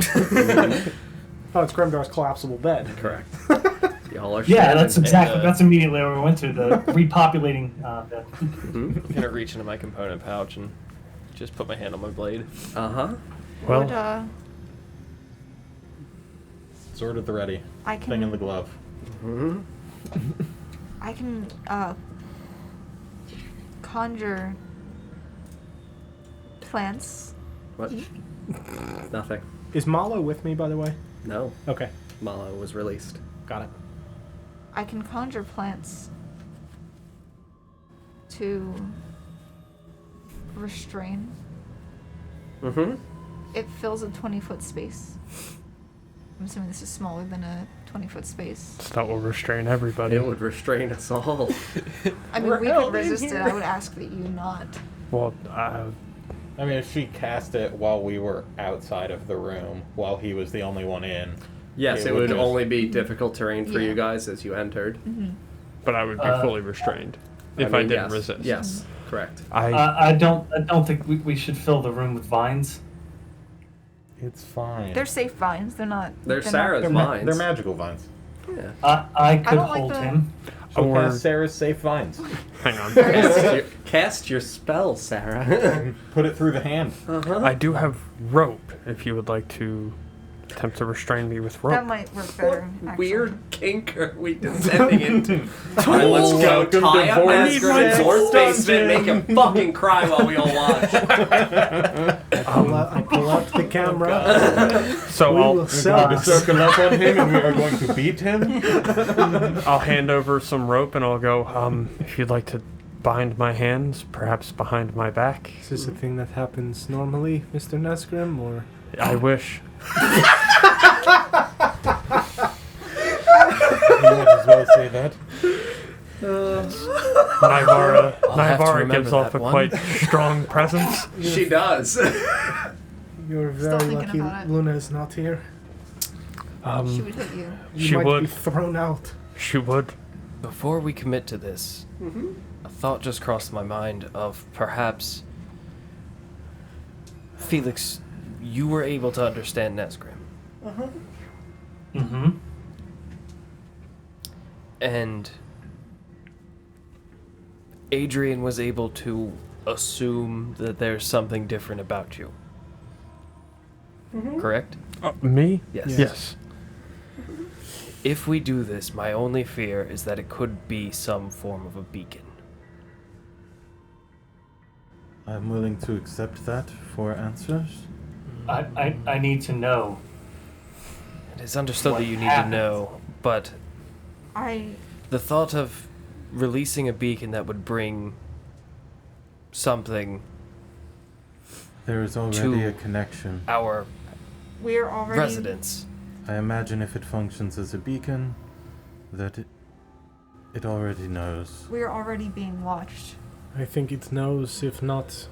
Oh, it's Grimdar's collapsible bed. Correct. Y'all are Yeah, that's exactly. and, That's immediately where we went to the repopulating bed. I'm gonna reach into my component pouch and just put my hand on my blade. Uh-huh. Would, Sword at the ready. I can. Thing in the glove. I can conjure plants. What? Nothing. Is Malo with me, by the way? No. Okay, Malo was released. got it. I can conjure plants to restrain. It fills a 20-foot space. I'm assuming this is smaller than a 20-foot space. That will restrain everybody. It would restrain us all. I mean, we could resist it. I would ask that you not. Well, I mean, if she cast it while we were outside of the room, while he was the only one in. Yes, it would just- only be difficult terrain for Yeah. you guys as you entered. but I would be fully restrained if I mean, didn't yes. resist. Yes, correct. I don't think we should fill the room with vines. It's fine. They're safe vines. They're not. They're not- Sarah's vines. They're magical vines. Yeah. I could don't like hold the- him. So Or- cast Sarah's safe vines. Hang on. Cast your spell, Sarah. Put it through the hand. I do have rope if you would like to attempt to restrain me with rope. That might work better. actually. Weird kink are we descending into? Alright, let's go Welcome to tie up Boris Masquerade's Dungeon. basement, make him fucking cry while we all watch. I pull out the camera. So We I'll will We're sell going to circle up on him and we are going to beat him. I'll hand over some rope and I'll go, if you'd like to bind my hands, perhaps behind my back. Is this a thing that happens normally, Mr. Nesgrim, or? I wish. You might as well say that. Nivara, I'll have to Nivara remember gives off that a one. quite strong presence. She does. You're Still very thinking lucky about it. Luna is not here. She would hit you. You She might would. be thrown out. She would. Before we commit to this, a thought just crossed my mind of perhaps Felix, you were able to understand Nesgrim, Mm-hmm. and Adrian was able to assume that there's something different about you. Correct? Me? Yes. Yes. If we do this, my only fear is that it could be some form of a beacon. I'm willing to accept that for answers. I need to know. It is understood What that you need happens? to know, but I. the thought of releasing a beacon that would bring something There is already To- a connection. our We're already. residents. I imagine if it functions as a beacon, that it already knows. We're already being watched. I think it knows, if not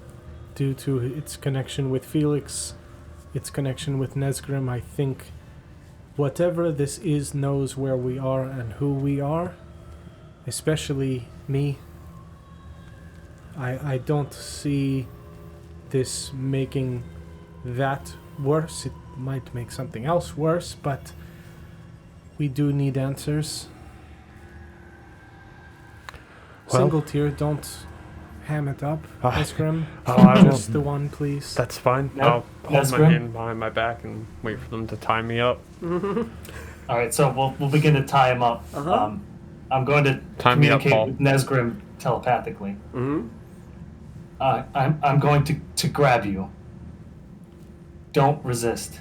due to its connection with Felix, its connection with Nesgrim. I think whatever this is knows where we are and who we are, especially me. I don't see this making that worse. It might make something else worse, but we do need answers. Well- Single tier, don't ham it up, Nesgrim. I will. Just the one, please. That's fine. Yep. I'll hold my Nesgrim? hand behind my back and wait for them to tie me up. All right, so we'll begin to tie him up. I'm going to Tie me up, communicate Paul. with Nesgrim telepathically. Mm-hmm. I'm going to grab you. Don't resist.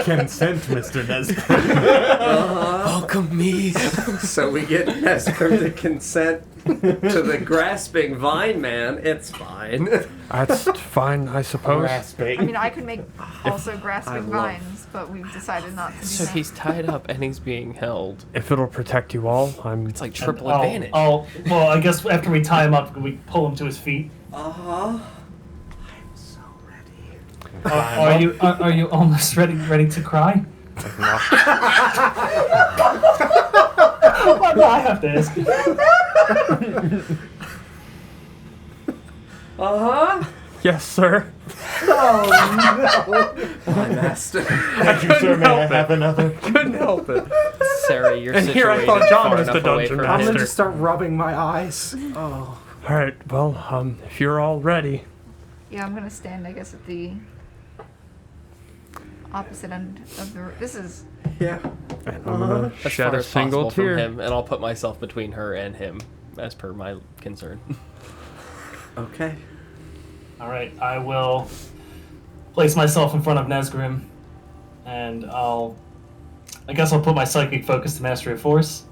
Consent, Mr. Nesbitt. Welcome me. So we get Nesgrim to consent to the grasping vine man. It's fine. That's fine, I suppose. Grasping. I mean, I could make also I grasping love- vines, but we've decided not to do So that. he's tied up and he's being held. If it'll protect you all, I'm. It's like triple I'll- advantage. Well, I guess after we tie him up, we pull him to his feet. I'm so ready. Are you almost ready to cry? Why do I have to ask? Yes, sir. My master. Thank you, sir. May I have another? Couldn't help it. Sarah, you're And here I situated thought John far was the enough away dungeon from I'm master. gonna him. just start rubbing my eyes. Oh. All right. Well, if you're all ready, Yeah, I'm gonna stand, I guess, at the opposite end of the. This is. Yeah. and I'm gonna As shed far a as single possible tear. from him, and I'll put myself between her and him, as per my concern. Okay. All right, I will place myself in front of Nesgrim, and I guess I'll put my psychic focus to mastery of force,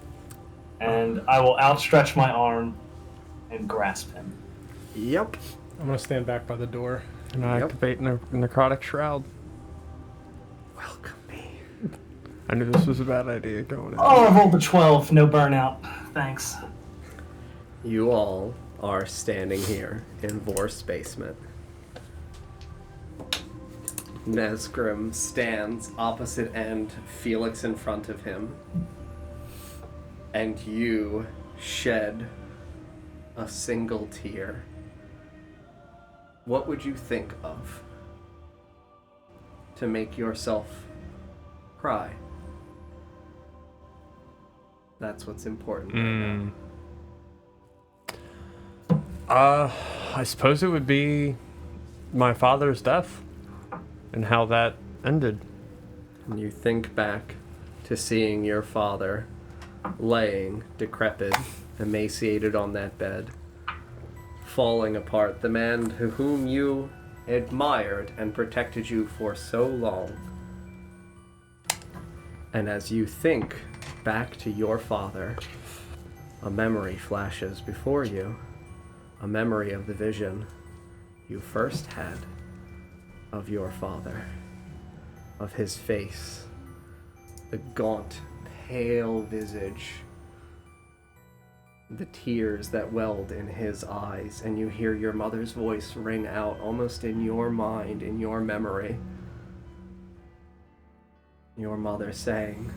and I will outstretch my arm and grasp him. Yep. I'm gonna stand back by the door. And I Yep. activate necrotic shroud. Welcome me. I knew this was a bad idea going in. Oh, I rolled a 12, no burnout. Thanks. You all are standing here in Vorst's basement. Nesgrim stands opposite end, Felix in front of him. And you shed a single tear. What would you think of to make yourself cry? That's what's important right now. I suppose it would be my father's death and how that ended. And you think back to seeing your father laying decrepit, emaciated on that bed, falling apart, the man whom you admired and protected you for so long. And as you think back to your father, a memory flashes before you, a memory of the vision you first had of your father, of his face, the gaunt, pale visage, the tears that welled in his eyes, and you hear your mother's voice ring out almost in your mind, in your memory. Your mother saying,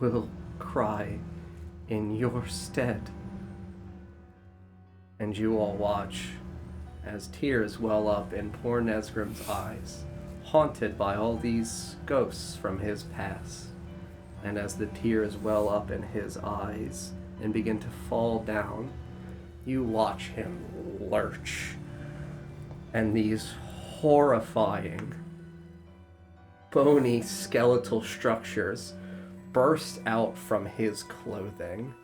"We'll cry in your stead." And you all watch as tears well up in poor Nesgrim's eyes, haunted by all these ghosts from his past. And as the tears well up in his eyes and begin to fall down, you watch him lurch. And these horrifying, bony skeletal structures burst out from his clothing.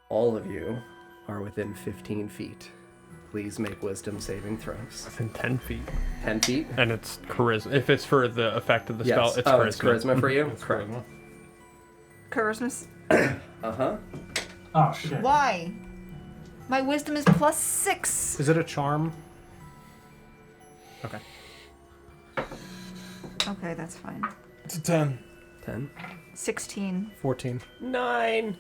All of you are within 15 feet. Please make wisdom saving throws. Within 10 feet. 10 feet? And it's charisma. If it's for the effect of the spell, Yes. it's Oh, charisma. it's charisma for you? Correct. Charisma. Uh-huh. Oh, shit. Why? My wisdom is +6. Is it a charm? Okay. Okay, that's fine. It's a 10. 10. 16. 14. 9.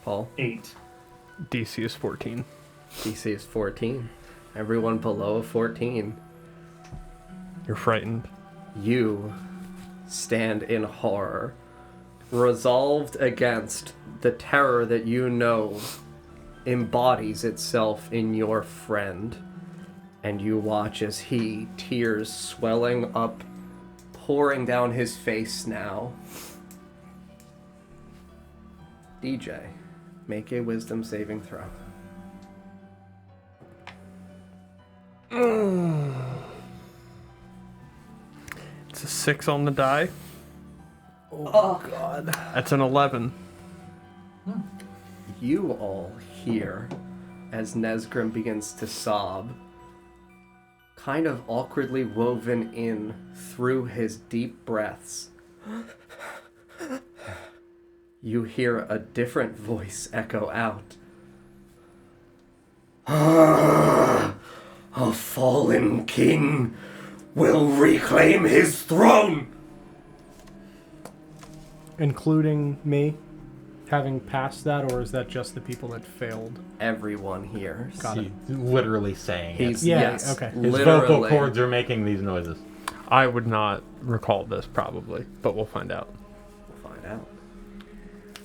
Paul. 8. DC is 14. DC is 14. Everyone below a 14. You're frightened. You stand in horror, resolved against the terror that you know embodies itself in your friend. And you watch as he, tears swelling up, pouring down his face now. DJ, make a wisdom saving throw. It's a 6 on the die. Oh, God. That's an 11. You all hear as Nesgrim begins to sob, kind of awkwardly woven in through his deep breaths. you hear a different voice echo out. "Ah, a fallen king will reclaim his throne!" Including me having passed that, or is that just the people that failed? Everyone hears. Got it. He's literally saying He's, Yeah, yes, okay. it. His literally. vocal cords are making these noises. I would not recall this probably, but we'll find out. We'll find out.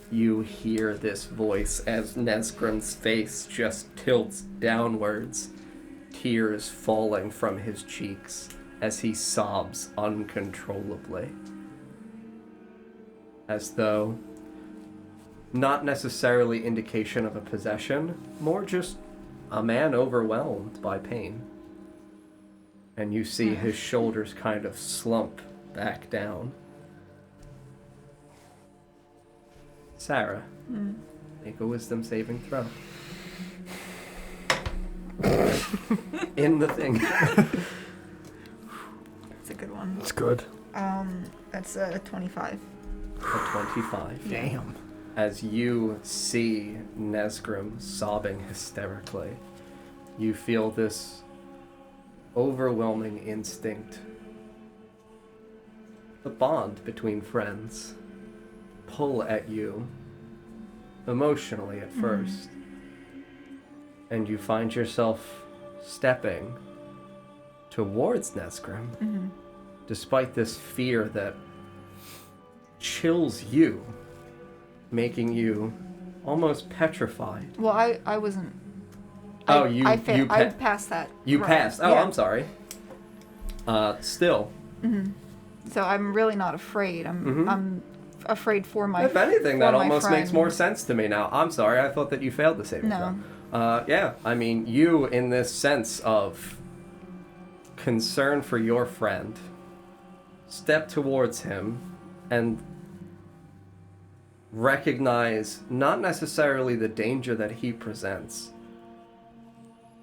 You hear this voice as Nesgrim's face just tilts downwards, tears falling from his cheeks as he sobs uncontrollably. As though not necessarily indication of a possession, more just a man overwhelmed by pain. And you see his shoulders kind of slump back down. Sarah, make a wisdom saving throw. In the thing. It's a good one. It's good. That's a 25. A 25. Damn. As you see Nesgrim sobbing hysterically, you feel this overwhelming instinct, the bond between friends, pull at you emotionally at first, and you find yourself stepping towards Nesgrim, despite this fear that chills you, making you almost petrified. Well, I wasn't. Oh, I passed that. You round. passed. Oh, Yeah. I'm sorry. Still. So I'm really not afraid. I'm afraid for my. If anything, for that my almost makes friend. more sense to me now. I'm sorry. I thought that you failed the saving No. throw. Yeah. I mean, you in this sense of concern for your friend, step towards him and recognize not necessarily the danger that he presents,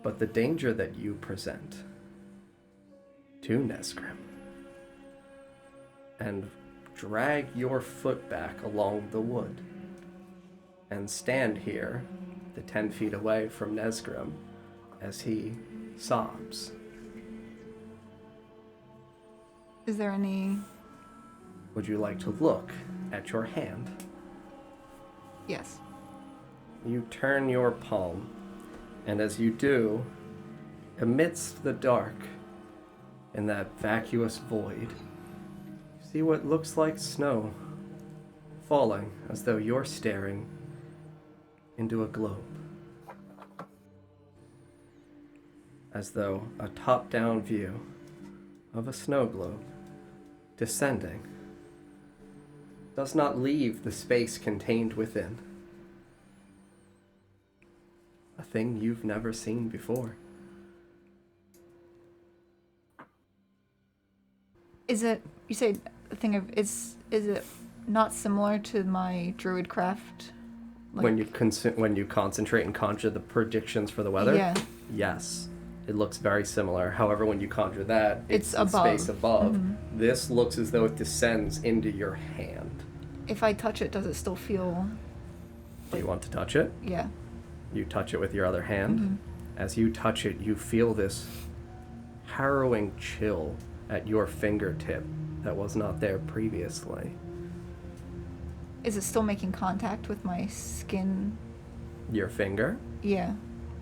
but the danger that you present to Nesgrim. And drag your foot back along the wood and stand here, the 10 feet away from Nesgrim, as he sobs. Is there any? Would you like to look at your hand? Yes. You turn your palm, and as you do, amidst the dark, in that vacuous void, you see what looks like snow falling as though you're staring into a globe. As though a top-down view of a snow globe descending does not leave the space contained within. A thing you've never seen before. Is it? You say a thing of? Is it not similar to my druid craft? Like, When you concentrate and conjure the predictions for the weather? Yeah. Yes. It looks very similar. However, when you conjure that, It's the above. space above. Mhm. This looks as though it descends into your hand. If I touch it, does it still feel? Do you want to touch it? Yeah. You touch it with your other hand. As you touch it, you feel this harrowing chill at your fingertip that was not there previously. Is it still making contact with my skin? Your finger? Yeah.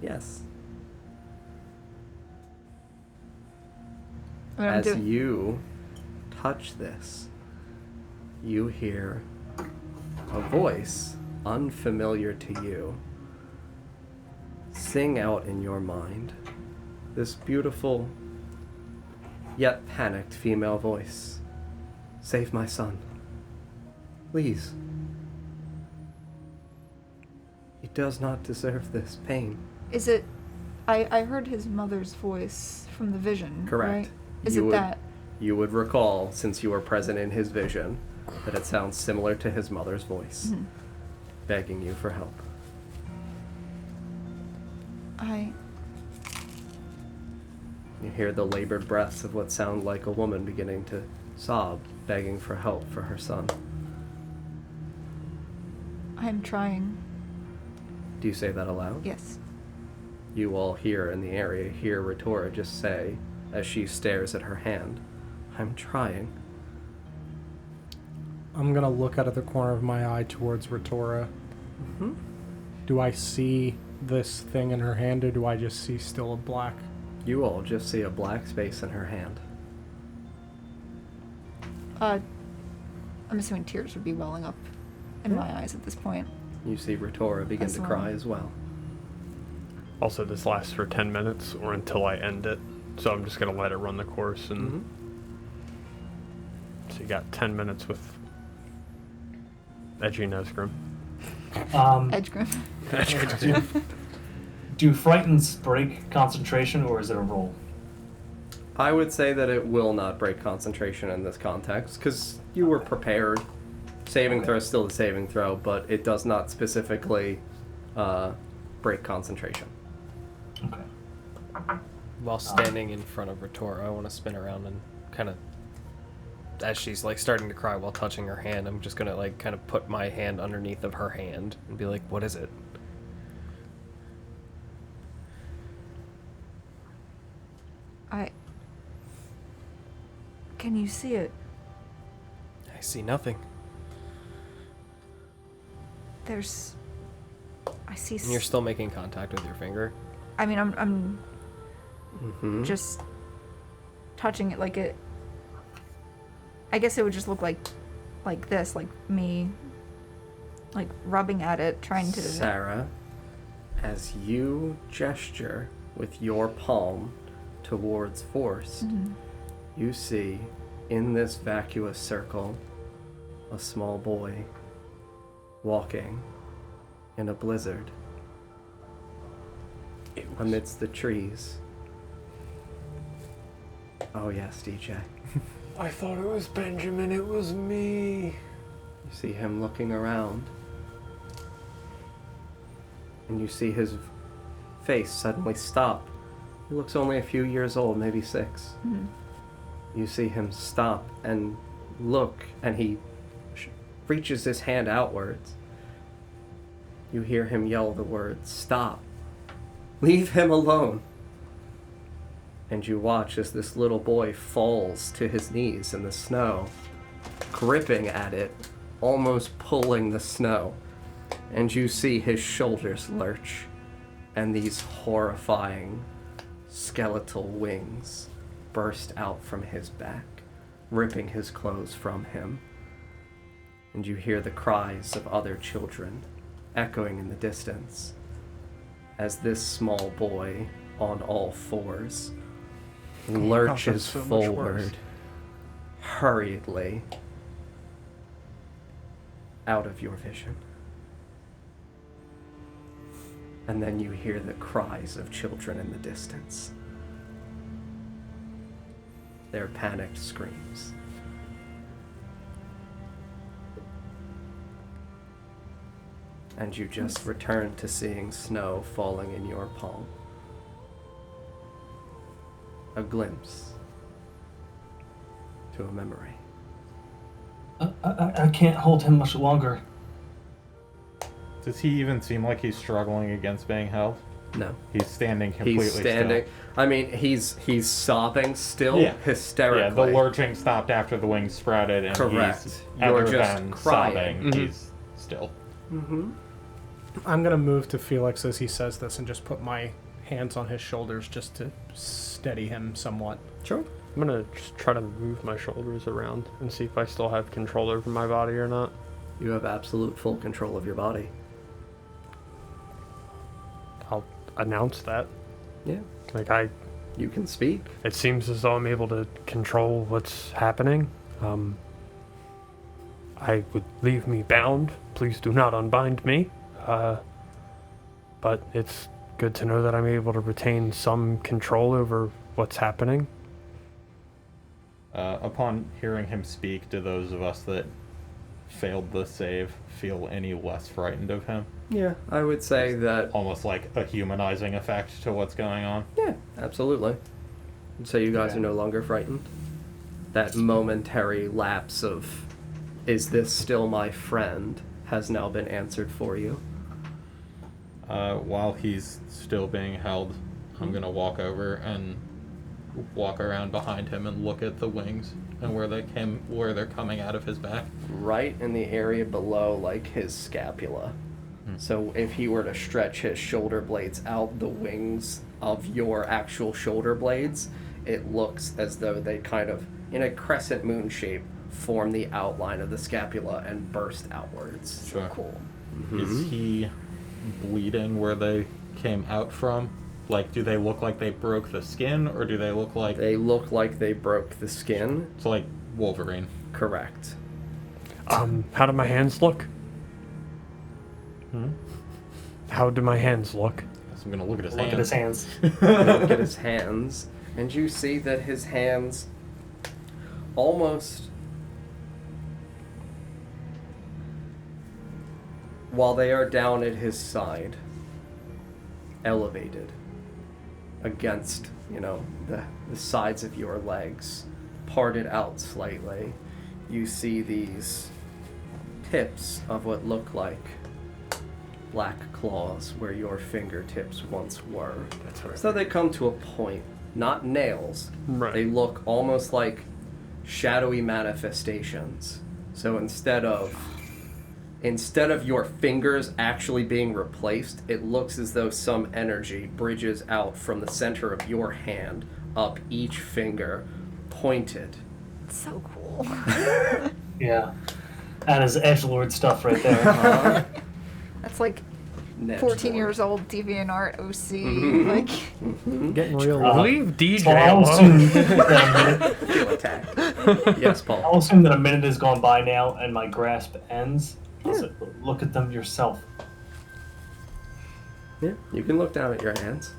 Yes. What I'm As doing. you touch this, you hear a voice unfamiliar to you sing out in your mind this beautiful yet panicked female voice. Save my son. Please. He does not deserve this pain. Is it? I heard his mother's voice from the vision. Correct. Right? Is You it would- that? You would recall, since you were present in his vision, that it sounds similar to his mother's voice, begging you for help. You hear the labored breaths of what sound like a woman beginning to sob, begging for help for her son. I'm trying. Do you say that aloud? Yes. You all here in the area hear Ritora just say, as she stares at her hand, I'm trying. I'm gonna look out of the corner of my eye towards Ritora. Mm-hmm. Do I see this thing in her hand, or do I just see still a black? You all just see a black space in her hand. I'm assuming tears would be welling up in my eyes at this point. You see Ritora begin As to well. cry as well. Also, this lasts for 10 minutes or until I end it. So I'm just going to let it run the course. And Mm-hmm. So you got 10 minutes with Edgy Nesgrim. Edgegrim. Do frightens break concentration, or is it a roll? I would say that it will not break concentration in this context, because you were prepared. Saving throw is still the saving throw, but it does not specifically break concentration. Okay. While standing in front of Ritora, I want to spin around and kind of, as she's like starting to cry while touching her hand, I'm just gonna like kind of put my hand underneath of her hand and be like, "What is it?" Can you see it? I see nothing. I see. And you're still making contact with your finger. I mean, I'm Mm-hmm. just touching it like it. I guess it would just look like this, like me, like rubbing at it, trying to. Sarah, as you gesture with your palm towards Force, you see in this vacuous circle a small boy walking in a blizzard amidst the trees. Oh yes, DJ. I thought it was Benjamin, it was me. You see him looking around, and you see his face suddenly stop. He looks only a few years old, maybe 6. You see him stop and look, and he reaches his hand outwards. You hear him yell the words, "Stop! Leave him alone!" And you watch as this little boy falls to his knees in the snow, gripping at it, almost pulling the snow. And you see his shoulders lurch, and these horrifying skeletal wings burst out from his back, ripping his clothes from him. And you hear the cries of other children echoing in the distance as this small boy on all fours lurches so much worse. forward hurriedly out of your vision. And then you hear the cries of children in the distance. Their panicked screams. And you just return to seeing snow falling in your palm. A glimpse to a memory. I can't hold him much longer. Does he even seem like he's struggling against being held? No. He's standing completely He's standing. still. I mean, he's sobbing still, Yeah. hysterically. Yeah, the lurching stopped after the wings sprouted, and Correct. he's You're other just than crying. sobbing, he's still. Mm-hmm. I'm gonna move to Felix as he says this and just put my hands on his shoulders just to steady him somewhat. Sure. I'm gonna just try to move my shoulders around and see if I still have control over my body or not. You have absolute full control of your body. I'll announce that. Yeah. Like You can speak. it seems as though I'm able to control what's happening. I would leave me bound. Please do not unbind me. But it's good to know that I'm able to retain some control over what's happening. Upon hearing him speak, do those of us that failed the save feel any less frightened of him? Yeah, I would say that. Almost like a humanizing effect to what's going on? Yeah, absolutely. So you guys are no longer frightened? That momentary lapse of, is this still my friend, has now been answered for you. While he's still being held, I'm gonna walk over and walk around behind him and look at the wings and where they're coming out of his back. Right in the area below, like, his scapula. So if he were to stretch his shoulder blades out, the wings of your actual shoulder blades, it looks as though they kind of, in a crescent moon shape, form the outline of the scapula and burst outwards. Sure. Cool. Is he bleeding where they came out from? Like, do they look like they broke the skin, or do they look like... They look like they broke the skin. It's like Wolverine. Correct. How do my hands look? How do my hands look? So I'm gonna look at his Look hands. at his hands. Look at his hands, and you see that his hands almost, while they are down at his side, elevated against, the sides of your legs, parted out slightly, you see these tips of what look like black claws where your fingertips once were. That's right. So they come to a point, not nails. Right. They look almost like shadowy manifestations. So instead of your fingers actually being replaced, it looks as though some energy bridges out from the center of your hand up each finger, pointed. So cool. Yeah. That is edgelord stuff right there. That's like Net 14 form. years old DeviantArt OC. Like, Getting real. Leave DJ So I'll assume alone. that a minute, Feel attacked. Yes, Paul. I'll assume that a minute has gone by now and my grasp ends. I'll say, look at them yourself. Yeah, you can look down at your hands.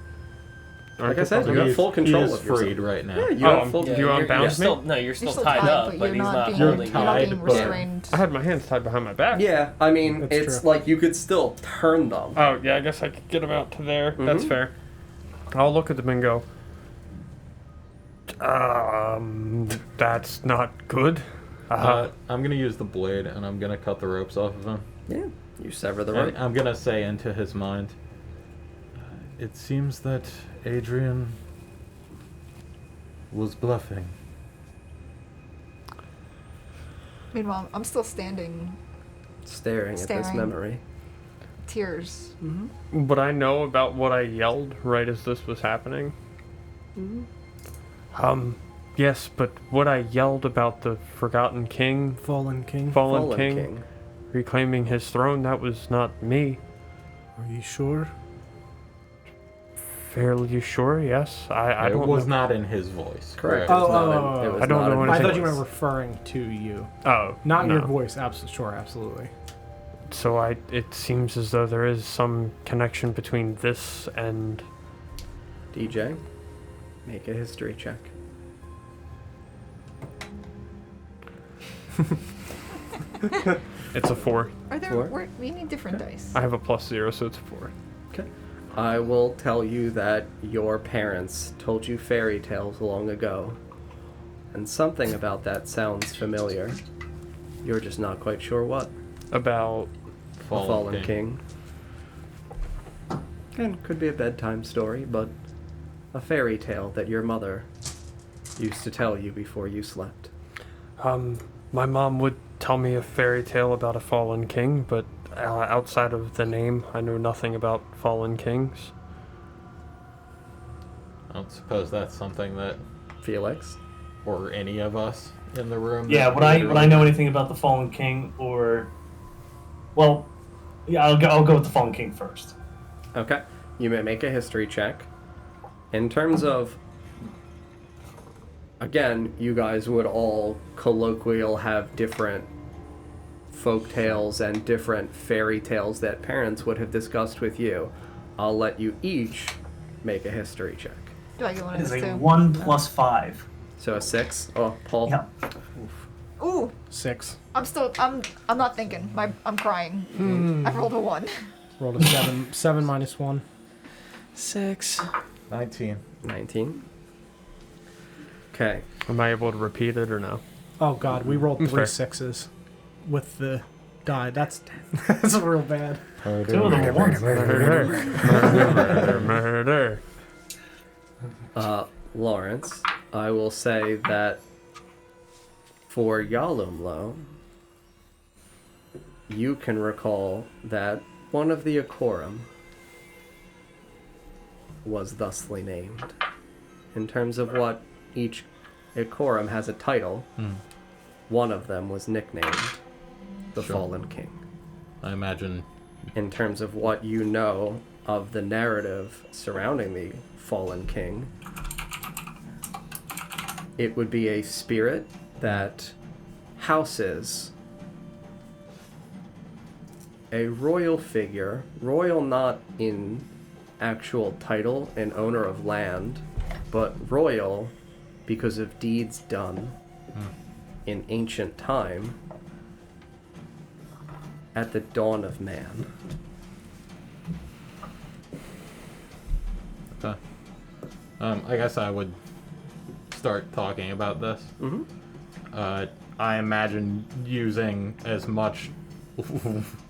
Aren't Like I said, they you supposed have full control he is of yourself. freed right now. Yeah, you Oh, have full. you unbound me? You're still you're tied up, but you're he's not being, holding you're not tied, being but- restrained. I had my hands tied behind my back. Yeah, I mean, That's it's true. like you could still turn them. Oh, yeah, I guess I could get them out to there. That's Mhm. fair. I'll look at them and go, that's not good. I'm gonna use the blade and I'm gonna cut the ropes off of him. Yeah, you sever the And rope. I'm gonna say into his mind, It seems that Adrian was bluffing. Meanwhile, I'm still standing, Staring at this Staring. memory. tears. Would I know about what I yelled right as this was happening? Yes, but what I yelled about the Forgotten King, Fallen King. Fallen King, reclaiming his throne, that was not me. Are you sure? Fairly sure, yes. I it don't was know. not in his voice. Correct. correct? It was Oh, not oh, in- it oh. was I don't not know in anything. I his thought you meant voice. referring to you. Oh, Not no. your voice. Sure, absolutely. So it seems as though there is some connection between this and... DJ, make a history check. It's a 4. Are there? Four? We need different dice. I have a +0, so it's a 4. Okay. I will tell you that your parents told you fairy tales long ago, and something about that sounds familiar. You're just not quite sure what. About... A Fallen King. And could be a bedtime story, but a fairy tale that your mother used to tell you before you slept. My mom would tell me a fairy tale about a fallen king, but outside of the name, I know nothing about fallen kings. I don't suppose that's something that, Felix? or any of us in the room. Yeah, that would I know anything about the Fallen King or... Well, yeah, I'll go with the Fallen King first. Okay. You may make a history check. In terms of... Again, you guys would all colloquial have different folk tales and different fairy tales that parents would have discussed with you. I'll let you each make a history check. Do I get one It of is those a too? 1 + 5. So a 6. Oh, Paul. Yeah. Ooh, 6. I'm not thinking. I'm crying. I rolled a 1. Rolled a 7. 7 minus 1. 6. 19. 19. Okay. Am I able to repeat it or no? Oh god, we rolled 3 Fair. 6s with the die. That's real bad. Two of them at once. Murder. Lawrence, I will say that for Yalumlo, you can recall that one of the Ikorum was thusly named. In terms of what each Ikorum has a title, one of them was nicknamed the Fallen King. I imagine. In terms of what you know of the narrative surrounding the Fallen King, it would be a spirit that houses a royal figure, royal not in actual title and owner of land, but royal because of deeds done in ancient time at the dawn of man. Okay. I guess I would start talking about this. I imagine using as much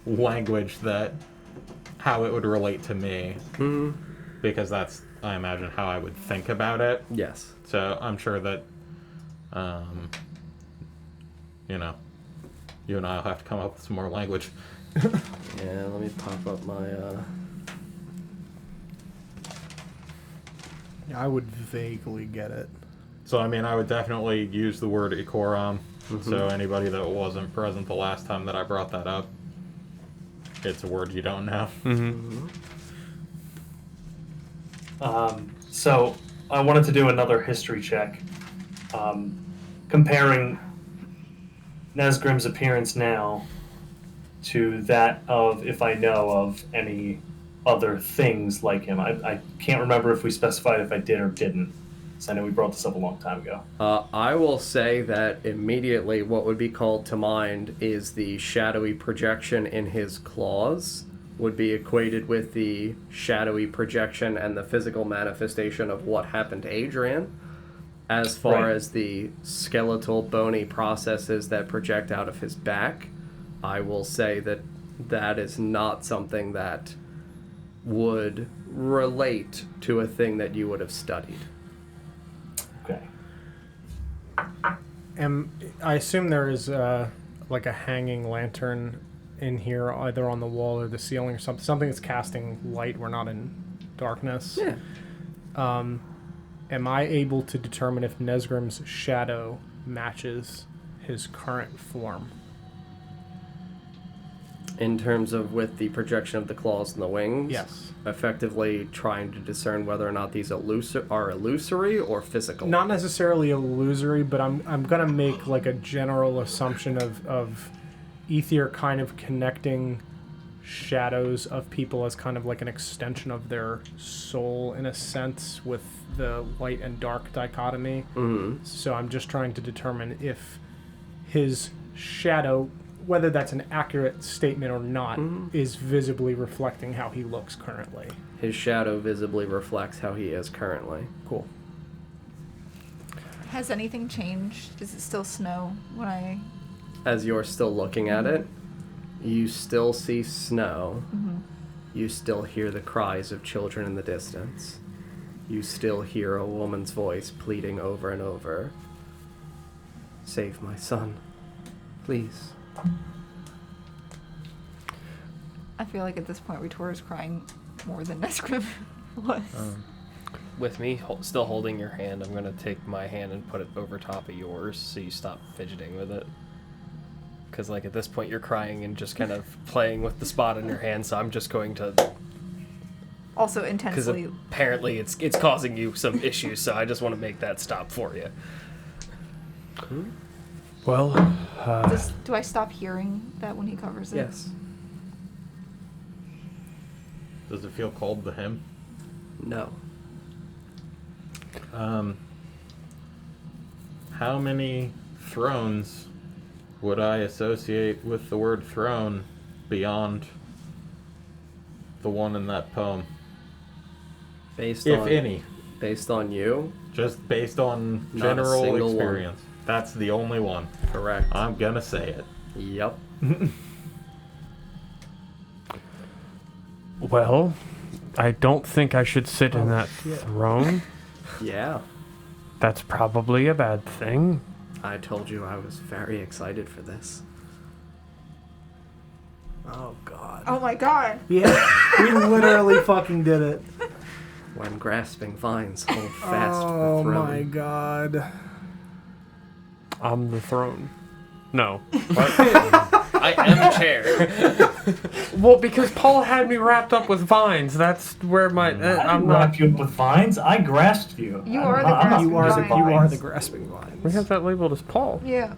language that how it would relate to me, because that's, I imagine, how I would think about it. Yes. So I'm sure that, you and I'll have to come up with some more language. Yeah, let me pop up my, I would vaguely get it. So, I mean, I would definitely use the word Ikoram. So anybody that wasn't present the last time that I brought that up, it's a word you don't know. So I wanted to do another history check, comparing Nesgrim's appearance now to that of if I know of any other things like him. I can't remember if we specified if I did or didn't, so I know we brought this up a long time ago. I will say that immediately what would be called to mind is the shadowy projection in his claws would be equated with the shadowy projection and the physical manifestation of what happened to Adrian. As far as the skeletal bony processes that project out of his back, I will say that that is not something that would relate to a thing that you would have studied. Okay. I assume there is like a hanging lantern in here, either on the wall or the ceiling or something that's casting light. We're not in darkness. Yeah. Am I able to determine if Nesgrim's shadow matches his current form? In terms of with the projection of the claws and the wings? Yes. Effectively trying to discern whether or not these are illusory or physical. Not necessarily illusory, but I'm gonna make like a general assumption of Ether kind of connecting shadows of people as kind of like an extension of their soul in a sense with the light and dark dichotomy. So I'm just trying to determine if his shadow, whether that's an accurate statement or not, is visibly reflecting how he looks currently. His shadow visibly reflects how he is currently. Cool. Has anything changed? Does it still snow when I... As you're still looking at it, you still see snow. You still hear the cries of children in the distance. You still hear a woman's voice pleading over and over. Save my son. Please. I feel like at this point Ritor's crying more than Nesgrim was. With me still holding your hand, I'm going to take my hand and put it over top of yours so you stop fidgeting with it. Because, like, at this point you're crying and just kind of playing with the spot in your hand, so I'm just going to... Also Because intensely... apparently it's causing you some issues, so I just want to make that stop for you. Well, Do I stop hearing that when he covers it? Yes. Does it feel cold to him? No. How many thrones would I associate with the word throne beyond the one in that poem? Based If on any. Based on you? Just based on Not a general single one. experience. That's the only one. Correct. I'm gonna say it. Yep. Well, I don't think I should sit in that throne. Yeah. That's probably a bad thing. I told you I was very excited for this. Oh, God. Oh my god. Yeah, we literally fucking did it. When grasping vines hold fast to the Oh throne. my god. I'm the throne. No. I am chair. Well, because Paul had me wrapped up with vines. That's where my... I didn't I'm not... wrap you up with vines. I grasped you. You I'm are the not- I'm not grasping You are using the, vine. you are vines. the grasping vines. We have that labeled as Paul. Yeah.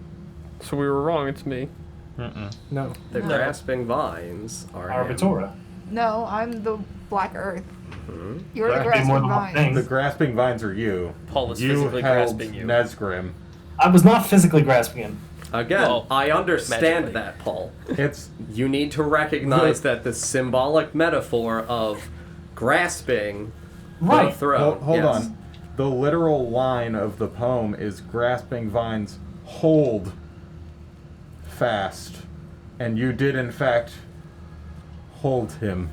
So we were wrong. It's me. No. The No. grasping vines are him. Arbitora. No, I'm the Black Earth. Mhm. You're the That'd be more grasping than one vine. thing. The grasping vines are you. Paul is you physically held grasping you. Nesgrim. I was not physically grasping him. Again, Well, I understand magically. that, Paul. It's You need to recognize that the symbolic metaphor of grasping the Right. throne. hold yes. on. The literal line of the poem is grasping vines hold fast, and you did in fact hold him.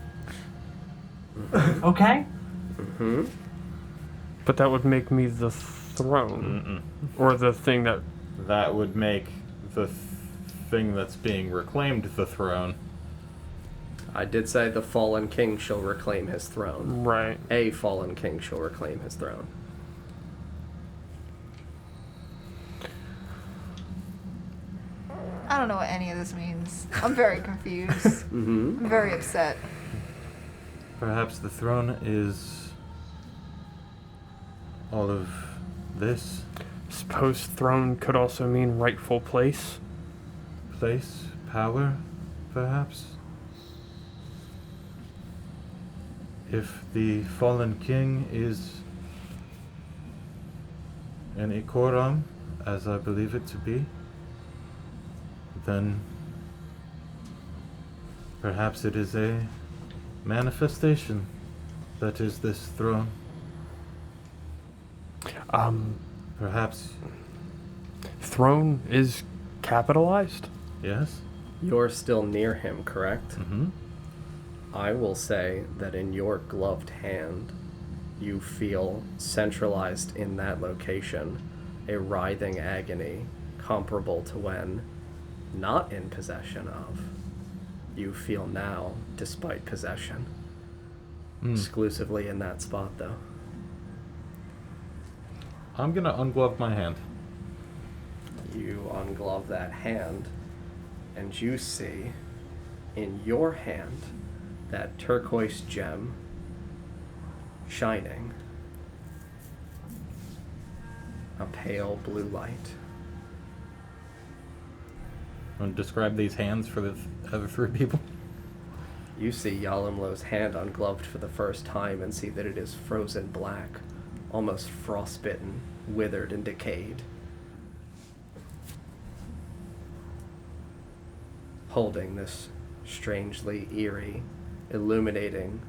Okay. But that would make me the throne. Or the thing that... That would make the thing that's being reclaimed the throne. I did say the fallen king shall reclaim his throne. Right. A fallen king shall reclaim his throne. I don't know what any of this means. I'm very confused. Mm-hmm. I'm very upset. Perhaps the throne is all of this Suppose throne could also mean rightful place. place, power, perhaps? If the fallen king is an Ikoram, as I believe it to be, then perhaps it is a manifestation that is this throne. Perhaps, Throne is capitalized? yes? You're still near him, correct? Mm-hmm. I will say that in your gloved hand, you feel centralized in that location a writhing agony comparable to when not in possession of. You feel now, despite possession. Exclusively in that spot, though. I'm gonna unglove my hand. You unglove that hand, and you see in your hand that turquoise gem shining a pale blue light. Want to describe these hands for the other three people? You see Yalimlo's hand ungloved for the first time and see that it is frozen black, almost frostbitten, withered, and decayed. Holding this strangely eerie, illuminating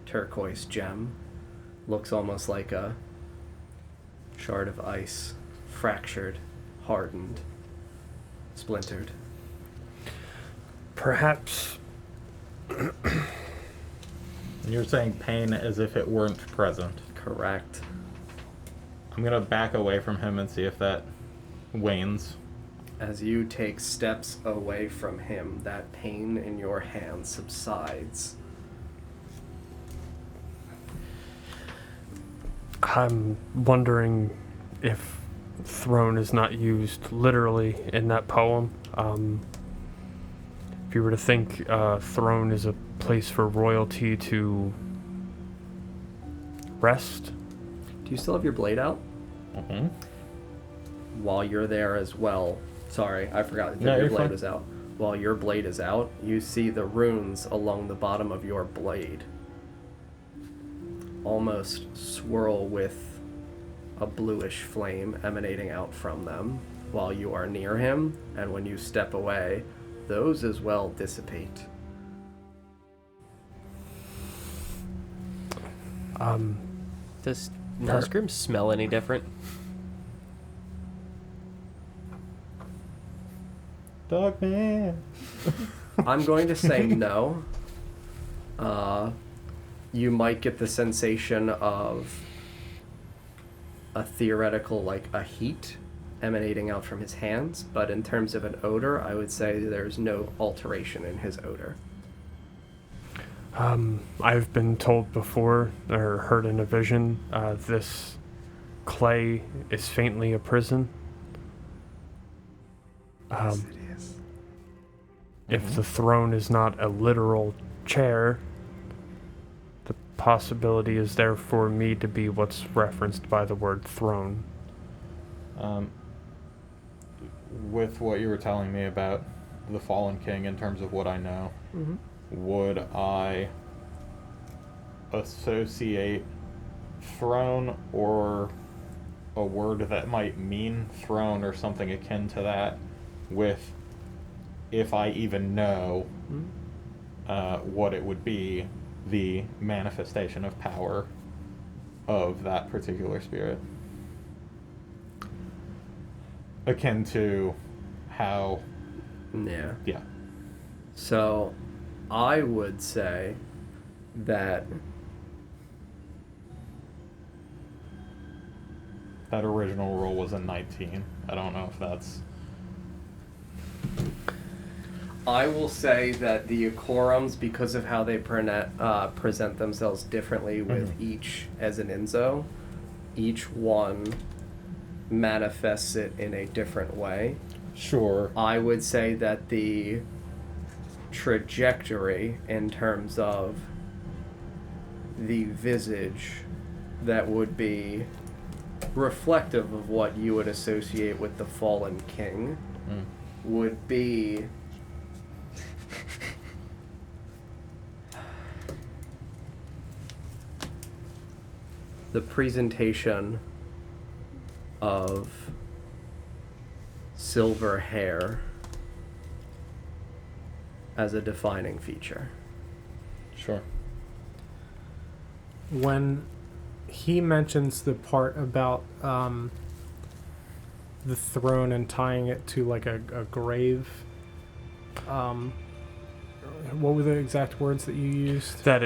turquoise gem, looks almost like a shard of ice, fractured, hardened, splintered. Perhaps... And you're saying pain as if it weren't present. Correct. I'm gonna back away from him and see if that wanes. As you take steps away from him, that pain in your hand subsides. I'm wondering if throne is not used literally in that poem. If you were to think throne is a place for royalty to rest. Do you still have your blade out? Mm-hmm. While you're there as well. Sorry, I forgot that No, your you're blade fine. was out. While your blade is out, you see the runes along the bottom of your blade almost swirl with a bluish flame emanating out from them while you are near him, and when you step away, those as well dissipate. Does Nesgrim smell any different? Dog man. I'm going to say no, you might get the sensation of a theoretical, like a heat emanating out from his hands, but in terms of an odor, I would say there's no alteration in his odor. I've been told before, or heard in a vision, this clay is faintly a prison. Yes, it is. If the throne is not a literal chair, the possibility is there for me to be what's referenced by the word throne. With what you were telling me about the Fallen King in terms of what I know, would I associate throne or a word that might mean throne or something akin to that with, if I even know what it would be, the manifestation of power of that particular spirit? Akin to how... Yeah. So, I would say that that original roll was a 19. I don't know if that's... I will say that the Akorums, because of how they present themselves differently with each as an Enzo, each one manifests it in a different way. Sure. I would say that the trajectory in terms of the visage that would be reflective of what you would associate with the Fallen King would be the presentation of silver hair as a defining feature. Sure. When he mentions the part about the throne and tying it to like a grave, what were the exact words that you used? That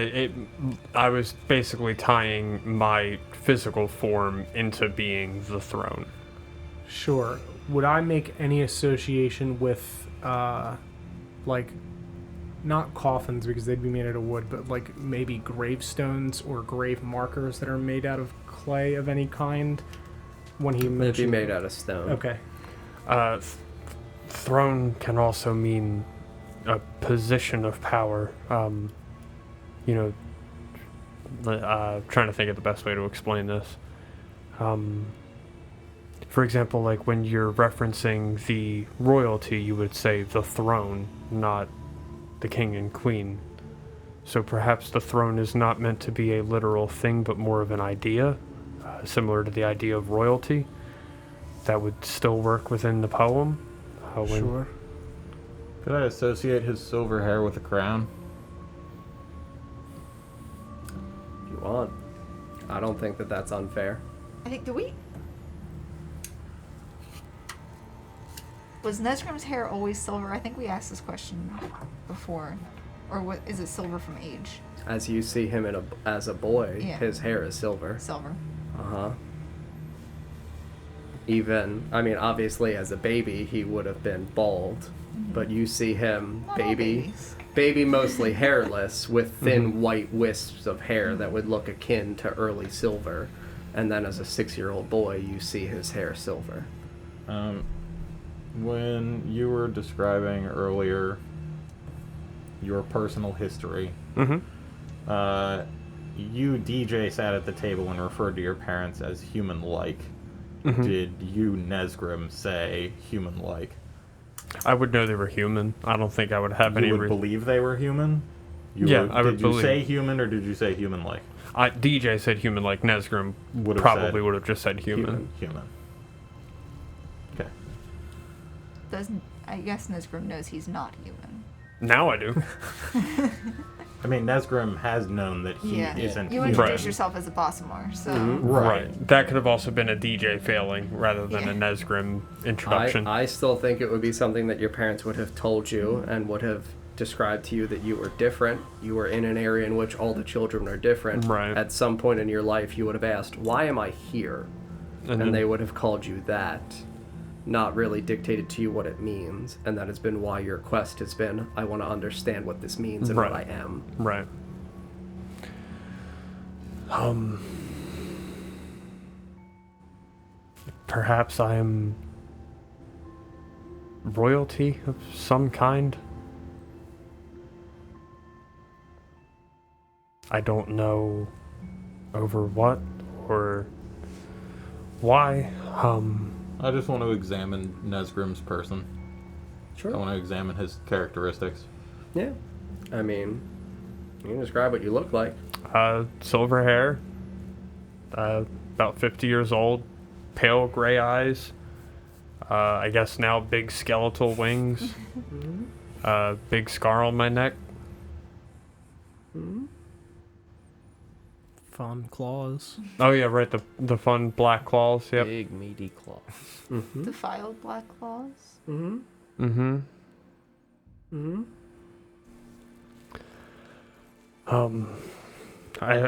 I was basically tying my physical form into being the throne. Sure. Would I make any association with, like, not coffins because they'd be made out of wood, but like maybe gravestones or grave markers that are made out of clay of any kind? When he mentioned... It'd be made out of stone. Okay. Throne can also mean a position of power. Trying to think of the best way to explain this. For example, like when you're referencing the royalty, you would say the throne, not the king and queen. So perhaps the throne is not meant to be a literal thing, but more of an idea, similar to the idea of royalty, that would still work within the poem. Sure. Could I associate his silver hair with a crown? If you want. I don't think that that's unfair. I think, was Nesgrim's hair always silver? I think we asked this question before. Or what, is it silver from age? As you see him as a boy, Yeah. his hair is silver. Silver. Even, obviously as a baby, he would have been bald. But you see him, Not all babies. baby mostly hairless, with thin white wisps of hair that would look akin to early silver. And then as a 6-year-old boy, you see his hair silver. When you were describing earlier your personal history, you, DJ, sat at the table and referred to your parents as human-like. Did you, Nesgrim, say human-like? I would know they were human. I don't think I would have any You would believe they were human? I would Did you believe. say human or did you say human-like? DJ said human, like Nesgrim would have just said human. Human. Okay. I guess Nesgrim knows he's not human. Now I do. Nesgrim has known that he isn't You human. introduce yourself as a Bossamore, so... Right. That could have also been a DJ failing rather than a Nesgrim introduction. I still think it would be something that your parents would have told you and would have described to you that you were different, you were in an area in which all the children are different. Right. At some point in your life, you would have asked, why am I here? And they would have called you that, not really dictated to you what it means. And that has been why your quest has been, I want to understand what this means and what I am. Right. Perhaps I am royalty of some kind. I don't know over what or why. I just want to examine Nesgrim's person. Sure. I want to examine his characteristics. Yeah. I mean, you can describe what you look like. Silver hair, about 50 years old, pale gray eyes, I guess now big skeletal wings, big scar on my neck. Fun claws. Oh yeah, right, the fun black claws, yep. Big meaty claws. Defiled black claws.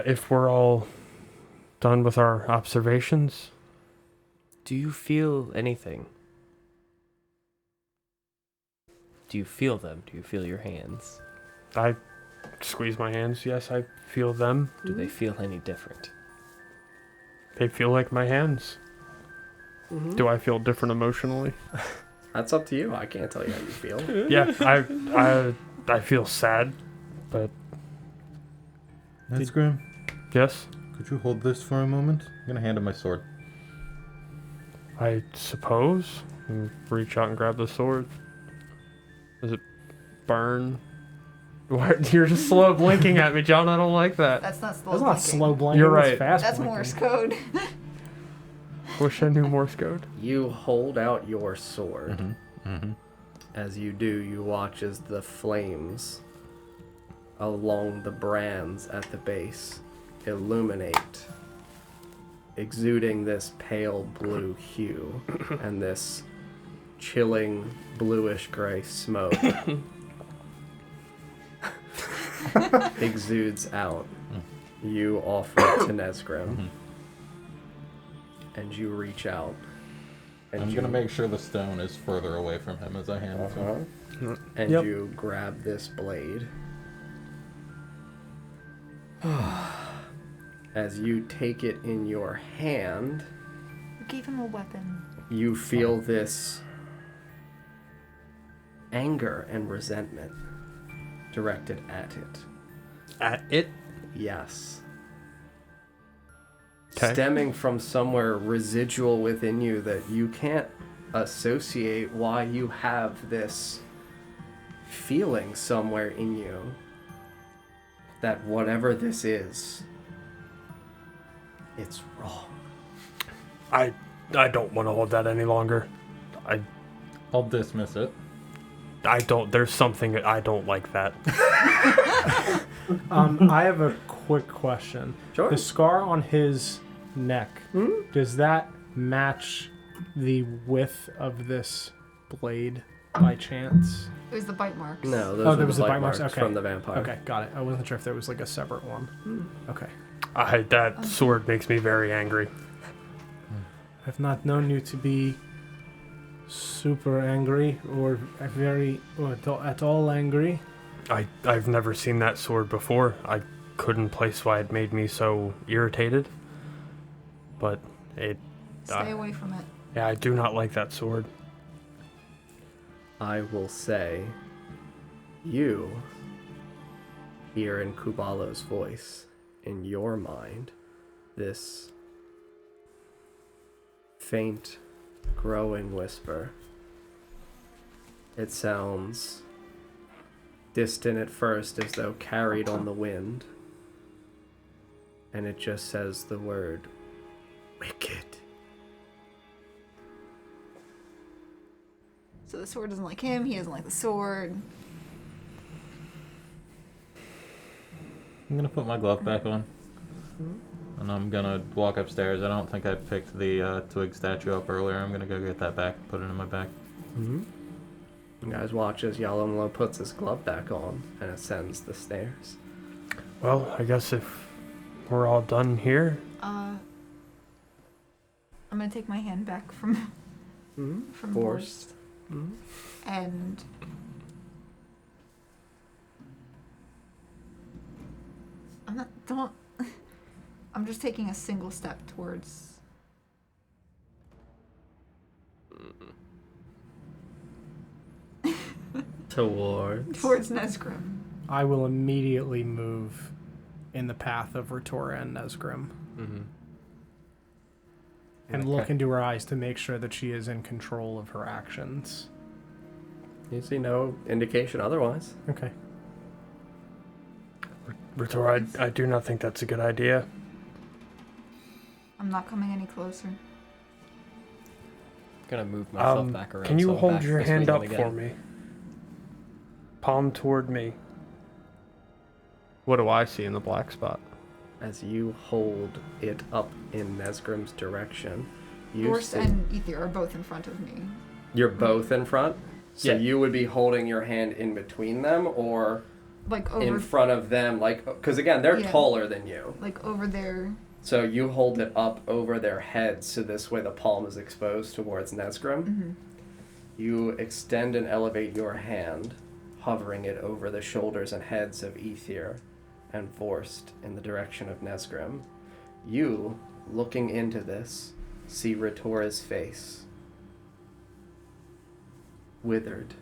If we're all done with our observations, Do you feel anything? Do you feel them? Do you feel your hands? I squeeze my hands. Yes, I feel them. Do they feel any different? They feel like my hands. Do I feel different emotionally? That's up to you. I can't tell you how you feel. Yeah, I feel sad, but Nesgrim, yes, could you hold this for a moment? I'm going to hand him my sword. I suppose. And reach out and grab the sword. Does it burn? What? You're just slow blinking at me, John. I don't like that. That's not slow. That's not blinking. slow blinking. You're That's right. fast That's blinking. Morse code. Wish I knew Morse code. You hold out your sword. As you do, you watch as the flames along the brands at the base illuminate, exuding this pale blue hue and this chilling bluish gray smoke exudes out. You offer it to Nesgrim, and you reach out. And I'm going to make sure the stone is further away from him as I hand it to him. And Yep. you grab this blade. As you take it in your hand, We gave him a weapon. you feel this anger and resentment directed at it. At it? Yes. 'Kay. Stemming from somewhere residual within you that you can't associate why you have this feeling somewhere in you that whatever this is, it's wrong. I don't want to hold that any longer. I'll dismiss it. I don't. There's something I don't like that. I have a quick question. Sure. The scar on his neck, does that match the width of this blade by chance? It was the bite marks. No, those Oh, are there was the the bite bite marks, okay. from the vampire. Okay, got it. I wasn't sure if there was like a separate one. Okay. That sword makes me very angry. I've not known you to be super angry or at all angry. I've never seen that sword before. I couldn't place why it made me so irritated. But it... Stay away from it. Yeah, I do not like that sword. I will say, you hear in Kubalo's voice, in your mind, this faint, growing whisper. It sounds distant at first, as though carried on the wind. And it just says the word, wicked. So the sword doesn't like him, he doesn't like the sword. I'm going to put my glove back on. And I'm going to walk upstairs. I don't think I picked the twig statue up earlier. I'm going to go get that back, put it in my bag. You guys watch as Yalomlo puts his glove back on and ascends the stairs. Well, I guess if we're all done here. I'm gonna take my hand back from from Forced. and I'm just taking a single step towards Towards Nesgrim. I will immediately move in the path of Retora and Nesgrim. And look into her eyes to make sure that she is in control of her actions. You see no indication otherwise. Okay. Retora, I do not think that's a good idea. I'm not coming any closer. Gonna move myself back around. Can you so I'm hold back your this hand way up again. for me? Palm toward me. What do I see in the black spot? As you hold it up in Nesgrim's direction, you Gorse see... and Ether are both in front of me. You're both in front? So Yeah. you would be holding your hand in between them or Like over in front of them? Like, because again, they're Yeah. taller than you. like over there. So you hold it up over their heads so this way the palm is exposed towards Nesgrim. You extend and elevate your hand, hovering it over the shoulders and heads of Ether and Vorst in the direction of Nesgrim. You, looking into this, see Retora's face. Withered,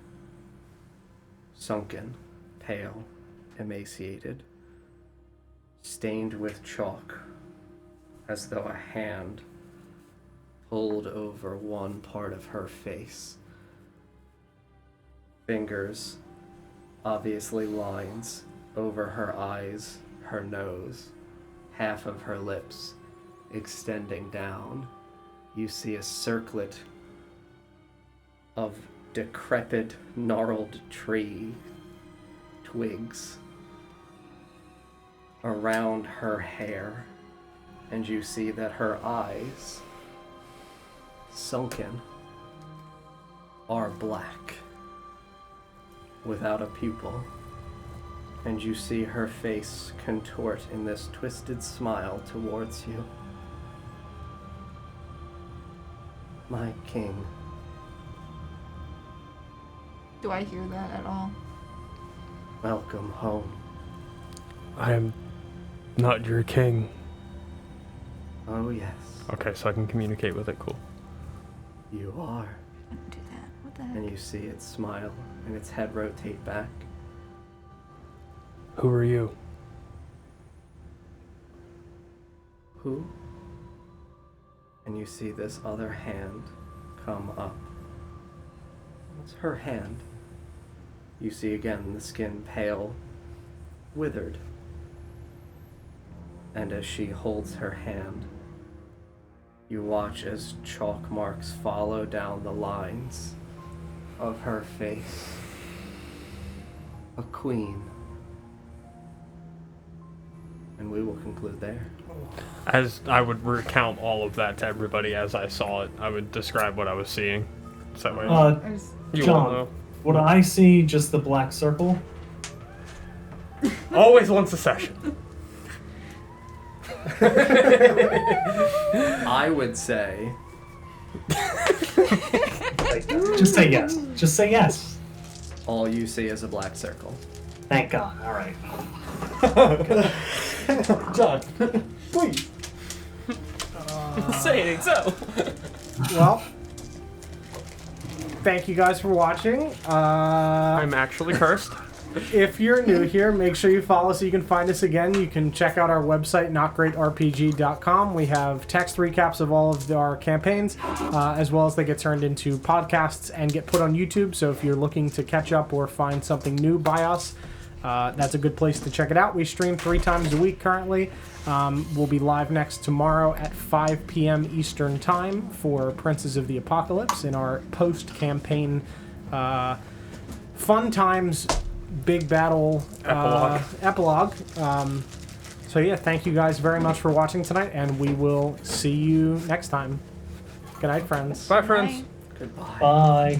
sunken, pale, emaciated, stained with chalk, as though a hand pulled over one part of her face. Fingers, obviously lines, over her eyes, her nose, half of her lips, extending down. You see a circlet of decrepit, gnarled tree twigs around her hair, and you see that her eyes, sunken, are black, without a pupil, and you see her face contort in this twisted smile towards you. My king. Do I hear that at all? Welcome home. I am not your king. Oh, yes. Okay, so I can communicate with it. Cool. You are. I don't do that. What the heck? And you see it smile and its head rotate back. Who are you? Who? And you see this other hand come up. It's her hand. You see again the skin pale, withered. And as she holds her hand, you watch as chalk marks follow down the lines of her face. A queen. And we will conclude there. As I would recount all of that to everybody as I saw it, I would describe what I was seeing. So that way There's you all John, know. would I see just the black circle? Always once a session. I would say Just say yes. Just say yes. all you see is a black circle. Thank God. All right. John, please. Saying so. Well, thank you guys for watching. I'm actually cursed. If you're new here, make sure you follow so you can find us again. You can check out our website, notgreatrpg.com. We have text recaps of all of our campaigns, as well as they get turned into podcasts and get put on YouTube. So if you're looking to catch up or find something new by us, that's a good place to check it out. We stream 3 times a week currently. We'll be live next tomorrow at 5 p.m. Eastern Time for Princes of the Apocalypse in our post-campaign fun times big battle epilogue. So yeah, thank you guys very much for watching tonight, and we will see you next time. Good night, friends. Bye, friends. Goodbye. Bye.